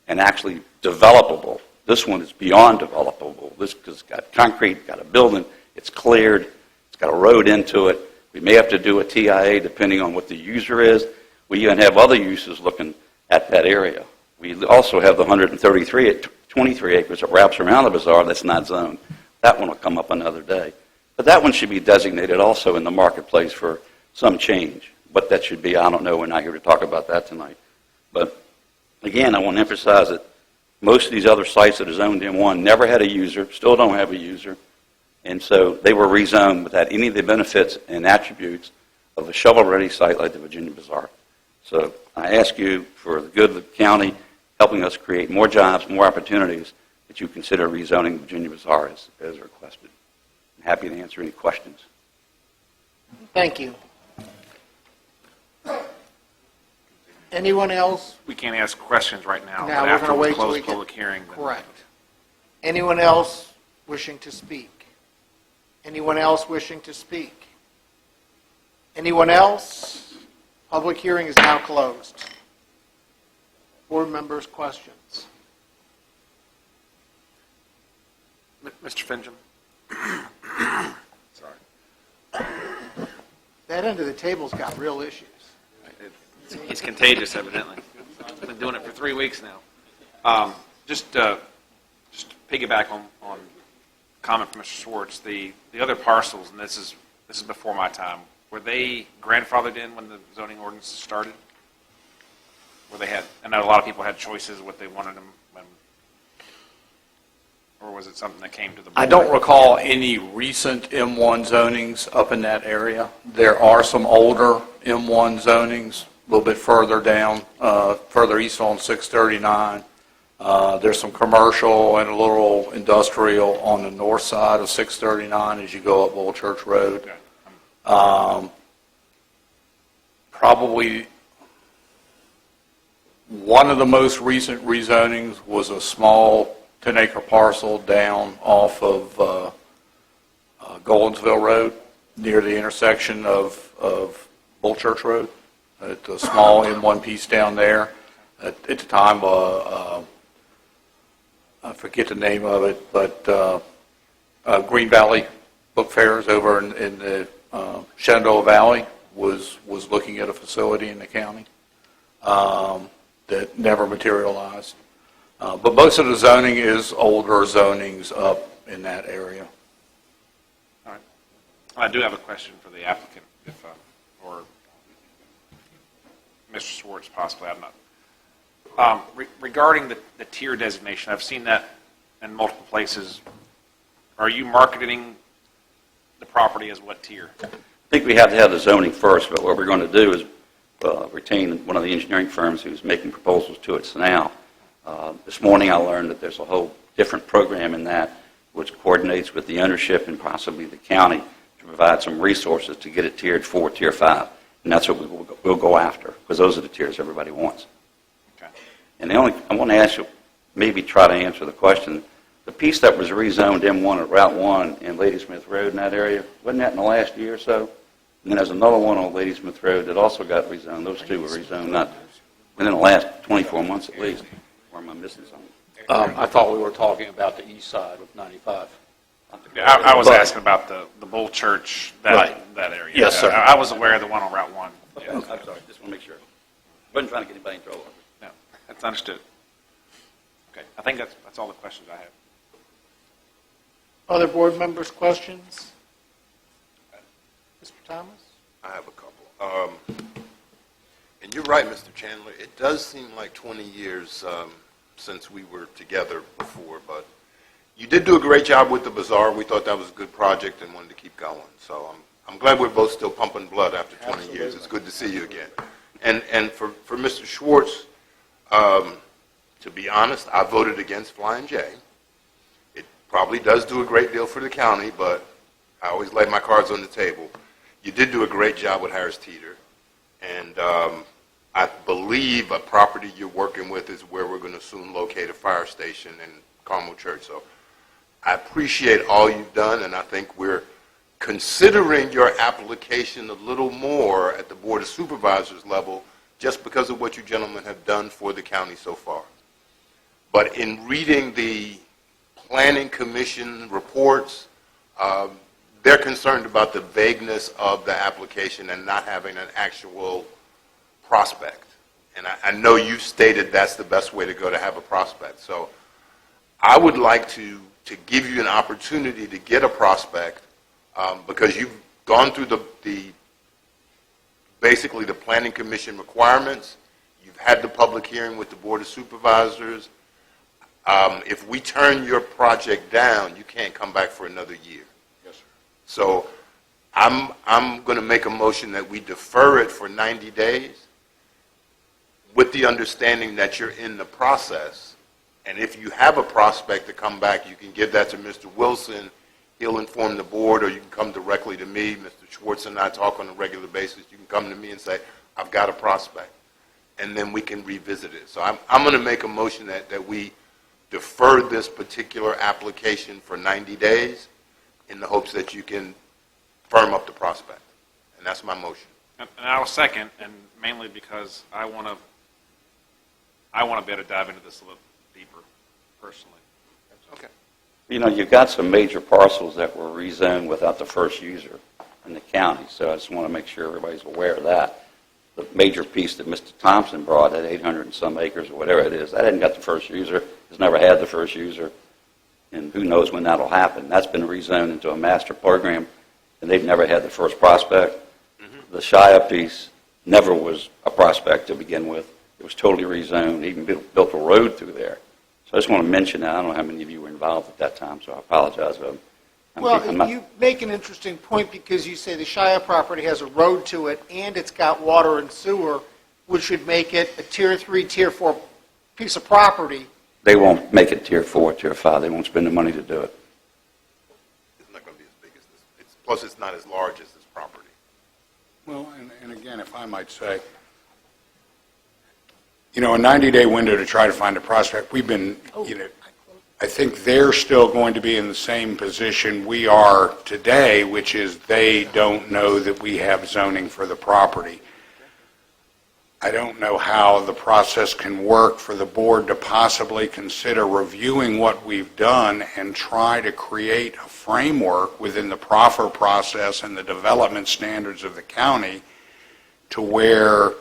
and actually developable. This one is beyond developable. This has got concrete, got a building, it's cleared, it's got a road into it. We may have to do a TIA depending on what the user is. We even have other uses looking at that area. We also have the 23 acres that wraps around the bazaar that's not zoned. That one will come up another day. But that one should be designated also in the marketplace for some change. What that should be, I don't know. We're not here to talk about that tonight. But again, I want to emphasize that most of these other sites that are zoned M1 never had a user, still don't have a user. And so they were rezoned without any of the benefits and attributes of a shovel-ready site like the Virginia Bazaar. So I ask you, for the good of the county, helping us create more jobs, more opportunities, that you consider rezoning Virginia Bazaar as requested. I'm happy to answer any questions. Thank you. Anyone else? We can't ask questions right now, Now, but we're after going to we wait till close we get... public hearing. then- Correct. Anyone else wishing to speak? Anyone else wishing to speak? Anyone else? Public hearing is now closed. Board members' questions? Mr. Fincham? Sorry. That end of the table's got real issues. It's contagious, evidently. I've been doing it for 3 weeks now. Just piggyback on comment from Mr. Schwartz. The other parcels, and this is before my time, were they grandfathered in when the zoning ordinance started? Where they had, I know a lot of people had choices what they wanted them, or was it something that came to the board? I don't recall any recent M1 zonings up in that area. There are some older M1 zonings a little bit further down, further east on 639. There's some commercial and a little industrial on the north side of 639 as you go up Old Church Road. Probably one of the most recent rezonings was a small 10-acre parcel down off of Goldsville Road near the intersection of Old Church Road. It's a small M1 piece down there. At the time, I forget the name of it, but Green Valley Book Fairs over in the Shenandoah Valley was looking at a facility in the county that never materialized. But most of the zoning is older zonings up in that area. All right. I do have a question for the applicant, or Mr. Schwartz possibly. I'm not. Regarding the tier designation, I've seen that in multiple places. Are you marketing the property as what tier? I think we have to have the zoning first, but what we're going to do is retain one of the engineering firms who's making proposals to us now. This morning I learned that there's a whole different program in that which coordinates with the ownership and possibly the county to provide some resources to get it tiered 4, tier 5. And that's what we'll go after, because those are the tiers everybody wants. Okay. And I want to ask you, maybe try to answer the question. The piece that was rezoned M1 at Route 1 in Ladysmith Road in that area, wasn't that in the last year or so? And then there's another one on Ladysmith Road that also got rezoned. Those two were rezoned not within the last 24 months at least. Or am I missing something? I thought we were talking about the east side of 95. Yeah, I was asking about the Bull Church, that area. Yes, sir. I was aware of the one on Route 1. Yeah. I'm sorry, just want to make sure. Wasn't trying to get anybody in trouble. No, that's understood. Okay, I think that's all the questions I have. Other board members' questions? Mr. Thomas? I have a couple. And you're right, Mr. Chandler. It does seem like 20 years since we were together before, but you did do a great job with the bazaar. We thought that was a good project and wanted to keep going. So I'm glad we're both still pumping blood after 20 years. It's good to see you again. And for Mr. Schwartz, to be honest, I voted against Flying J. It probably does do a great deal for the county, but I always lay my cards on the table. You did do a great job with Harris Teeter, and I believe a property you're working with is where we're going to soon locate a fire station in Carmel Church. So I appreciate all you've done, and I think we're considering your application a little more at the Board of Supervisors level just because of what you gentlemen have done for the county so far. But in reading the Planning Commission reports, they're concerned about the vagueness of the application and not having an actual prospect. And I know you've stated that's the best way to go, to have a prospect. So I would like to give you an opportunity to get a prospect because you've gone through basically the Planning Commission requirements. You've had the public hearing with the Board of Supervisors. If we turn your project down, you can't come back for another year. Yes, sir. So I'm going to make a motion that we defer it for 90 days with the understanding that you're in the process. And if you have a prospect to come back, you can give that to Mr. Wilson. He'll inform the board, or you can come directly to me. Mr. Schwartz and I talk on a regular basis. You can come to me and say, I've got a prospect. and then we can revisit it. So I'm going to make a motion that we defer this particular application for 90 days in the hopes that you can firm up the prospect. And that's my motion. And I'll second, and mainly because I want to be able to dive into this a little deeper, personally. Okay. You know, you've got some major parcels that were rezoned without the first user in the county, so I just want to make sure everybody's aware of that. The major piece that Mr. Thompson brought, that 800 and some acres or whatever it is, that hadn't got the first user, has never had the first user, and who knows when that'll happen. That's been rezoned into a master program, and they've never had the first prospect. The Shia piece never was a prospect to begin with. It was totally rezoned, they even built a road through there. So I just want to mention that. I don't know how many of you were involved at that time, so I apologize. Well, you make an interesting point because you say the Shia property has a road to it and it's got water and sewer, which would make it a Tier 3, Tier 4 piece of property. They won't make it Tier 4, Tier 5. They won't spend the money to do it. It's not going to be as big as this. Plus, it's not as large as this property. Well, and again, if I might say, you know, a 90-day window to try to find a prospect, we've been, you know, I think they're still going to be in the same position we are today, which is they don't know that we have zoning for the property. I don't know how the process can work for the board to possibly consider reviewing what we've done and try to create a framework within the proffer process and the development standards of the county to where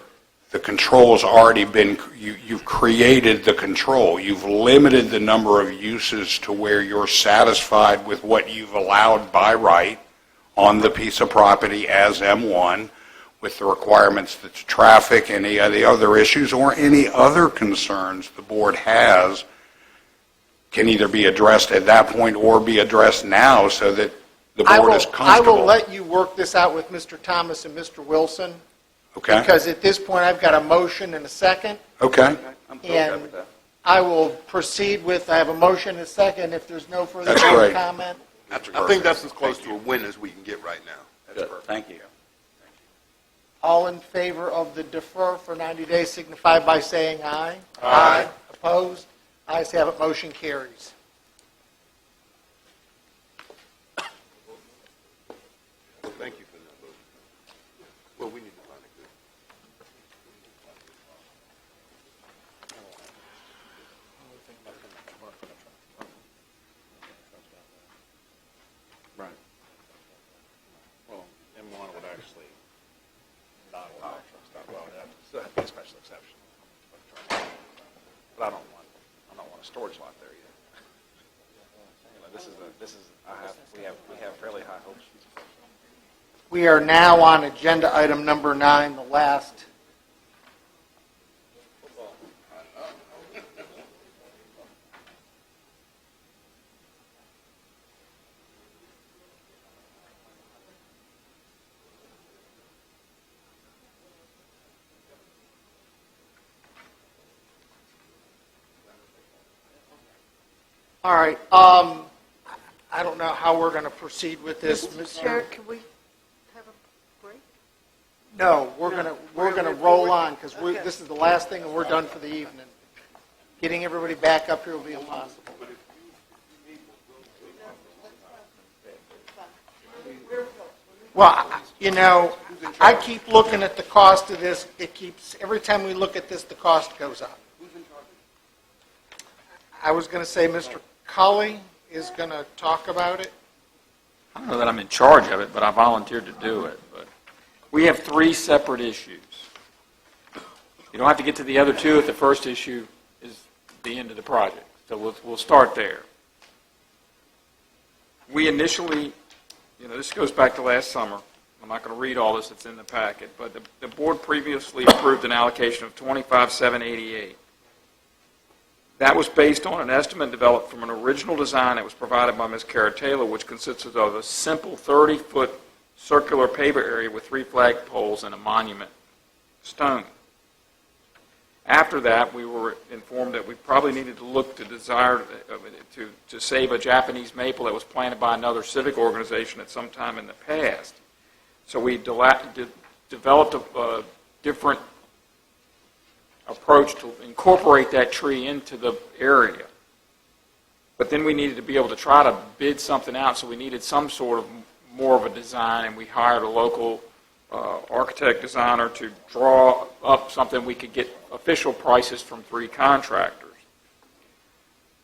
the control's already been, you've created the control. You've limited the number of uses to where you're satisfied with what you've allowed by right on the piece of property as M1, with the requirements that traffic, any of the other issues, or any other concerns the board has can either be addressed at that point or be addressed now so that the board is comfortable. I will let you work this out with Mr. Thomas and Mr. Wilson. Okay. Because at this point, I've got a motion and a second. Okay. And I will proceed with, I have a motion and a second. If there's no further That's great. comment. I think that's as close to a win as we can get right now. Good. Thank you. All in favor of the defer for 90 days signify by saying aye. Aye. Opposed? Ayes have it, motion carries. Thank you for that vote. Well, we need to find a good. Right. Well, M1 would actually not allow truck stop. Well, that'd be a special exception. But I don't want a storage lot there yet. We have fairly high hopes. We are now on agenda item number 9, the last. All right, I don't know how we're going to proceed with this. Mr. Chair, can we have a break? No, we're going to roll on because Okay. this is the last thing and we're done for the evening. Getting everybody back up here will be impossible. Well, you know, I keep looking at the cost of this. Every time we look at this, the cost goes up. I was going to say Mr. Cully is going to talk about it. I don't know that I'm in charge of it, but I volunteered to do it. But we have 3 separate issues. You don't have to get to the other 2 if the first issue is the end of the project. So we'll start there. We initially, this goes back to last summer. I'm not going to read all this, it's in the packet, but the board previously approved an allocation of $25,788. That was based on an estimate developed from an original design that was provided by Ms. Cara Taylor, which consisted of a simple 30-foot circular paver area with 3 flagpoles and a monument stone. After that, we were informed that we probably needed to look to save a Japanese maple that was planted by another civic organization at some time in the past. So we developed a different approach to incorporate that tree into the area. But then we needed to be able to try to bid something out, so we needed some sort of more of a design, and we hired a local architect designer to draw up something we could get official prices from 3 contractors.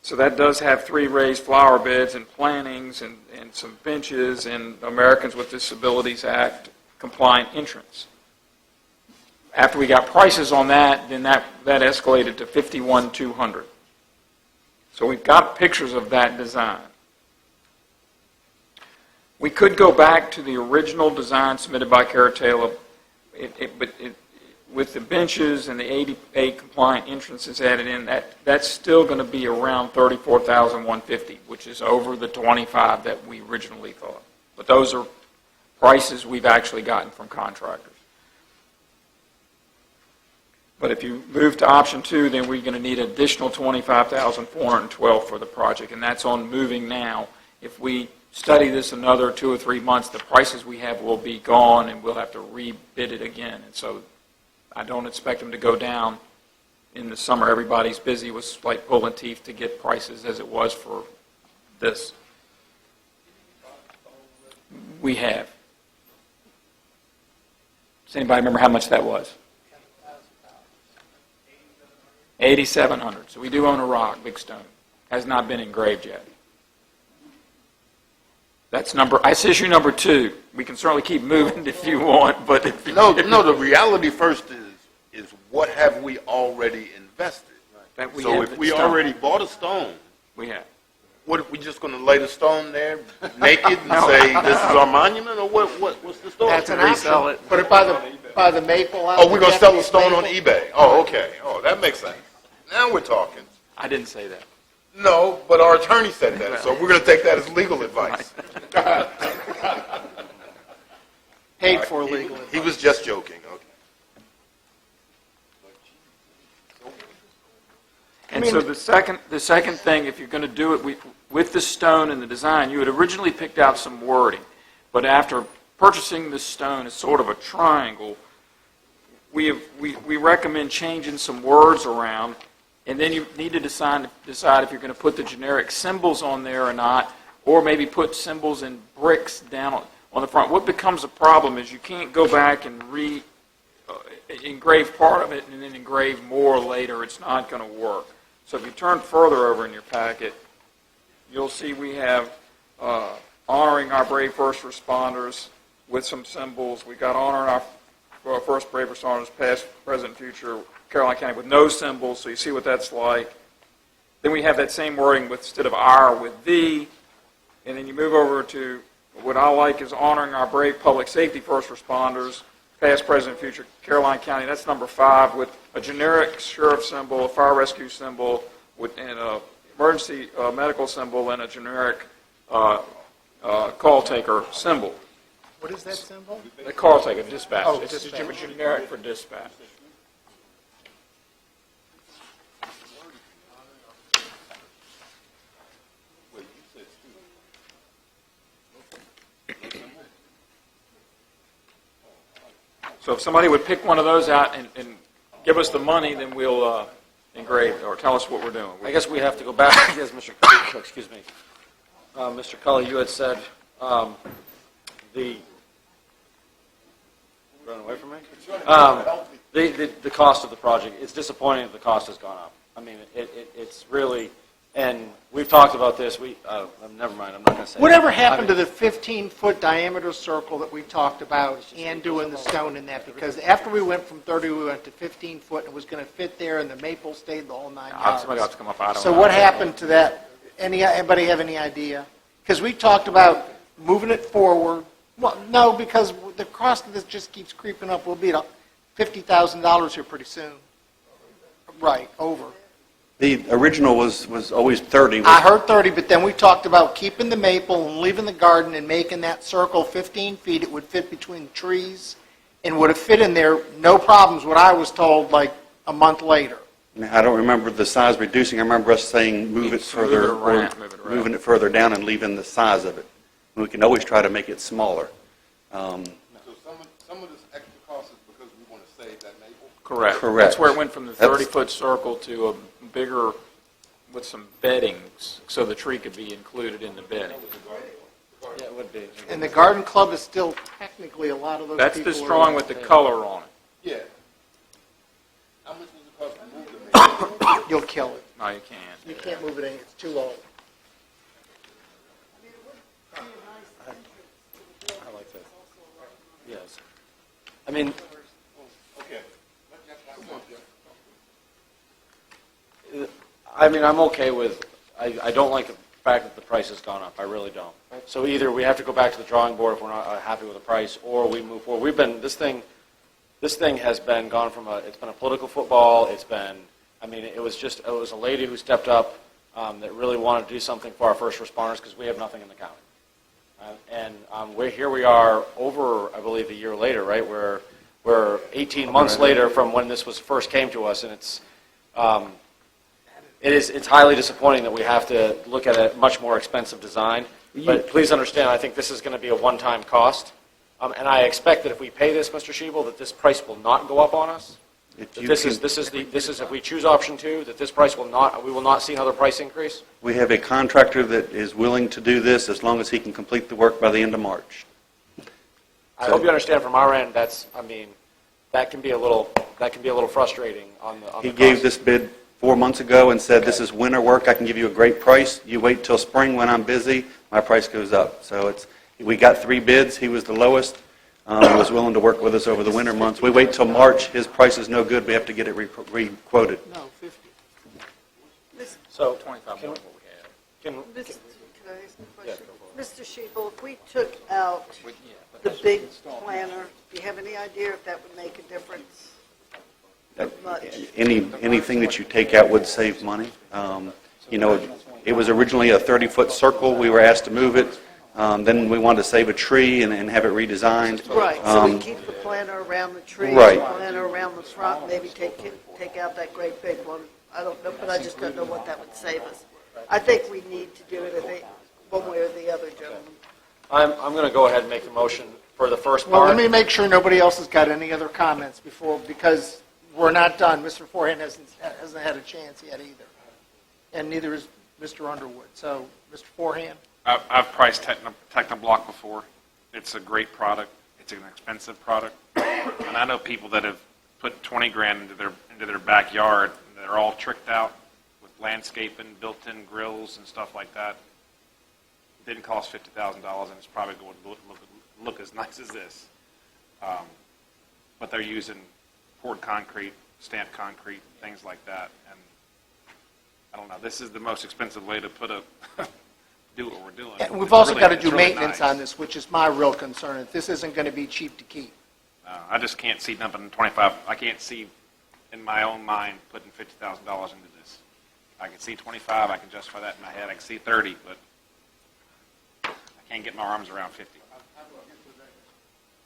So that does have 3 raised flower beds and plantings and some benches and Americans with Disabilities Act compliant entrance. After we got prices on that, then that escalated to $51,200. So we've got pictures of that design. We could go back to the original design submitted by Caratela, with the benches and the ADA compliant entrances added in. That's still going to be around $34,150, which is over the $25,000 that we originally thought. But those are prices we've actually gotten from contractors. But if you move to option 2, then we're going to need additional $25,412 for the project, and that's on moving now. If we study this another 2 or 3 months, the prices we have will be gone, and we'll have to rebid it again. And so I don't expect them to go down in the summer. Everybody's busy with like pulling teeth to get prices as it was for this. We have. Does anybody remember how much that was? $8,700. So we do own a rock, big stone. Has not been engraved yet. That's issue number 2. We can certainly keep moving if you want, but if you No, the reality first is what have we already invested? So if we already bought a stone, we have. What if we just going to lay the stone there naked and say this is our monument, or what's the story? That's an option. Put it by the maple. Oh, we're going to sell the stone on eBay. Oh, okay. Oh, that makes sense. Now we're talking. I didn't say that. No, but our attorney said that, so we're going to take that as legal advice. Paid for legal advice. He was just joking. Okay. And so the second thing, if you're going to do it with the stone and the design, you had originally picked out some wording, but after purchasing this stone as sort of a triangle, we recommend changing some words around, and then you need to decide if you're going to put the generic symbols on there or not, or maybe put symbols in bricks down on the front. What becomes a problem is you can't go back and engrave part of it and then engrave more later. It's not going to work. So if you turn further over in your packet, you'll see we have honoring our brave first responders with some symbols. We got honoring our first brave responders, past, present, future, Caroline County, with no symbols, so you see what that's like. Then we have that same wording with, instead of our, with thee. And then you move over to what I like is honoring our brave public safety first responders, past, present, future, Caroline County. That's number 5, with a generic sheriff symbol, a fire rescue symbol, and an emergency medical symbol, and a generic call taker symbol. What is that symbol? The call taker, dispatch. Oh, it's dispatch. just generic for dispatch. So if somebody would pick one of those out and give us the money, then we'll engrave or tell us what we're doing. I guess we have to go back, as Mr. Excuse me. Mr. Cully, you had said run away from me? The cost of the project. It's disappointing that the cost has gone up. I mean, it's really, and we've talked about this. Never mind. I'm not going to say. Whatever happened to the 15-foot diameter circle that we talked about and doing the stone in that? Because after we went from 30, we went to 15 foot, and it was going to fit there, and the maple stayed the whole 9 yards. Somebody else to come up. I don't So know. what happened to that? Anybody have any idea? Because we talked about moving it forward. Well, no, because the cost of this just keeps creeping up. We'll be at $50,000 here pretty soon. Right, over. The original was always 30. I heard 30, but then we talked about keeping the maple and leaving the garden and making that circle 15 feet. It would fit between the trees and would have fit in there, no problems, what I was told like a month later. I don't remember the size reducing. I remember us saying move it further, or moving it further down and leaving the size of it. We can always try to make it smaller. So some of this extra cost is because we want to save that maple? Correct. Correct. That's where it went from the That's- 30-foot circle to a bigger, with some beddings, so the tree could be included in the bedding. Yeah, it would be. And the garden club is still technically a lot of those That's people the are- drawing with the color on it. Yeah. How much does it cost to move them? You'll kill it. No, you can't. You can't move it in, it's too old. I like that. Yes. I mean, Okay. Come on, Jeff. I'm okay with, I don't like the fact that the price has gone up. I really don't. So either we have to go back to the drawing board if we're not happy with the price, or we move forward. This thing has been gone from it's been a political football. It's been, it was a lady who stepped up that really wanted to do something for our first responders because we have nothing in the county. Here we are over, I believe, a year later, right? We're 18 months later from when this first came to us, and it's highly disappointing that we have to look at a much more expensive design. But please understand, I think this is going to be a one-time cost, and I expect that if we pay this, Mr. Schiebel, that this price will not go up on us. This is if we choose option 2, that this price we will not see another price increase. We have a contractor that is willing to do this as long as he can complete the work by the end of March. I hope you understand from our end, that can be a little frustrating on the He cost. gave this bid 4 months ago and said, this is winter work, I can give you a great price. You wait till spring when I'm busy, my price goes up. So we got 3 bids, he was the lowest. He was willing to work with us over the winter months. We wait till March, his price is no good, we have to get it re-quoted. No, 50. So, 25 more than what we had. Can I ask a Yeah, question? go Mr. Schiebel, if we took out the big planner, do you have any idea if that would make a difference? Much? Anything that you take out would save money. It was originally a 30-foot circle, we were asked to move it. Then we wanted to save a tree and have it redesigned. Right, so we keep the planner around the tree, Right. the planner around the front, maybe take out that great big one. I don't know, but I just don't know what that would save us. I think we need to do it, one way or the other, gentlemen. I'm going to go ahead and make the motion for the first Well, part. let me make sure nobody else has got any other comments because we're not done. Mr. Forehand hasn't had a chance yet either. And neither is Mr. Underwood. So, Mr. Forehand? I've priced Technoblock before. It's a great product. It's an expensive product. And I know people that have put 20 grand into their backyard, and they're all tricked out with landscaping, built-in grills and stuff like that. It didn't cost $50,000, and it's probably going to look as nice as this. But they're using poured concrete, stamped concrete, things like that. And I don't know. This is the most expensive way to do what we're doing. And we've It's also really- got to it's do really maintenance nice. on this, which is my real concern. If this isn't going to be cheap to keep. I just can't see dumping 25. I can't see, in my own mind, putting $50,000 into this. I can see 25. I can justify that in my head. I can see 30, but I can't get my arms around 50.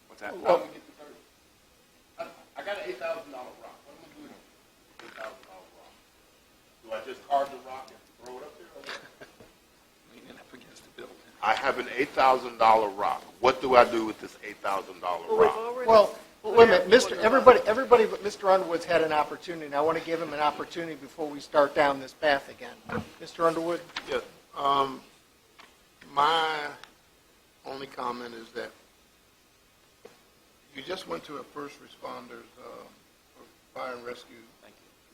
What's that? Well, I got an $8,000 rock. What am I doing with $8,000 rock? Do I just carve the rock and throw it up there? Leaning up against the building. I have an $8,000 rock. What do I do with this $8,000 rock? Well, wait a minute, everybody but Mr. Underwood's had an opportunity, and I want to give him an opportunity before we start down this path again. Mr. Underwood? Yeah, my only comment is that you just went to a first responders fire and rescue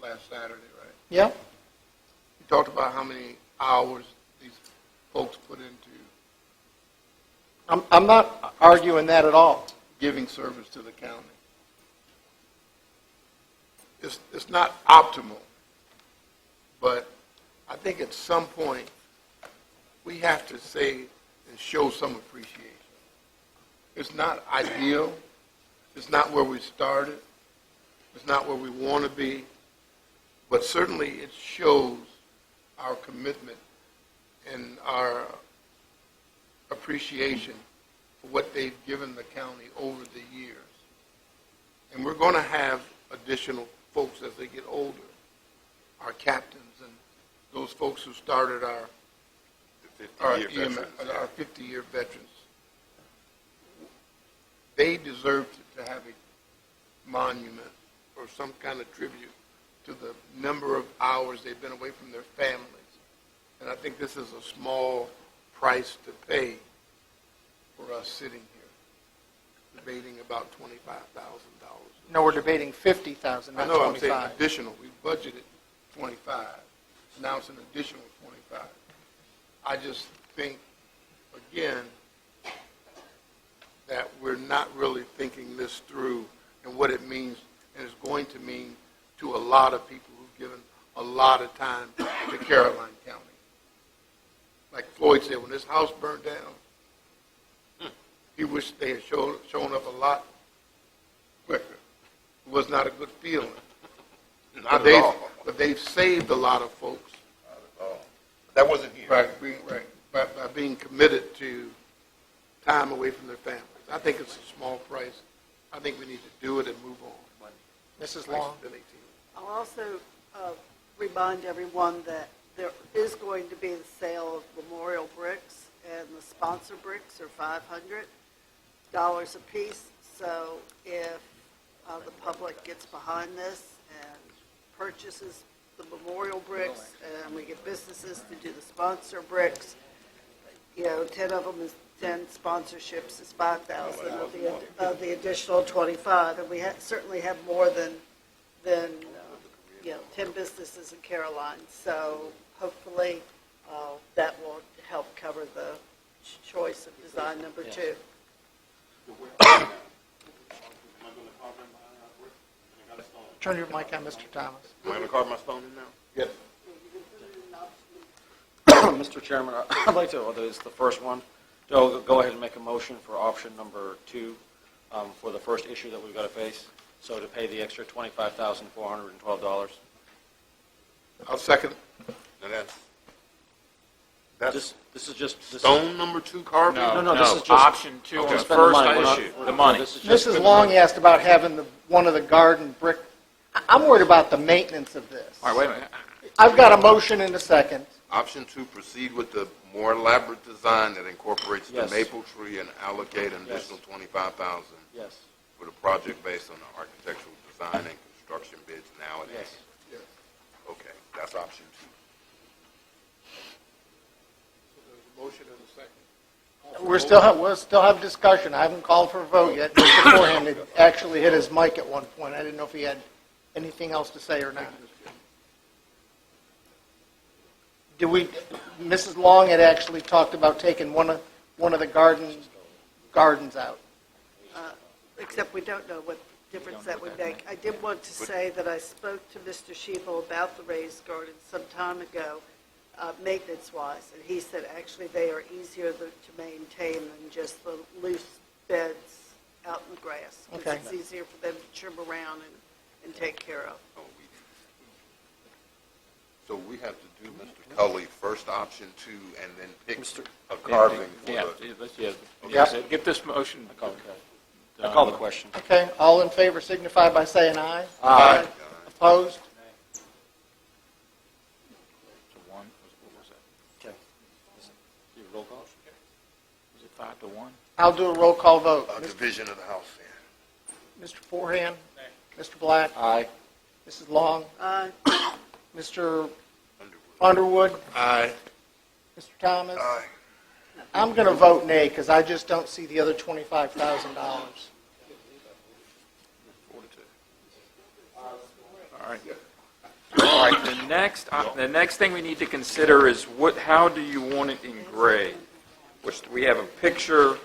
last Saturday, right? Yeah. You talked about how many hours these folks put into I'm not arguing that at all. giving service to the county. It's not optimal, but I think at some point we have to say and show some appreciation. It's not ideal. It's not where we started. It's not where we want to be. But certainly it shows our commitment and our appreciation for what they've given the county over the years. And we're going to have additional folks as they get older, our captains and those folks who started our 50-year veterans. They deserve to have a monument or some kind of tribute to the number of hours they've been away from their families. And I think this is a small price to pay for us sitting here, debating about $25,000. No, we're debating 50,000, I not know, I'm saying 25. additional. We budgeted 25. Now it's an additional 25. I just think, again, that we're not really thinking this through and what it means and is going to mean to a lot of people who've given a lot of time to Caroline County. Like Floyd said, when this house burned down, he wished they had shown up a lot quicker. It was not a good feeling. Not at all. But they've saved a lot of folks. Not at all. That wasn't here. Right. By being committed to time away from their families. I think it's a small price. I think we need to do it and move on. Mrs. Long? I'll also remind everyone that there is going to be the sale of memorial bricks, and the sponsor bricks are $500 a piece. So if the public gets behind this and purchases the memorial bricks, and we get businesses to do the sponsor bricks, 10 of them is 10 sponsorships is 5,000 of the additional 25, and we certainly have more than 10 businesses in Caroline. So hopefully that will help cover the choice of design number 2. Turn your mic on, Mr. Thomas. Am I going to carve my stone in now? Yes. Mr. Chairman, I'd like to, this is the first one, to go ahead and make a motion for option number 2 for the first issue that we've got to face, so to pay the extra $25,412. I'll second. Now that's This is just... stone number 2 carving? No, this is just... Option 2 on the spend the first money. We're not- issue, the money. this is just Mrs. spend the Long money. asked about having one of the garden brick. I'm worried about the maintenance of this. All right, wait a minute. I've got a motion and a second. Option 2, proceed with the more elaborate design that incorporates the Yes. maple tree and allocate an additional $25,000 Yes. for the project based on the architectural design and construction bids now and Yes. then. Okay, that's option 2. There's a motion and a second. We'll still have discussion. I haven't called for a vote yet. Mr. Forehand had actually hit his mic at one point. I didn't know if he had anything else to say or not. Mrs. Long had actually talked about taking one of the gardens out. Except we don't know what difference that would make. I did want to say that I spoke to Mr. Schiebel about the raised gardens some time ago, maintenance-wise, and he said actually they are easier to maintain than just the loose beds out in the grass. 'Cause Okay. It's easier for them to trim around and take care of. So we have to do Mr. Cully first option 2 and then pick a carving for the... Get this motion. I call the question. Okay, all in favor signify by saying aye. Aye. Opposed? What was that? Okay. Do roll call? Was it 5-1? I'll do a roll call vote. A division of the House then. Mr. Forehand? Mr. Black? Aye. Mrs. Long? Uh, Mr. Underwood? Aye. Mr. Thomas? Aye. I'm going to vote nay because I just don't see the other $25,000. All right, the next thing we need to consider is how do you want it engraved? Which we have a picture.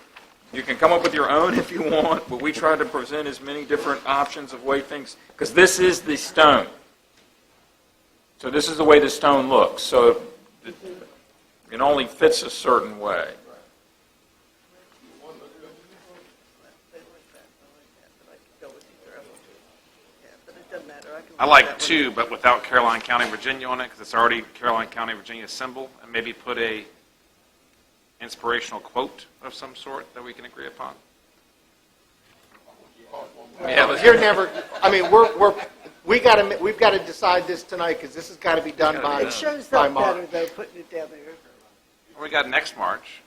You can come up with your own if you want, but we try to present as many different options of way things, because this is the stone. So this is the way the stone looks. So it only fits a certain way. I like 2, but without Caroline County, Virginia on it, because it's already Caroline County, Virginia symbol, and maybe put a inspirational quote of some sort that we can agree upon. You're never, I mean, we've got to decide this tonight because this has got to be done by It shows by up March. better, though, putting it down there. We got next March.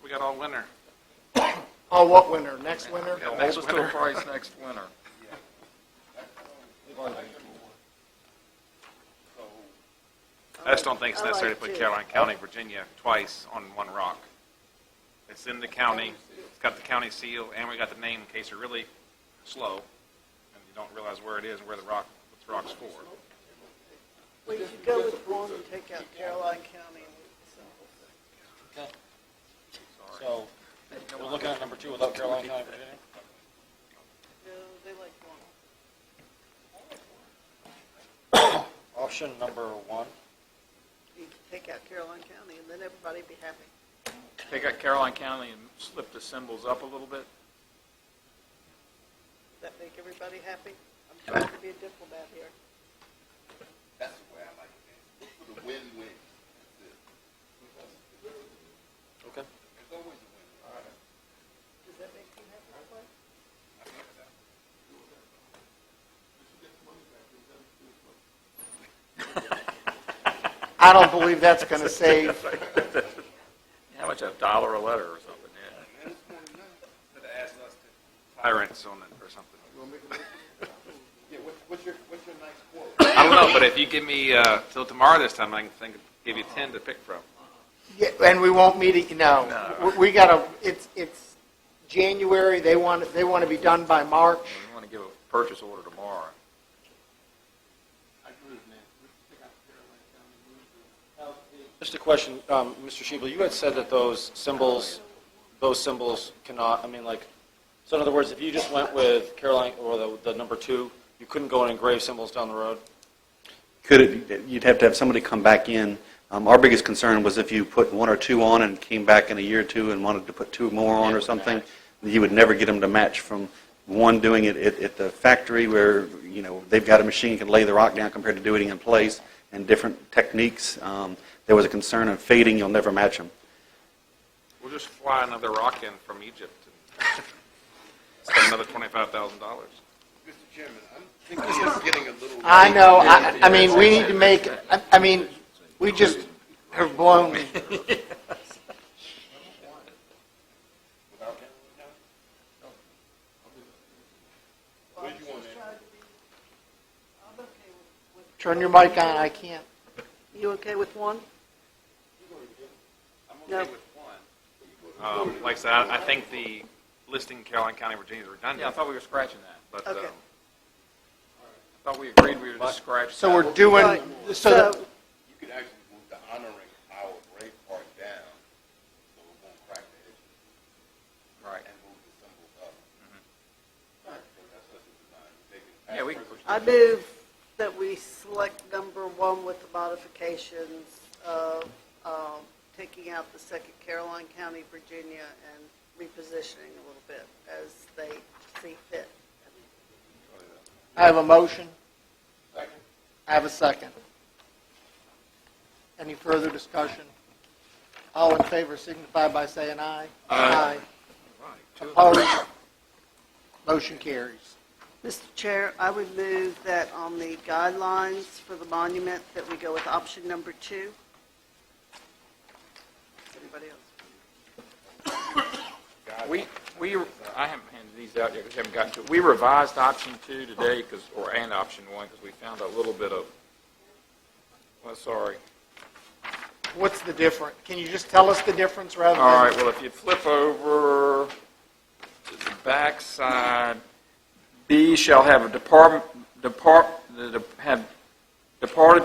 We got all winter. Oh, what winter? Next winter? Yeah, next Hold us to winter. a price next winter. I just don't think it's I necessary like to put to. Caroline County, Virginia twice on one rock. It's in the county, it's got the county seal, and we got the name in case you're really slow and you don't realize where it is and where the rock, what the rock's for. Well, you could go with one and take out Caroline County and leave it simple. So, we're looking at number 2 without Caroline County, Virginia? No, they like one. Option number 1. You could take out Caroline County and then everybody would be happy. Take out Caroline County and slip the symbols up a little bit. Does that make everybody happy? I'm trying to be a diplomat here. That's the way I like it. The win-win. Okay. There's always a win. All right. Does that make you happy, Clay? I don't believe that's going to save. How much, $1 a letter or something, yeah. But it adds less to tyrants on it or something. Yeah, what's your nice quote? I don't know, but if you give me till tomorrow this time, I can give you 10 to pick from. Yeah, and we won't meet, no. We got to, it's January, they want to be done by March. We want to give a purchase order tomorrow. Just a question, Mr. Schiebel, you had said that those symbols cannot, so in other words, if you just went with Caroline, or the number 2, you couldn't go and engrave symbols down the road? You'd have to have somebody come back in. Our biggest concern was if you put 1 or 2 on and came back in a year or 2 and wanted to put 2 more on or something, you would never get them to match from one doing it at the factory where, they've got a machine that can lay the rock down compared to doing it in place and different techniques. There was a concern of fading, you'll never match them. We'll just fly another rock in from Egypt and spend another $25,000. Mr. Chairman, I'm thinking it's getting a little... I know, I mean, we need to make, we just have blown, turn your mic on, I can't. You okay with one? I'm okay with one. Like I said, I think the listing Caroline County, Virginia is redundant. Yeah, I thought we were scratching that. But Okay. I thought we agreed we were just scratching. So we're doing, Right. so You could actually move the honoring our break part down so it won't crack the edges. Right. And move the symbols up. So that's just a design. Take it Yeah, we can push I that. move that we select number 1 with the modifications of taking out the second Caroline County, Virginia, and repositioning a little bit as they see fit. I have a motion. I have a second. Any further discussion? All in favor signify by saying aye. Aye. Opposed? Motion carries. Mr. Chair, I would move that on the guidelines for the monument that we go with option number 2. Anybody else? I haven't handed these out yet because we haven't gotten to it. We revised option 2 today, and option 1, because we found a little bit of, sorry. What's the difference? Can you just tell us the difference rather than? All right, well, if you flip over to the back side, B shall have departed the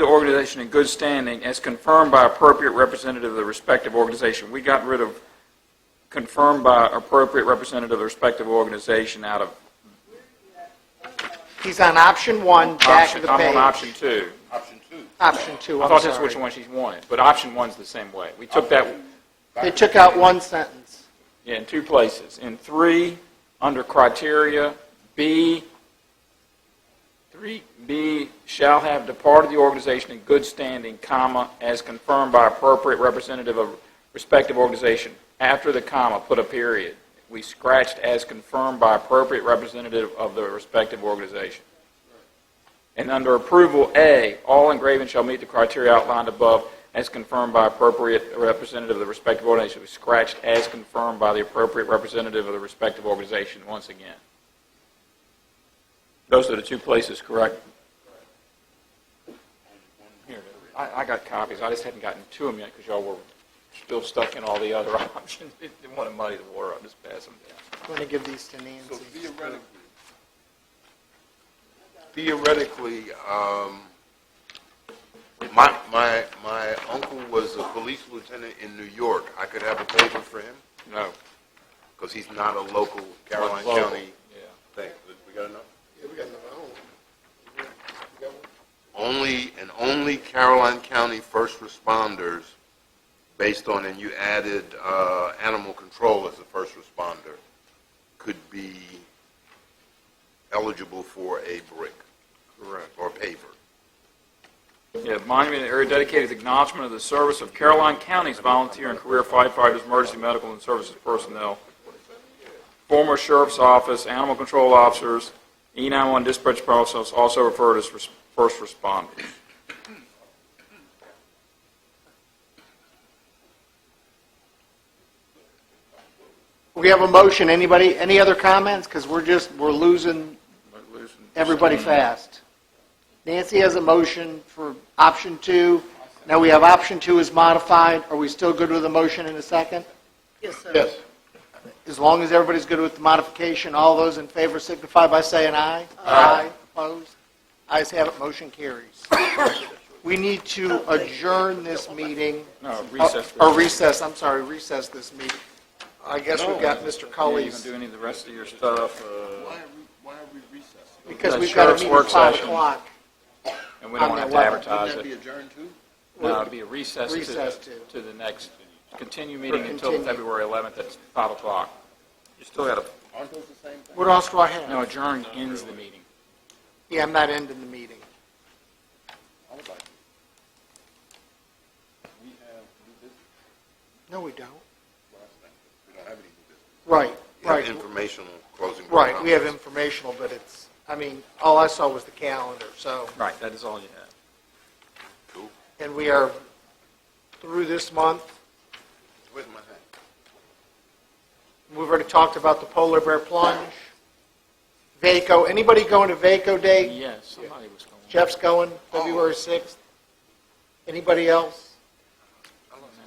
organization in good standing as confirmed by appropriate representative of the respective organization. We got rid of confirmed by appropriate representative of the respective organization out of He's on option 1, back of the page. I'm on option 2. Option 2. Option 2, I I'm thought that's sorry. which one she's wanted, but option 1's the same way. We took that, They took out one sentence. in 2 places. In 3, under criteria, B, 3B shall have departed the organization in good standing, comma, as confirmed by appropriate representative of respective organization. After the comma, put a period. We scratched as confirmed by appropriate representative of the respective organization. And under approval A, all engraving shall meet the criteria outlined above as confirmed by appropriate representative of the respective organization. We scratched as confirmed by the appropriate representative of the respective organization once again. Those are the 2 places, correct, I got copies, I just hadn't gotten to them yet, because y'all were still stuck in all the other options. Didn't want to muddy the water, I'll just pass them down. I'm going to give these to Nancy. So theoretically, my uncle was a police lieutenant in New York. I could have a paper for him? No. Because he's not a local Caroline Local, County thing. We got enough? Yeah, we got enough. Only Caroline County first responders, based on, and you added animal control as a first responder, could be eligible for a brick. Correct. Or paver. Yeah, monument area dedicated to acknowledgement of the service of Caroline County's volunteer and career firefighters, emergency medical and services personnel, former sheriff's office, animal control officers, E911 dispatch process, also referred as first responders. We have a motion. Anybody, any other comments? Because we're losing everybody fast. Nancy has a motion for option 2. Now we have option 2 is modified. Are we still good with the motion in a second? Yes, sir. Yes. As long as everybody's good with the modification, all those in favor signify by saying aye. Aye. Opposed? Ayes have it, motion carries. We need to adjourn this meeting. No, recess. Recess this meeting. I guess we've got Mr. You Cully's, can do any of the rest of your stuff. Why are we recessing? because The we've got a sheriff's meeting work at 5 session. o'clock. And we don't on want the to have to 11th. advertise Wouldn't that be it. adjourned too? No, it'd be a recess Recess to the next, continue meeting until continue. February 11th at 5 o'clock. You still got to, Aren't those the same thing? What else do I have? no, adjourn ends the meeting. Yeah, I'm not ending the meeting. I would like. We have new business. No, we don't. We don't have any new business. Right, We have right. informational closing. Right, we have comments. informational, but it's, I mean, all I saw was the calendar, so, Right, that is all you have. Cool. and we are through this month. Where's my hat? We've already talked about the polar bear plunge. VACO, anybody going to VACO Day? Yes, somebody was going. Jeff's going, February 6th. Anybody else?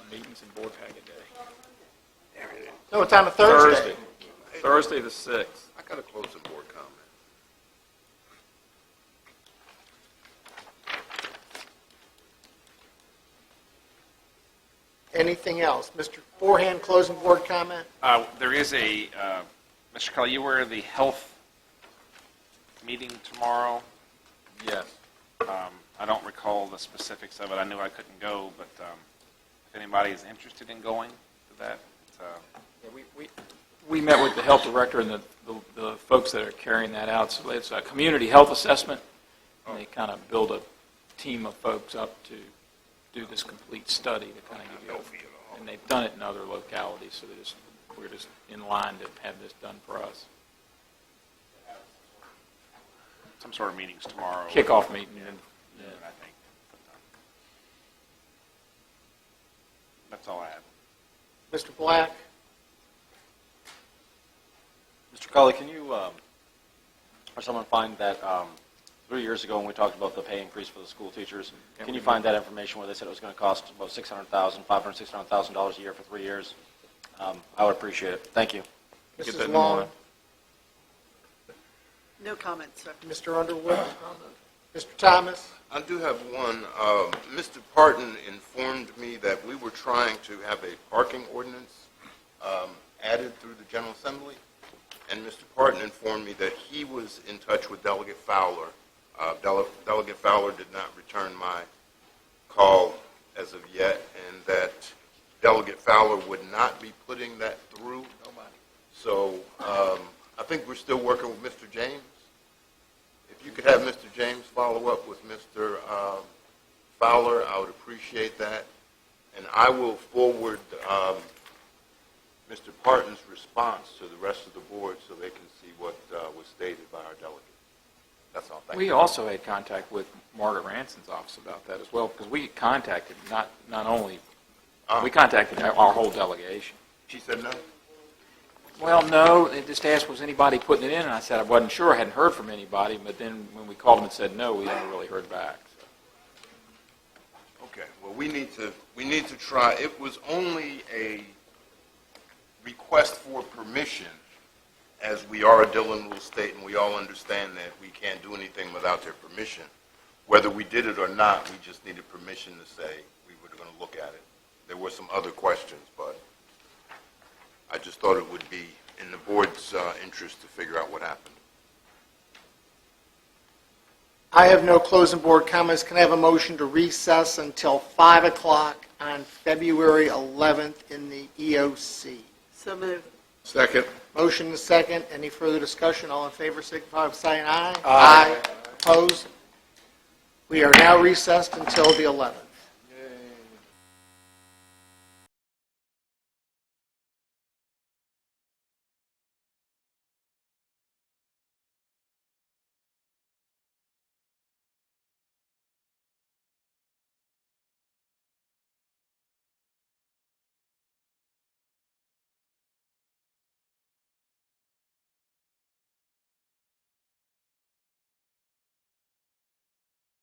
Meetings and board packet day. No, it's on a Thursday. Thursday the 6th. I got a closing board comment. Anything else? Mr. Forehand, closing board comment? There is a, Mr. Kelly, you were at the health meeting tomorrow? Yes. I don't recall the specifics of it. I knew I couldn't go, but if anybody is interested in going to that, Yeah, we met with the health director and the folks that are carrying that out. So it's a community health assessment, and they kind of build a team of folks up to do this complete study to kind of give you, and they've done it in other localities, so we're just in line to have this done for us. some sort of meetings tomorrow. Kickoff meeting. I think. That's all I have. Mr. Black? Mr. Cully, can you, or someone find that 3 years ago when we talked about the pay increase for the school teachers, can you find that information where they said it was going to cost about $600,000 a year for 3 years? I would appreciate it. Thank you. Mrs. Long? No comments, sir. Mr. Underwood? Mr. Thomas? I do have one. Mr. Parton informed me that we were trying to have a parking ordinance added through the General Assembly, and Mr. Parton informed me that he was in touch with Delegate Fowler. Delegate Fowler did not return my call as of yet, and that Delegate Fowler would not be putting that through. So I think we're still working with Mr. James. If you could have Mr. James follow up with Mr. Fowler, I would appreciate that. And I will forward Mr. Parton's response to the rest of the board so they can see what was stated by our delegate. That's all. Thank you. We also had contact with Margaret Ranson's office about that as well, because we contacted not only, we contacted our whole delegation. She said no? Well, no, they just asked was anybody putting it in, and I said I wasn't sure, I hadn't heard from anybody, but then when we called them and said no, we never really heard back. So. Okay, well, we need to try, it was only a request for permission, as we are a Dillon Rule state, and we all understand that we can't do anything without their permission. Whether we did it or not, we just needed permission to say we were going to look at it. There were some other questions, but I just thought it would be in the board's interest to figure out what happened. I have no closing board comments. Can I have a motion to recess until 5 o'clock on February 11th in the EOC? So moved. Second. Motion and second. Any further discussion? All in favor, signify by saying aye. Aye. Opposed? We are now recessed until the 11th.